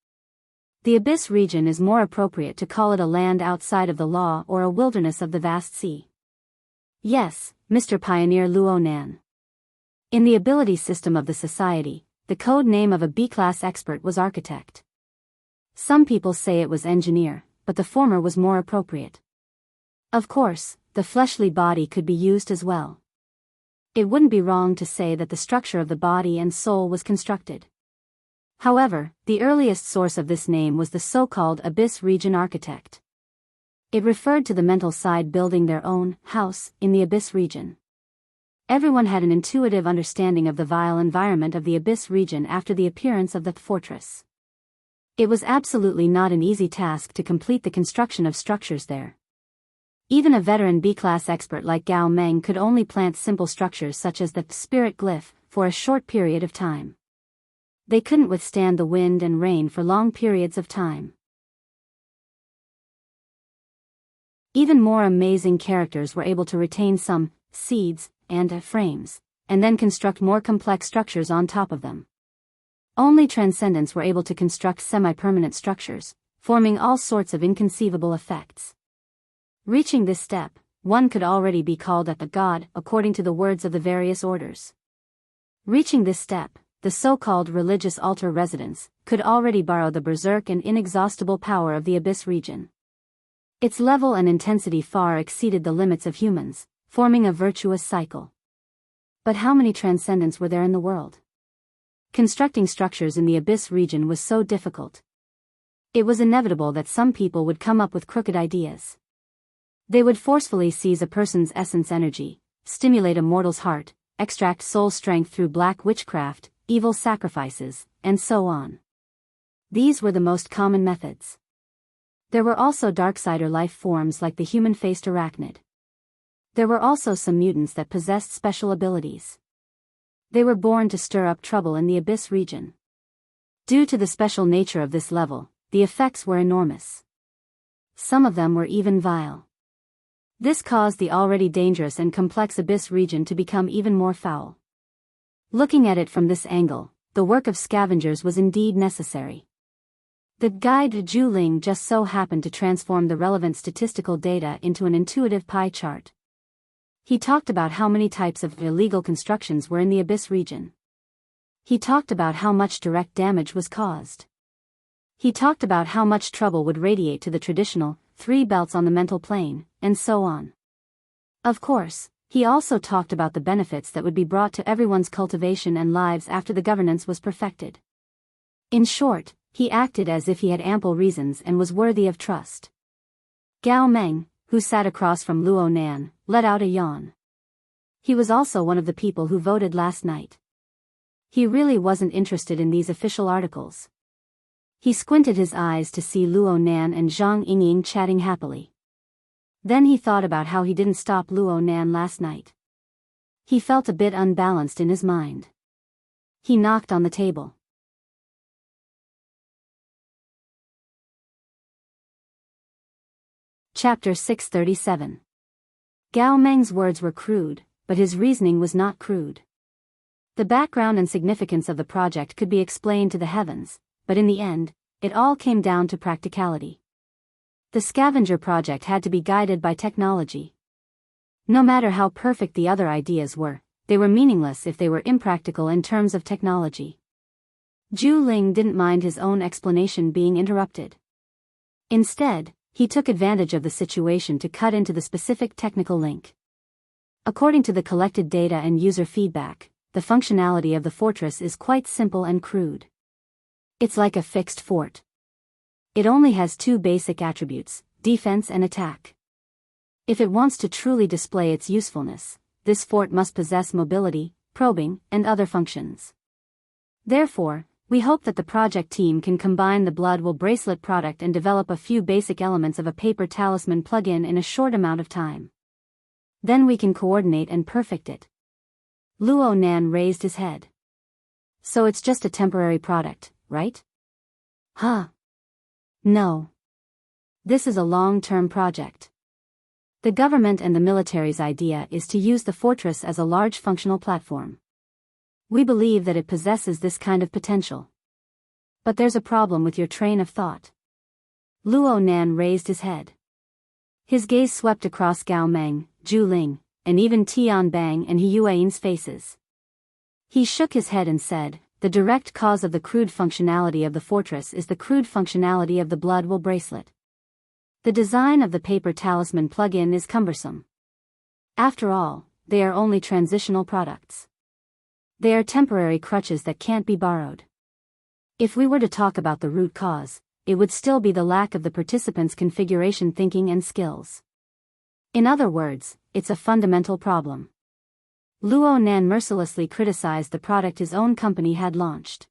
The Abyss region is more appropriate to call it a land outside of the law or a wilderness of the vast sea. Yes, Mr. Pioneer Luo Nan. In the ability system of the society, the code name of a B-class expert was architect. Some people say it was engineer, but the former was more appropriate. Of course, the fleshly body could be used as well. It wouldn't be wrong to say that the structure of the body and soul was constructed. However, the earliest source of this name was the so-called Abyss Region Architect. It referred to the mental side building their own house in the Abyss region. Everyone had an intuitive understanding of the vile environment of the Abyss region after the appearance of the fortress. It was absolutely not an easy task to complete the construction of structures there. Even a veteran B-class expert like Gao Meng could only plant simple structures such as the spirit glyph for a short period of time. They couldn't withstand the wind and rain for long periods of time. Even more amazing characters were able to retain some seeds and frames, and then construct more complex structures on top of them. Only transcendents were able to construct semi-permanent structures, forming all sorts of inconceivable effects. Reaching this step, one could already be called a god, according to the words of the various orders. Reaching this step, the so-called religious altar residents, could already borrow the berserk and inexhaustible power of the Abyss region. Its level and intensity far exceeded the limits of humans, forming a virtuous cycle. But how many transcendents were there in the world? Constructing structures in the Abyss region was so difficult. It was inevitable that some people would come up with crooked ideas. They would forcefully seize a person's essence energy, stimulate a mortal's heart, extract soul strength through black witchcraft, evil sacrifices, and so on. These were the most common methods. There were also darksider life forms like the human-faced arachnid. There were also some mutants that possessed special abilities. They were born to stir up trouble in the Abyss region. Due to the special nature of this level, the effects were enormous. Some of them were even vile. This caused the already dangerous and complex Abyss region to become even more foul. Looking at it from this angle, the work of scavengers was indeed necessary. The guide Zhu just so happened to transform the relevant statistical data into an intuitive pie chart. He talked about how many types of illegal constructions were in the Abyss region. He talked about how much direct damage was caused. He talked about how much trouble would radiate to the traditional 3 belts on the mental plane, and so on. Of course, he also talked about the benefits that would be brought to everyone's cultivation and lives after the governance was perfected. In short, he acted as if he had ample reasons and was worthy of trust. Gao Meng, who sat across from Luo Nan, let out a yawn. He was also one of the people who voted last night. He really wasn't interested in these official articles. He squinted his eyes to see Luo Nan and Zhang Yingying chatting happily. Then he thought about how he didn't stop Luo Nan last night. He felt a bit unbalanced in his mind. He knocked on the table. Chapter 637. Gao Meng's words were crude, but his reasoning was not crude. The background and significance of the project could be explained to the heavens, but in the end, it all came down to practicality. The scavenger project had to be guided by technology. No matter how perfect the other ideas were, they were meaningless if they were impractical in terms of technology. Zhu Ling didn't mind his own explanation being interrupted. Instead, he took advantage of the situation to cut into the specific technical link. According to the collected data and user feedback, the functionality of the fortress is quite simple and crude. It's like a fixed fort. It only has 2 basic attributes, defense and attack. If it wants to truly display its usefulness, this fort must possess mobility, probing, and other functions. Therefore, we hope that the project team can combine the Blood Will bracelet product and develop a few basic elements of a paper talisman plugin in a short amount of time. Then we can coordinate and perfect it. Luo Nan raised his head. So it's just a temporary product, right? Huh? No. This is a long-term project. The government and the military's idea is to use the fortress as a large functional platform. We believe that it possesses this kind of potential. But there's a problem with your train of thought. Luo Nan raised his head. His gaze swept across Gao Meng, Zhu Ling, and even Tian Bang and He Yuan's faces. He shook his head and said, the direct cause of the crude functionality of the fortress is the crude functionality of the Blood Will bracelet. The design of the paper talisman plugin is cumbersome. After all, they are only transitional products. They are temporary crutches that can't be borrowed. If we were to talk about the root cause, it would still be the lack of the participants' configuration thinking and skills. In other words, it's a fundamental problem. Luo Nan mercilessly criticized the product his own company had launched.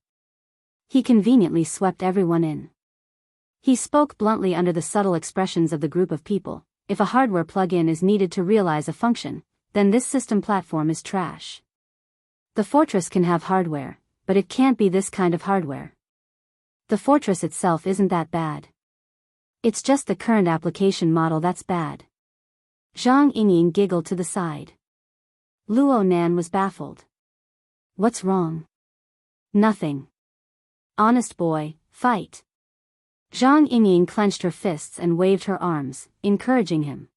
He conveniently swept everyone in. He spoke bluntly under the subtle expressions of the group of people. If a hardware plug-in is needed to realize a function, then this system platform is trash. The fortress can have hardware, but it can't be this kind of hardware. The fortress itself isn't that bad. It's just the current application model that's bad. Zhang Yingying giggled to the side. Luo Nan was baffled. What's wrong? Nothing. Honest boy, fight. Zhang Yingying clenched her fists and waved her arms, encouraging him.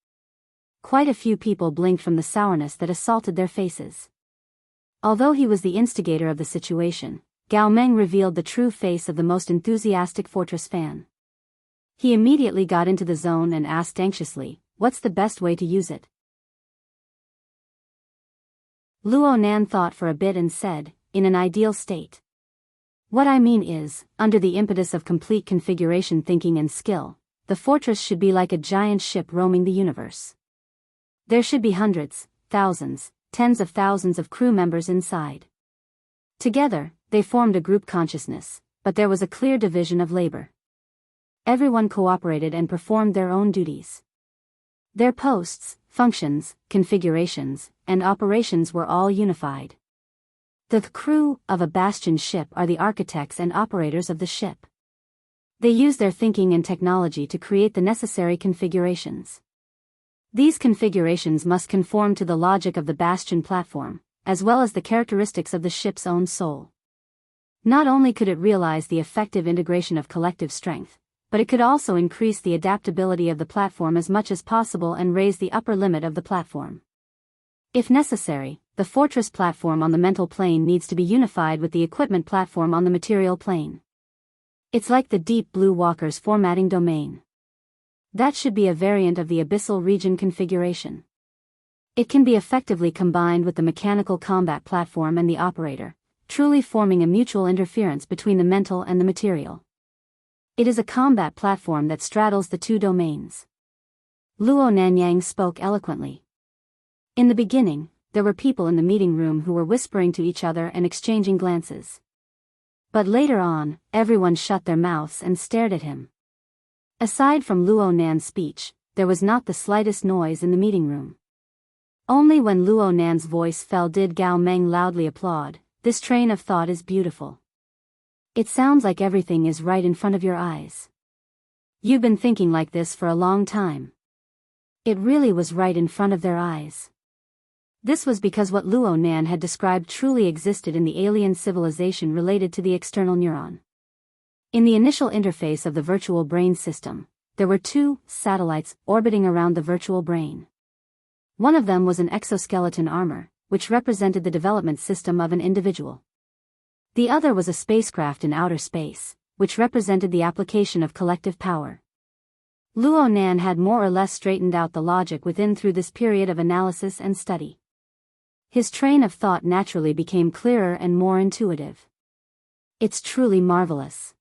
Quite a few people blinked from the sourness that assaulted their faces. Although he was the instigator of the situation, Gao Meng revealed the true face of the most enthusiastic Fortress fan. He immediately got into the zone and asked anxiously, "What's the best way to use it?" Luo Nan thought for a bit and said, "In an ideal state. What I mean is, under the impetus of complete configuration thinking and skill, the fortress should be like a giant ship roaming the universe. There should be hundreds, thousands, tens of thousands of crew members inside. Together, they formed a group consciousness, but there was a clear division of labor. Everyone cooperated and performed their own duties. Their posts, functions, configurations, and operations were all unified. The crew of a bastion ship are the architects and operators of the ship. They use their thinking and technology to create the necessary configurations. These configurations must conform to the logic of the bastion platform, as well as the characteristics of the ship's own soul. Not only could it realize the effective integration of collective strength, but it could also increase the adaptability of the platform as much as possible and raise the upper limit of the platform. If necessary, the fortress platform on the mental plane needs to be unified with the equipment platform on the material plane. It's like the Deep Blue Walker's formatting domain. That should be a variant of the abyssal region configuration. It can be effectively combined with the mechanical combat platform and the operator, truly forming a mutual interference between the mental and the material. It is a combat platform that straddles the two domains. Luo Nanyang spoke eloquently. In the beginning, there were people in the meeting room who were whispering to each other and exchanging glances. But later on, everyone shut their mouths and stared at him. Aside from Luo Nan's speech, there was not the slightest noise in the meeting room. Only when Luo Nan's voice fell did Gao Meng loudly applaud. "This train of thought is beautiful. It sounds like everything is right in front of your eyes. You've been thinking like this for a long time." It really was right in front of their eyes. This was because what Luo Nan had described truly existed in the alien civilization related to the external neuron. In the initial interface of the virtual brain system, there were two satellites orbiting around the virtual brain. One of them was an exoskeleton armor, which represented the development system of an individual. The other was a spacecraft in outer space, which represented the application of collective power. Luo Nan had more or less straightened out the logic within through this period of analysis and study. His train of thought naturally became clearer and more intuitive. It's truly marvelous.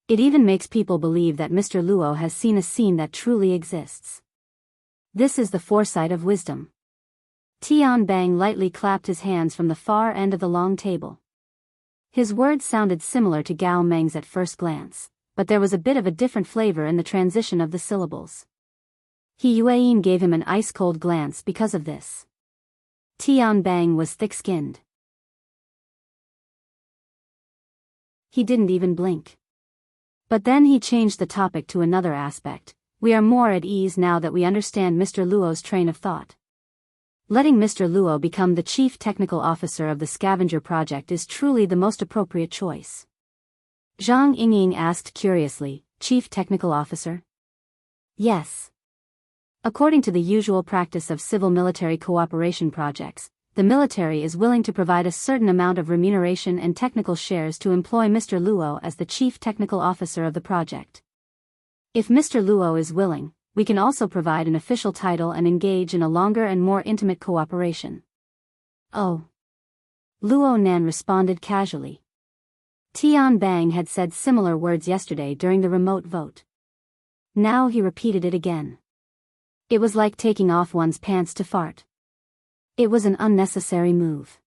It even makes people believe that Mr. Luo has seen a scene that truly exists. This is the foresight of wisdom. Tian Bang lightly clapped his hands from the far end of the long table. His words sounded similar to Gao Meng's at first glance, but there was a bit of a different flavor in the transition of the syllables. He Yuan gave him an ice-cold glance because of this. Tian Bang was thick-skinned. He didn't even blink. But then he changed the topic to another aspect. "We are more at ease now that we understand Mr. Luo's train of thought. Letting Mr. Luo become the chief technical officer of the scavenger project is truly the most appropriate choice." Zhang Yingying asked curiously, "Chief technical officer?" "Yes. According to the usual practice of civil-military cooperation projects, the military is willing to provide a certain amount of remuneration and technical shares to employ Mr. Luo as the chief technical officer of the project. If Mr. Luo is willing, we can also provide an official title and engage in a longer and more intimate cooperation." "Oh." Luo Nan responded casually. Tian Bang had said similar words yesterday during the remote vote. Now he repeated it again. It was like taking off one's pants to fart. It was an unnecessary move.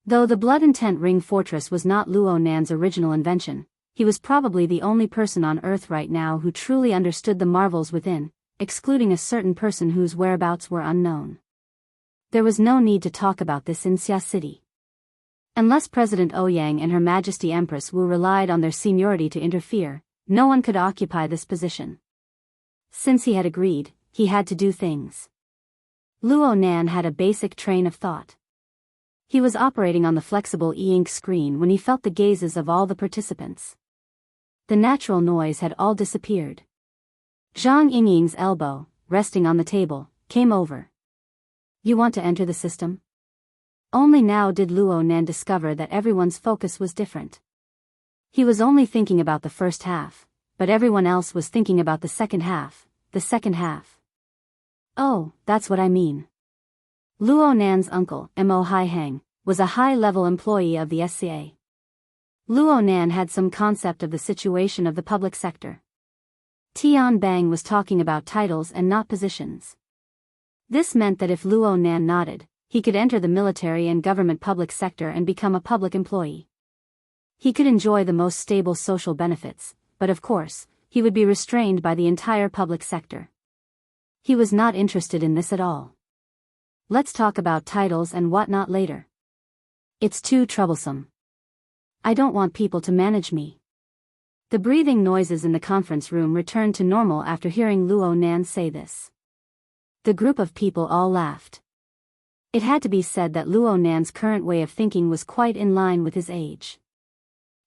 Though the Blood Intent Ring Fortress was not Luo Nan's original invention, he was probably the only person on Earth right now who truly understood the marvels within, excluding a certain person whose whereabouts were unknown. There was no need to talk about this in Xia City. Unless President Ouyang and Her Majesty Empress Wu relied on their seniority to interfere, no one could occupy this position. Since he had agreed, he had to do things. Luo Nan had a basic train of thought. He was operating on the flexible e-ink screen when he felt the gazes of all the participants. The natural noise had all disappeared. Zhang Yingying's elbow, resting on the table, came over. "You want to enter the system?" Only now did Luo Nan discover that everyone's focus was different. He was only thinking about the first half, but everyone else was thinking about the second half. Oh, that's what I mean. Luo Nan's uncle, Mo Hai Heng, was a high-level employee of the SCA. Luo Nan had some concept of the situation of the public sector. Tian Bang was talking about titles and not positions. This meant that if Luo Nan nodded, he could enter the military and government public sector and become a public employee. He could enjoy the most stable social benefits, but of course, he would be restrained by the entire public sector. He was not interested in this at all. Let's talk about titles and whatnot later. It's too troublesome. I don't want people to manage me. The breathing noises in the conference room returned to normal after hearing Luo Nan say this. The group of people all laughed. It had to be said that Luo Nan's current way of thinking was quite in line with his age.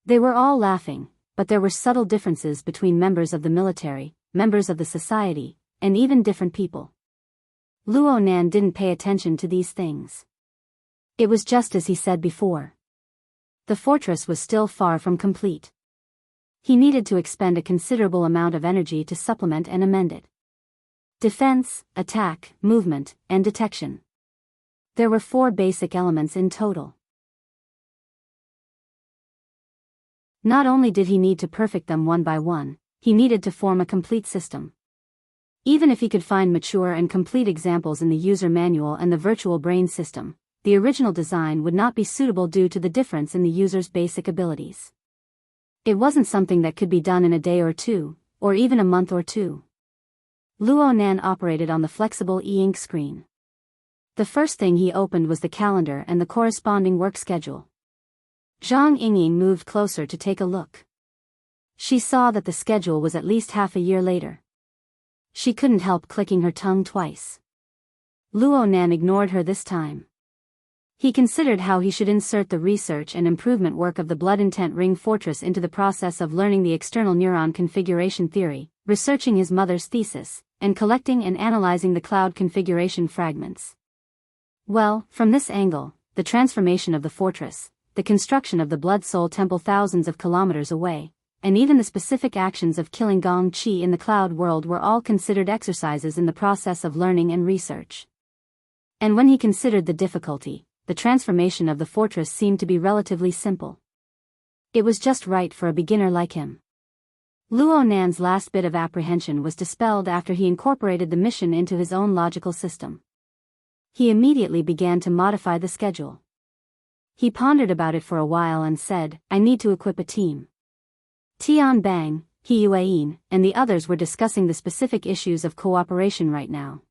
They were all laughing, but there were subtle differences between members of the military, members of the society, and even different people. Luo Nan didn't pay attention to these things. It was just as he said before. The fortress was still far from complete. He needed to expend a considerable amount of energy to supplement and amend it. Defense, attack, movement, and detection. There were 4 basic elements in total. Not only did he need to perfect them one by one, he needed to form a complete system. Even if he could find mature and complete examples in the user manual and the virtual brain system, the original design would not be suitable due to the difference in the user's basic abilities. It wasn't something that could be done in a day or two, or even a month or two. Luo Nan operated on the flexible e-ink screen. The first thing he opened was the calendar and the corresponding work schedule. Zhang Yingying moved closer to take a look. She saw that the schedule was at least half a year later. She couldn't help clicking her tongue twice. Luo Nan ignored her this time. He considered how he should insert the research and improvement work of the Blood Intent Ring Fortress into the process of learning the external neuron configuration theory, researching his mother's thesis, and collecting and analyzing the cloud configuration fragments. Well, from this angle, the transformation of the fortress, the construction of the Blood Soul Temple thousands of kilometers away, and even the specific actions of killing Gong Qi in the cloud world were all considered exercises in the process of learning and research. And when he considered the difficulty, the transformation of the fortress seemed to be relatively simple. It was just right for a beginner like him. Luo Nan's last bit of apprehension was dispelled after he incorporated the mission into his own logical system. He immediately began to modify the schedule. He pondered about it for a while and said, I need to equip a team. Tian Bang, He Yueyin, and the others were discussing the specific issues of cooperation right now.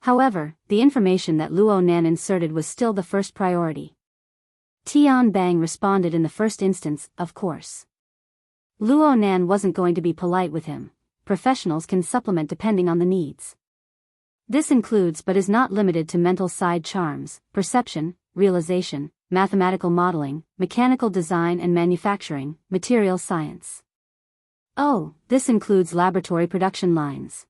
However, the information that Luo Nan inserted was still the first priority. Tian Bang responded in the first instance, of course. Luo Nan wasn't going to be polite with him. Professionals can supplement depending on the needs. This includes but is not limited to mental side charms, perception, realization, mathematical modeling, mechanical design and manufacturing, material science. Oh, this includes laboratory production lines.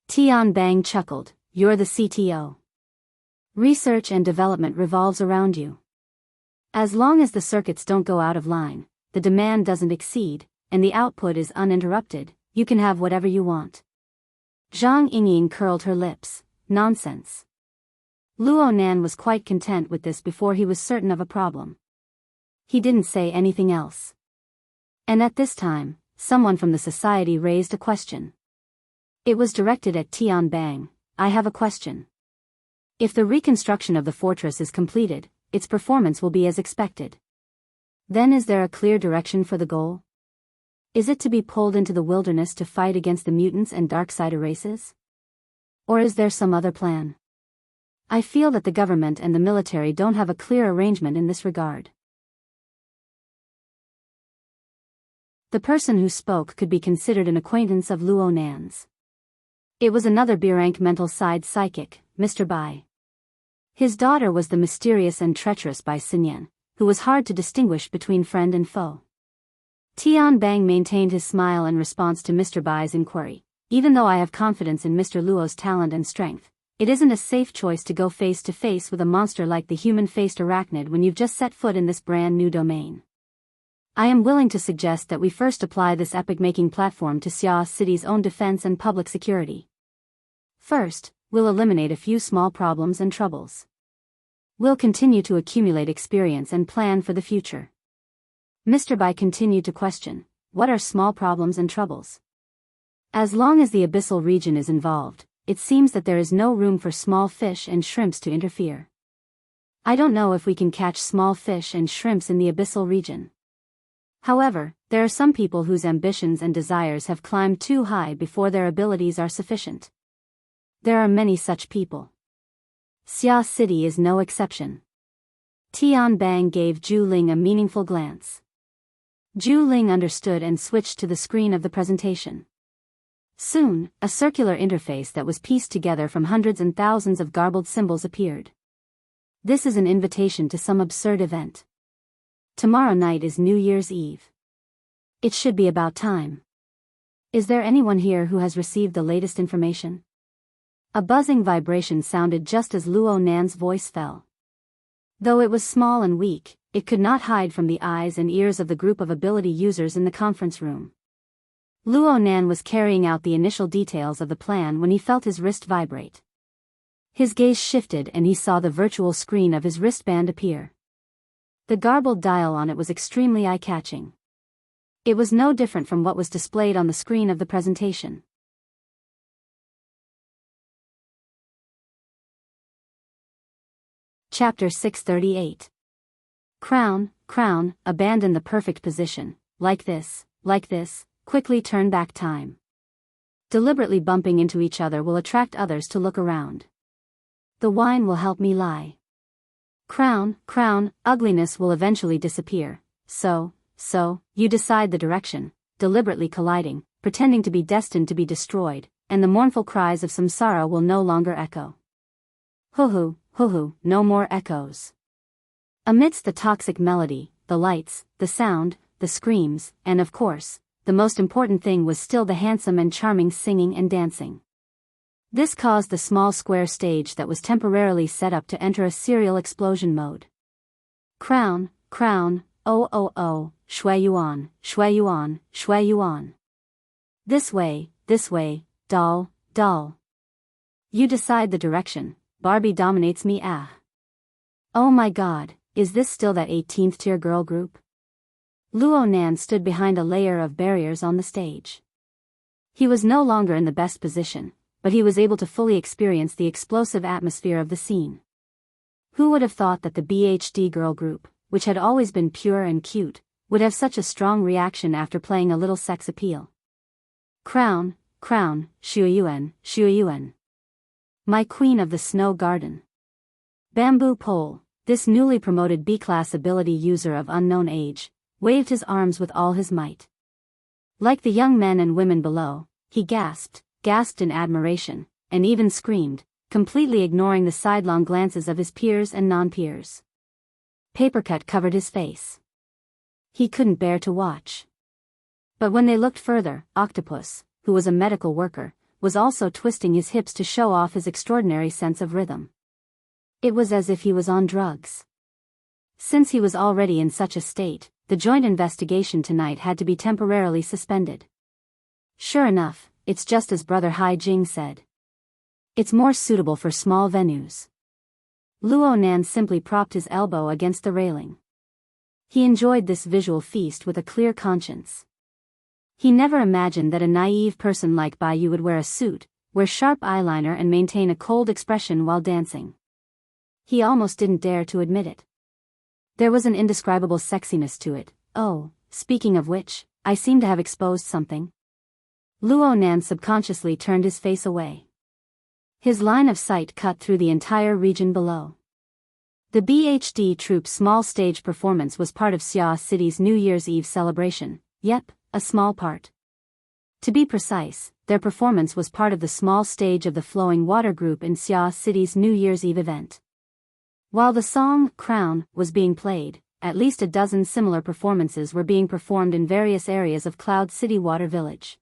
Tian Bang chuckled, you're the CTO. Research and development revolves around you. As long as the circuits don't go out of line, the demand doesn't exceed, and the output is uninterrupted, you can have whatever you want. Zhang Yingying curled her lips. Nonsense. Luo Nan was quite content with this before he was certain of a problem. He didn't say anything else. And at this time, someone from the society raised a question. It was directed at Tian Bang. I have a question. If the reconstruction of the fortress is completed, its performance will be as expected. Then is there a clear direction for the goal? Is it to be pulled into the wilderness to fight against the mutants and dark-side races? Or is there some other plan? I feel that the government and the military don't have a clear arrangement in this regard. The person who spoke could be considered an acquaintance of Luo Nan's. It was another B-rank mental side psychic, Mr. Bai. His daughter was the mysterious and treacherous Bai Xinyan, who was hard to distinguish between friend and foe. Tian Bang maintained his smile in response to Mr. Bai's inquiry. Even though I have confidence in Mr. Luo's talent and strength, it isn't a safe choice to go face to face with a monster like the human-faced arachnid when you've just set foot in this brand new domain. I am willing to suggest that we first apply this epic-making platform to Xia City's own defense and public security. First, we'll eliminate a few small problems and troubles. We'll continue to accumulate experience and plan for the future. Mr. Bai continued to question, what are small problems and troubles? As long as the abyssal region is involved, it seems that there is no room for small fish and shrimps to interfere. I don't know if we can catch small fish and shrimps in the abyssal region. However, there are some people whose ambitions and desires have climbed too high before their abilities are sufficient. There are many such people. Xia City is no exception. Tian Bang gave Zhu Ling a meaningful glance. Zhu Ling understood and switched to the screen of the presentation. Soon, a circular interface that was pieced together from hundreds and thousands of garbled symbols appeared. This is an invitation to some absurd event. Tomorrow night is New Year's Eve. It should be about time. Is there anyone here who has received the latest information? A buzzing vibration sounded just as Luo Nan's voice fell. Though it was small and weak, it could not hide from the eyes and ears of the group of ability users in the conference room. Luo Nan was carrying out the initial details of the plan when he felt his wrist vibrate. His gaze shifted and he saw the virtual screen of his wristband appear. The garbled dial on it was extremely eye-catching. It was no different from what was displayed on the screen of the presentation. Chapter 638. Crown, abandon the perfect position, like this, quickly turn back time. Deliberately bumping into each other will attract others to look around. The wine will help me lie. Crown, ugliness will eventually disappear, so, you decide the direction, deliberately colliding, pretending to be destined to be destroyed, and the mournful cries of samsara will no longer echo. Hoo-hoo, no more echoes. Amidst the toxic melody, the lights, the sound, the screams, and of course, the most important thing was still the handsome and charming singing and dancing. This caused the small square stage that was temporarily set up to enter a serial explosion mode. Crown, oh, shui yuan. This way, doll. You decide the direction, Barbie dominates me. Oh my god, is this still that 18th tier girl group? Luo Nan stood behind a layer of barriers on the stage. He was no longer in the best position, but he was able to fully experience the explosive atmosphere of the scene. Who would have thought that the BHD girl group, which had always been pure and cute, would have such a strong reaction after playing a little sex appeal? Crown, Shuiyuan. My queen of the snow garden. Bamboo Pole, this newly promoted B-class ability user of unknown age, waved his arms with all his might. Like the young men and women below, he gasped in admiration, and even screamed, completely ignoring the sidelong glances of his peers and non-peers. Papercut covered his face. He couldn't bear to watch. But when they looked further, Octopus, who was a medical worker, was also twisting his hips to show off his extraordinary sense of rhythm. It was as if he was on drugs. Since he was already in such a state, the joint investigation tonight had to be temporarily suspended. Sure enough, it's just as Brother Hai Jing said. It's more suitable for small venues. Luo Nan simply propped his elbow against the railing. He enjoyed this visual feast with a clear conscience. He never imagined that a naive person like Bai Yu would wear a suit, wear sharp eyeliner and maintain a cold expression while dancing. He almost didn't dare to admit it. There was an indescribable sexiness to it. Oh, speaking of which, I seem to have exposed something. Luo Nan subconsciously turned his face away. His line of sight cut through the entire region below. The BHD troop's small stage performance was part of Xia City's New Year's Eve celebration. Yep, a small part. To be precise, their performance was part of the small stage of the Flowing Water Group in Xia City's New Year's Eve event. While the song, Crown, was being played, at least a dozen similar performances were being performed in various areas of Cloud City Water Village.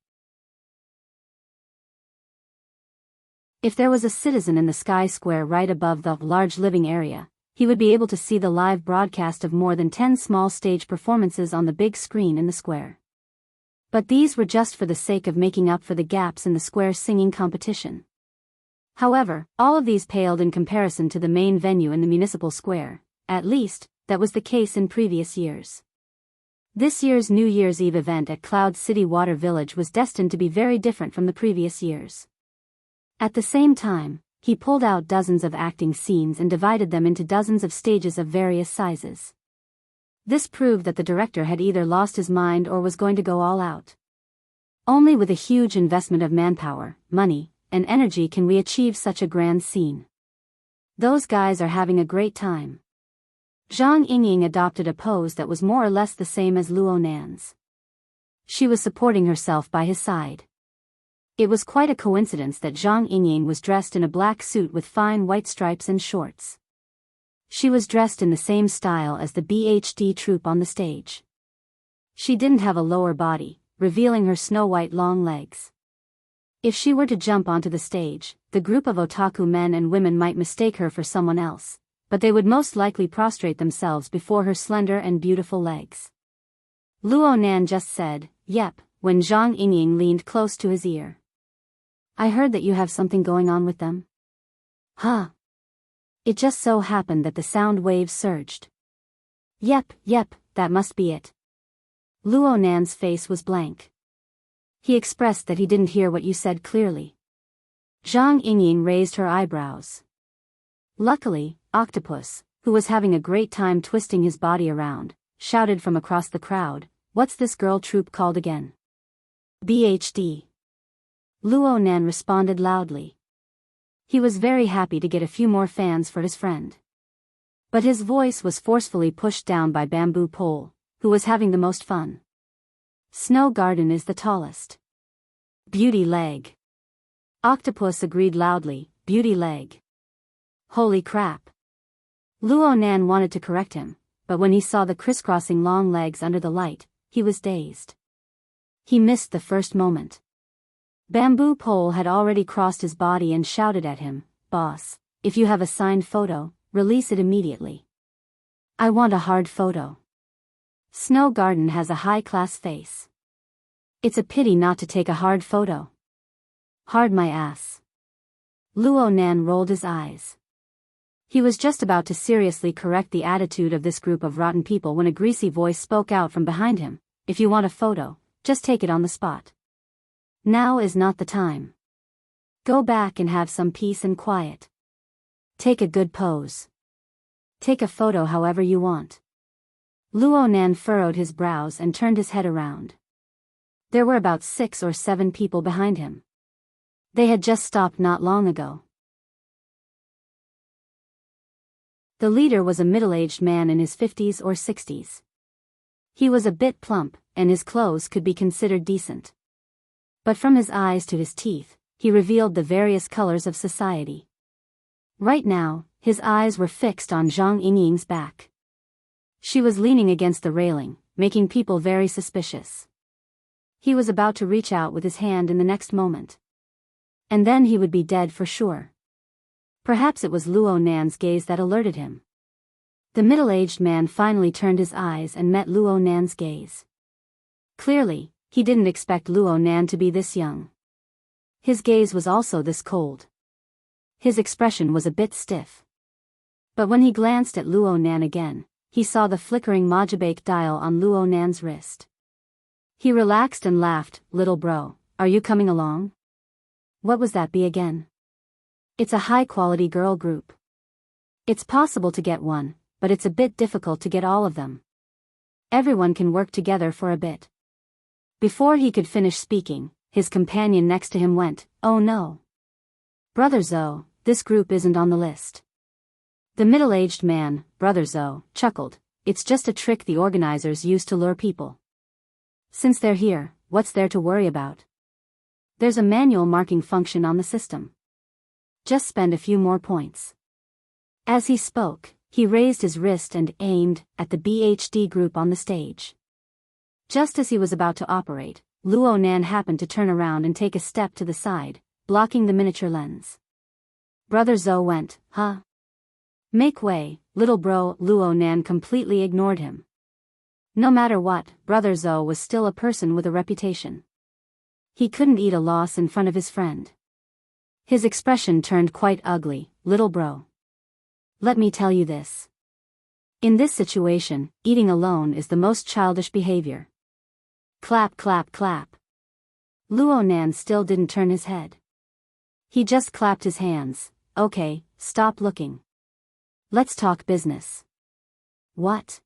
If there was a citizen in the sky square right above the large living area, he would be able to see the live broadcast of more than 10 small stage performances on the big screen in the square. But these were just for the sake of making up for the gaps in the square singing competition. However, all of these paled in comparison to the main venue in the municipal square. At least, that was the case in previous years. This year's New Year's Eve event at Cloud City Water Village was destined to be very different from the previous years. At the same time, he pulled out dozens of acting scenes and divided them into dozens of stages of various sizes. This proved that the director had either lost his mind or was going to go all out. Only with a huge investment of manpower, money, and energy can we achieve such a grand scene. Those guys are having a great time. Zhang Yingying adopted a pose that was more or less the same as Luo Nan's. She was supporting herself by his side. It was quite a coincidence that Zhang Yingying was dressed in a black suit with fine white stripes and shorts. She was dressed in the same style as the BHD troupe on the stage. She didn't have a lower body, revealing her snow-white long legs. If she were to jump onto the stage, the group of otaku men and women might mistake her for someone else, but they would most likely prostrate themselves before her slender and beautiful legs. Luo Nan just said, "Yep," when Zhang Yingying leaned close to his ear. "I heard that you have something going on with them." "Huh?" It just so happened that the sound waves surged. Yep, that must be it." Luo Nan's face was blank. He expressed that he didn't hear what you said clearly. Zhang Yingying raised her eyebrows. Luckily, Octopus, who was having a great time twisting his body around, shouted from across the crowd, "What's this girl troupe called again?" "BHD." Luo Nan responded loudly. He was very happy to get a few more fans for his friend. But his voice was forcefully pushed down by Bamboo Pole, who was having the most fun. "Snow Garden is the tallest." "Beauty leg." Octopus agreed loudly, "Beauty leg." "Holy crap." Luo Nan wanted to correct him, but when he saw the crisscrossing long legs under the light, he was dazed. He missed the first moment. Bamboo Pole had already crossed his body and shouted at him, "Boss, if you have a signed photo, release it immediately. I want a hard photo. Snow Garden has a high-class face. It's a pity not to take a hard photo." "Hard my ass." Luo Nan rolled his eyes. He was just about to seriously correct the attitude of this group of rotten people when a greasy voice spoke out from behind him, "If you want a photo, just take it on the spot. Now is not the time. Go back and have some peace and quiet. Take a good pose. Take a photo however you want." Luo Nan furrowed his brows and turned his head around. There were about 6 or 7 people behind him. They had just stopped not long ago. The leader was a middle-aged man in his 50s or 60s. He was a bit plump, and his clothes could be considered decent. But from his eyes to his teeth, he revealed the various colors of society. Right now, his eyes were fixed on Zhang Yingying's back. She was leaning against the railing, making people very suspicious. He was about to reach out with his hand in the next moment. And then he would be dead for sure. Perhaps it was Luo Nan's gaze that alerted him. The middle-aged man finally turned his eyes and met Luo Nan's gaze. Clearly, he didn't expect Luo Nan to be this young. His gaze was also this cold. His expression was a bit stiff. But when he glanced at Luo Nan again, he saw the flickering Mojibake dial on Luo Nan's wrist. He relaxed and laughed, "Little bro, are you coming along?" "What was that be again?" "It's a high-quality girl group. It's possible to get one, but it's a bit difficult to get all of them. Everyone can work together for a bit." Before he could finish speaking, his companion next to him went, "Oh no. Brother Zoe, this group isn't on the list." The middle-aged man, Brother Zoe, chuckled, "It's just a trick the organizers use to lure people. Since they're here, what's there to worry about? There's a manual marking function on the system. Just spend a few more points." As he spoke, he raised his wrist and aimed at the BHD group on the stage. Just as he was about to operate, Luo Nan happened to turn around and take a step to the side, blocking the miniature lens. Brother Zoe went, huh? Make way, little bro. Luo Nan completely ignored him. No matter what, Brother Zoe was still a person with a reputation. He couldn't eat a loss in front of his friend. His expression turned quite ugly. Little bro. Let me tell you this. In this situation, eating alone is the most childish behavior. Clap clap clap. Luo Nan still didn't turn his head. He just clapped his hands. Okay, stop looking. Let's talk business. What?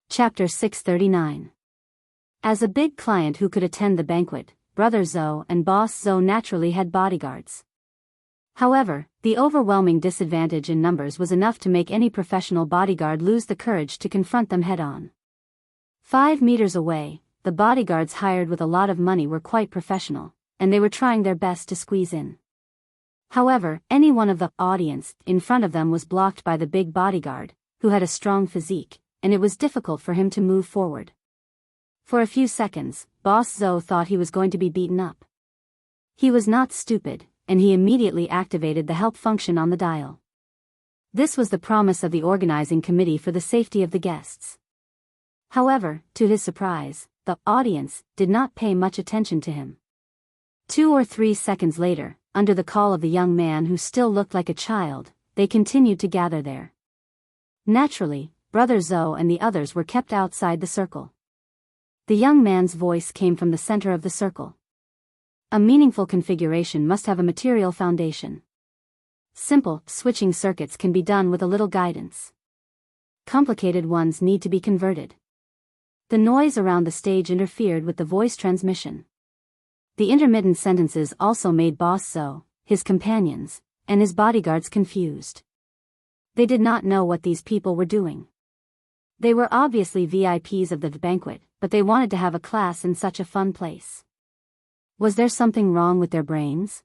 Chapter 639. As a big client who could attend the banquet, Brother Zoe and Boss Zoe naturally had bodyguards. However, the overwhelming disadvantage in numbers was enough to make any professional bodyguard lose the courage to confront them head-on. 5 meters away, the bodyguards hired with a lot of money were quite professional, and they were trying their best to squeeze in. However, any one of the audience in front of them was blocked by the big bodyguard, who had a strong physique, and it was difficult for him to move forward. For a few seconds, Boss Zoe thought he was going to be beaten up. He was not stupid, and he immediately activated the help function on the dial. This was the promise of the organizing committee for the safety of the guests. However, to his surprise, the audience did not pay much attention to him. 2 or 3 seconds later, under the call of the young man who still looked like a child, they continued to gather there. Naturally, Brother Zoe and the others were kept outside the circle. The young man's voice came from the center of the circle. A meaningful configuration must have a material foundation. Simple, switching circuits can be done with a little guidance. Complicated ones need to be converted. The noise around the stage interfered with the voice transmission. The intermittent sentences also made Boss Zoe, his companions, and his bodyguards confused. They did not know what these people were doing. They were obviously VIPs of the banquet, but they wanted to have a class in such a fun place. Was there something wrong with their brains?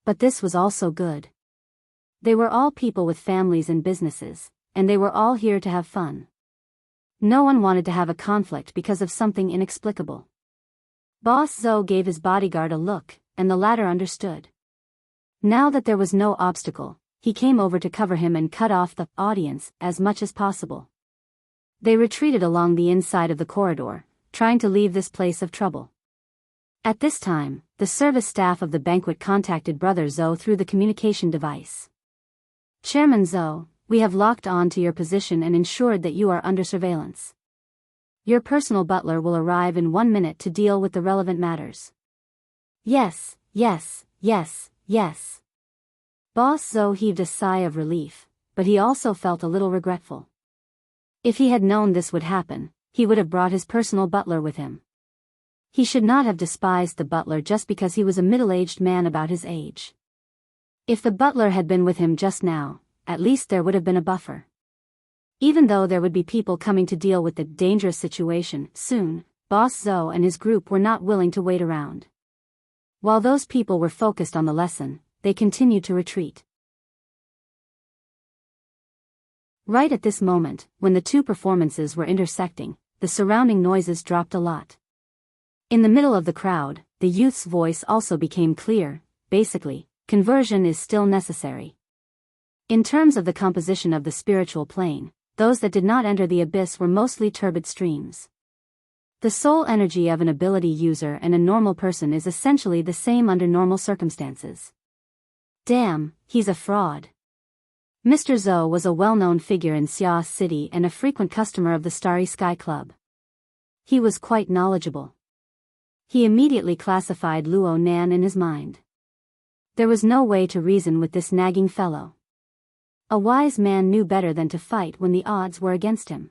But this was also good. They were all people with families and businesses, and they were all here to have fun. No one wanted to have a conflict because of something inexplicable. Boss Zoe gave his bodyguard a look, and the latter understood. Now that there was no obstacle, he came over to cover him and cut off the audience as much as possible. They retreated along the inside of the corridor, trying to leave this place of trouble. At this time, the service staff of the banquet contacted Brother Zoe through the communication device. Chairman Zoe, we have locked on to your position and ensured that you are under surveillance. Your personal butler will arrive in 1 minute to deal with the relevant matters. Yes, yes, yes, yes. Boss Zoe heaved a sigh of relief, but he also felt a little regretful. If he had known this would happen, he would have brought his personal butler with him. He should not have despised the butler just because he was a middle-aged man about his age. If the butler had been with him just now, at least there would have been a buffer. Even though there would be people coming to deal with the dangerous situation soon, Boss Zoe and his group were not willing to wait around. While those people were focused on the lesson, they continued to retreat. Right at this moment, when the two performances were intersecting, the surrounding noises dropped a lot. In the middle of the crowd, the youth's voice also became clear. Basically, conversion is still necessary. In terms of the composition of the spiritual plane, those that did not enter the abyss were mostly turbid streams. The soul energy of an ability user and a normal person is essentially the same under normal circumstances. Damn, he's a fraud. Mr. Zoe was a well-known figure in Xia City and a frequent customer of the Starry Sky Club. He was quite knowledgeable. He immediately classified Luo Nan in his mind. There was no way to reason with this nagging fellow. A wise man knew better than to fight when the odds were against him.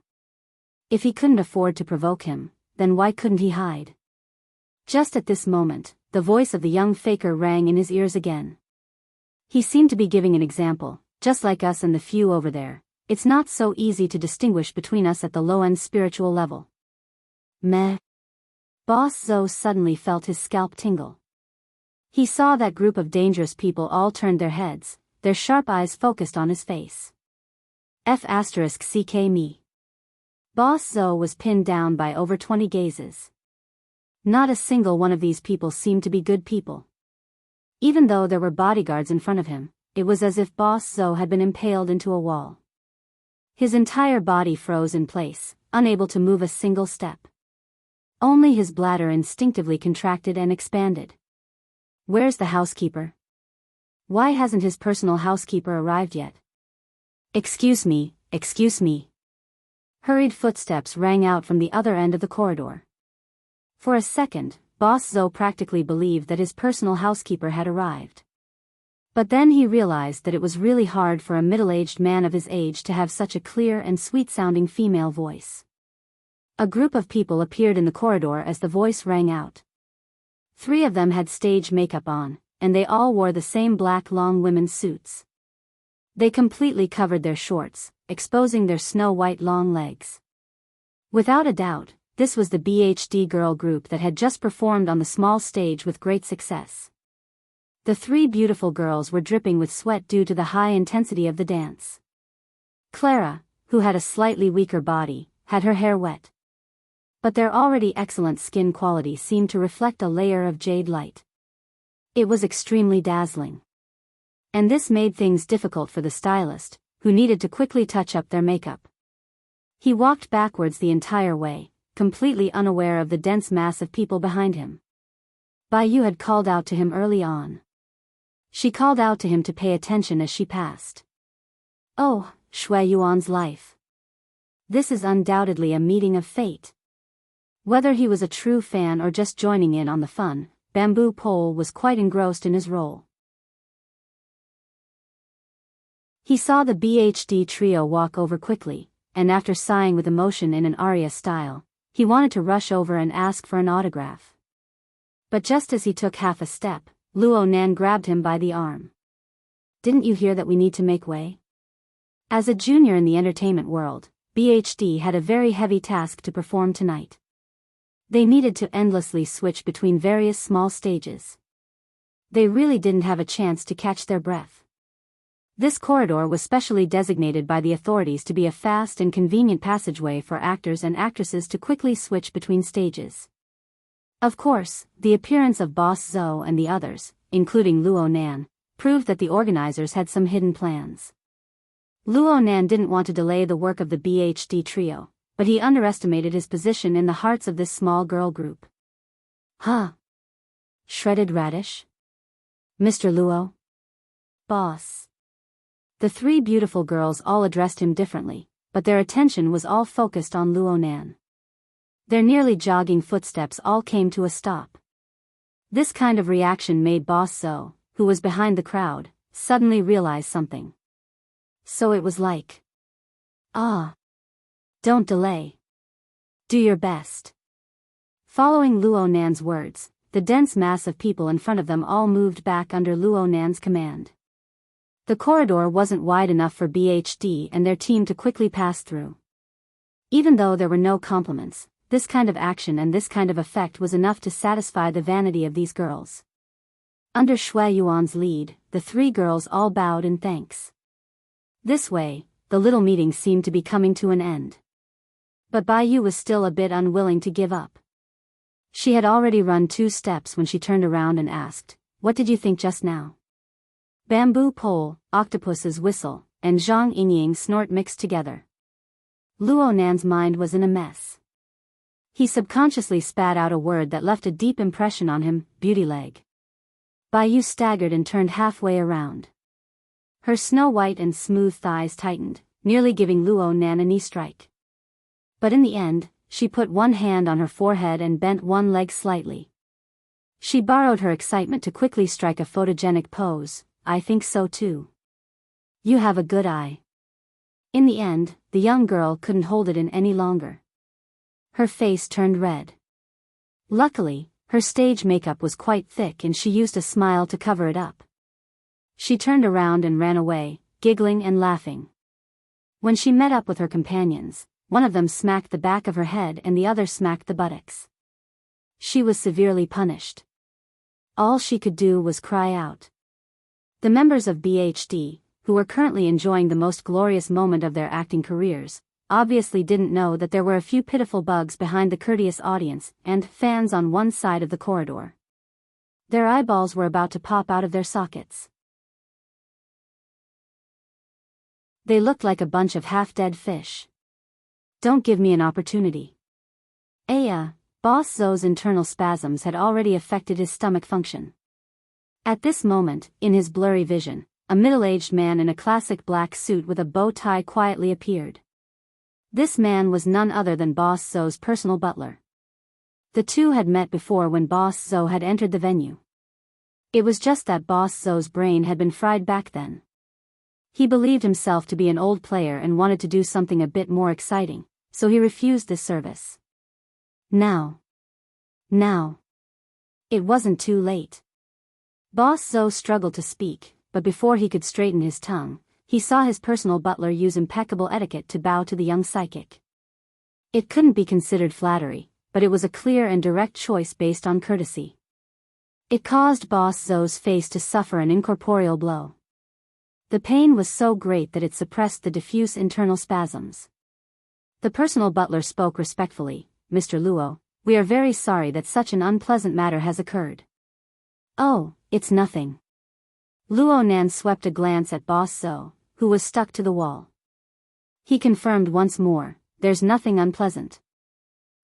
If he couldn't afford to provoke him, then why couldn't he hide? Just at this moment, the voice of the young faker rang in his ears again. He seemed to be giving an example. Just like us and the few over there, it's not so easy to distinguish between us at the low-end spiritual level. Meh. Boss Zoe suddenly felt his scalp tingle. He saw that group of dangerous people all turned their heads, their sharp eyes focused on his face. F***ck me. Boss Zoe was pinned down by over 20 gazes. Not a single one of these people seemed to be good people. Even though there were bodyguards in front of him, it was as if Boss Zo had been impaled into a wall. His entire body froze in place, unable to move a single step. Only his bladder instinctively contracted and expanded. Where's the housekeeper? Why hasn't his personal housekeeper arrived yet? Excuse me, excuse me. Hurried footsteps rang out from the other end of the corridor. For a second, Boss Zo practically believed that his personal housekeeper had arrived. But then he realized that it was really hard for a middle-aged man of his age to have such a clear and sweet-sounding female voice. A group of people appeared in the corridor as the voice rang out. 3 of them had stage makeup on, and they all wore the same black long women's suits. They completely covered their shorts, exposing their snow-white long legs. Without a doubt, this was the BHD girl group that had just performed on the small stage with great success. The 3 beautiful girls were dripping with sweat due to the high intensity of the dance. Clara, who had a slightly weaker body, had her hair wet. But their already excellent skin quality seemed to reflect a layer of jade light. It was extremely dazzling. And this made things difficult for the stylist, who needed to quickly touch up their makeup. He walked backwards the entire way, completely unaware of the dense mass of people behind him. Bai Yu had called out to him early on. She called out to him to pay attention as she passed. Oh, Shui Yuan's life. This is undoubtedly a meeting of fate. Whether he was a true fan or just joining in on the fun, Bamboo Pole was quite engrossed in his role. He saw the BHD trio walk over quickly, and after sighing with emotion in an aria style, he wanted to rush over and ask for an autograph. But just as he took half a step, Luo Nan grabbed him by the arm. Didn't you hear that we need to make way? As a junior in the entertainment world, BHD had a very heavy task to perform tonight. They needed to endlessly switch between various small stages. They really didn't have a chance to catch their breath. This corridor was specially designated by the authorities to be a fast and convenient passageway for actors and actresses to quickly switch between stages. Of course, the appearance of Boss Zo and the others, including Luo Nan, proved that the organizers had some hidden plans. Luo Nan didn't want to delay the work of the BHD trio, but he underestimated his position in the hearts of this small girl group. Huh? Shredded radish? Mr. Luo? Boss. The 3 beautiful girls all addressed him differently, but their attention was all focused on Luo Nan. Their nearly jogging footsteps all came to a stop. This kind of reaction made Boss Zo, who was behind the crowd, suddenly realize something. So it was like, ah. Don't delay. Do your best. Following Luo Nan's words, the dense mass of people in front of them all moved back under Luo Nan's command. The corridor wasn't wide enough for BHD and their team to quickly pass through. Even though there were no compliments, this kind of action and this kind of effect was enough to satisfy the vanity of these girls. Under Shui Yuan's lead, the 3 girls all bowed in thanks. This way, the little meeting seemed to be coming to an end. But Bai Yu was still a bit unwilling to give up. She had already run 2 steps when she turned around and asked, "What did you think just now?" Bamboo pole, octopus's whistle, and Zhang Yingying's snort mixed together. Luo Nan's mind was in a mess. He subconsciously spat out a word that left a deep impression on him, beauty leg. Bai Yu staggered and turned halfway around. Her snow-white and smooth thighs tightened, nearly giving Luo Nan a knee strike. But in the end, she put one hand on her forehead and bent one leg slightly. She borrowed her excitement to quickly strike a photogenic pose. I think so too. You have a good eye. In the end, the young girl couldn't hold it in any longer. Her face turned red. Luckily, her stage makeup was quite thick and she used a smile to cover it up. She turned around and ran away, giggling and laughing. When she met up with her companions, one of them smacked the back of her head and the other smacked the buttocks. She was severely punished. All she could do was cry out. The members of BHD, who were currently enjoying the most glorious moment of their acting careers, obviously didn't know that there were a few pitiful bugs behind the courteous audience and fans on one side of the corridor. Their eyeballs were about to pop out of their sockets. They looked like a bunch of half-dead fish. Don't give me an opportunity. Boss Zoe's internal spasms had already affected his stomach function. At this moment, in his blurry vision, a middle-aged man in a classic black suit with a bow tie quietly appeared. This man was none other than Boss Zoe's personal butler. The two had met before when Boss Zoe had entered the venue. It was just that Boss Zoe's brain had been fried back then. He believed himself to be an old player and wanted to do something a bit more exciting, so he refused this service. Now. It wasn't too late. Boss Zoe struggled to speak, but before he could straighten his tongue, he saw his personal butler use impeccable etiquette to bow to the young psychic. It couldn't be considered flattery, but it was a clear and direct choice based on courtesy. It caused Boss Zoe's face to suffer an incorporeal blow. The pain was so great that it suppressed the diffuse internal spasms. The personal butler spoke respectfully. "Mr. Luo, we are very sorry that such an unpleasant matter has occurred." "Oh, it's nothing." Luo Nan swept a glance at Boss Zoe, who was stuck to the wall. He confirmed once more, "There's nothing unpleasant."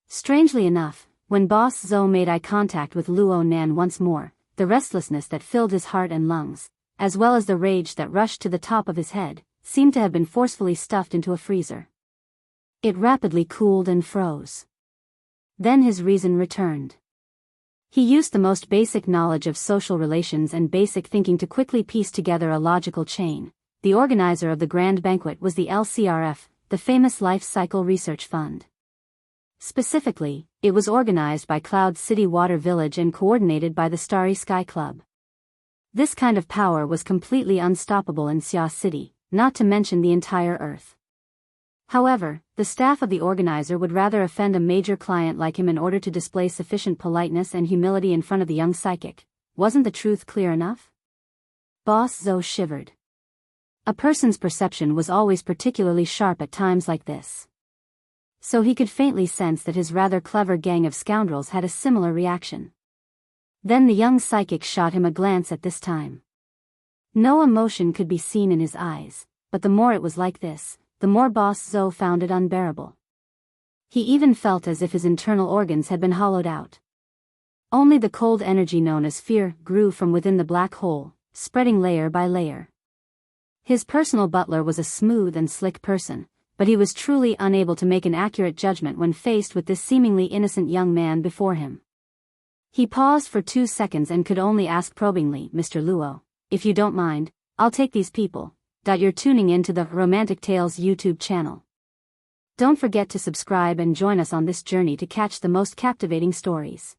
Strangely enough, when Boss Zoe made eye contact with Luo Nan once more, the restlessness that filled his heart and lungs, as well as the rage that rushed to the top of his head, seemed to have been forcefully stuffed into a freezer. It rapidly cooled and froze. Then his reason returned. He used the most basic knowledge of social relations and basic thinking to quickly piece together a logical chain. The organizer of the grand banquet was the LCRF, the famous Life Cycle Research Fund. Specifically, it was organized by Cloud City Water Village and coordinated by the Starry Sky Club. This kind of power was completely unstoppable in Xia City, not to mention the entire Earth. However, the staff of the organizer would rather offend a major client like him in order to display sufficient politeness and humility in front of the young psychic. Wasn't the truth clear enough? Boss Zoe shivered. A person's perception was always particularly sharp at times like this. So he could faintly sense that his rather clever gang of scoundrels had a similar reaction. Then the young psychic shot him a glance at this time. No emotion could be seen in his eyes, but the more it was like this, the more Boss Zoe found it unbearable. He even felt as if his internal organs had been hollowed out. Only the cold energy known as fear grew from within the black hole, spreading layer by layer. His personal butler was a smooth and slick person, but he was truly unable to make an accurate judgment when faced with this seemingly innocent young man before him. He paused for 2 seconds and could only ask probingly, "Mr. Luo, if you don't mind, I'll take these people." You're tuning in to the Romantic Tales YouTube channel. Don't forget to subscribe and join us on this journey to catch the most captivating stories.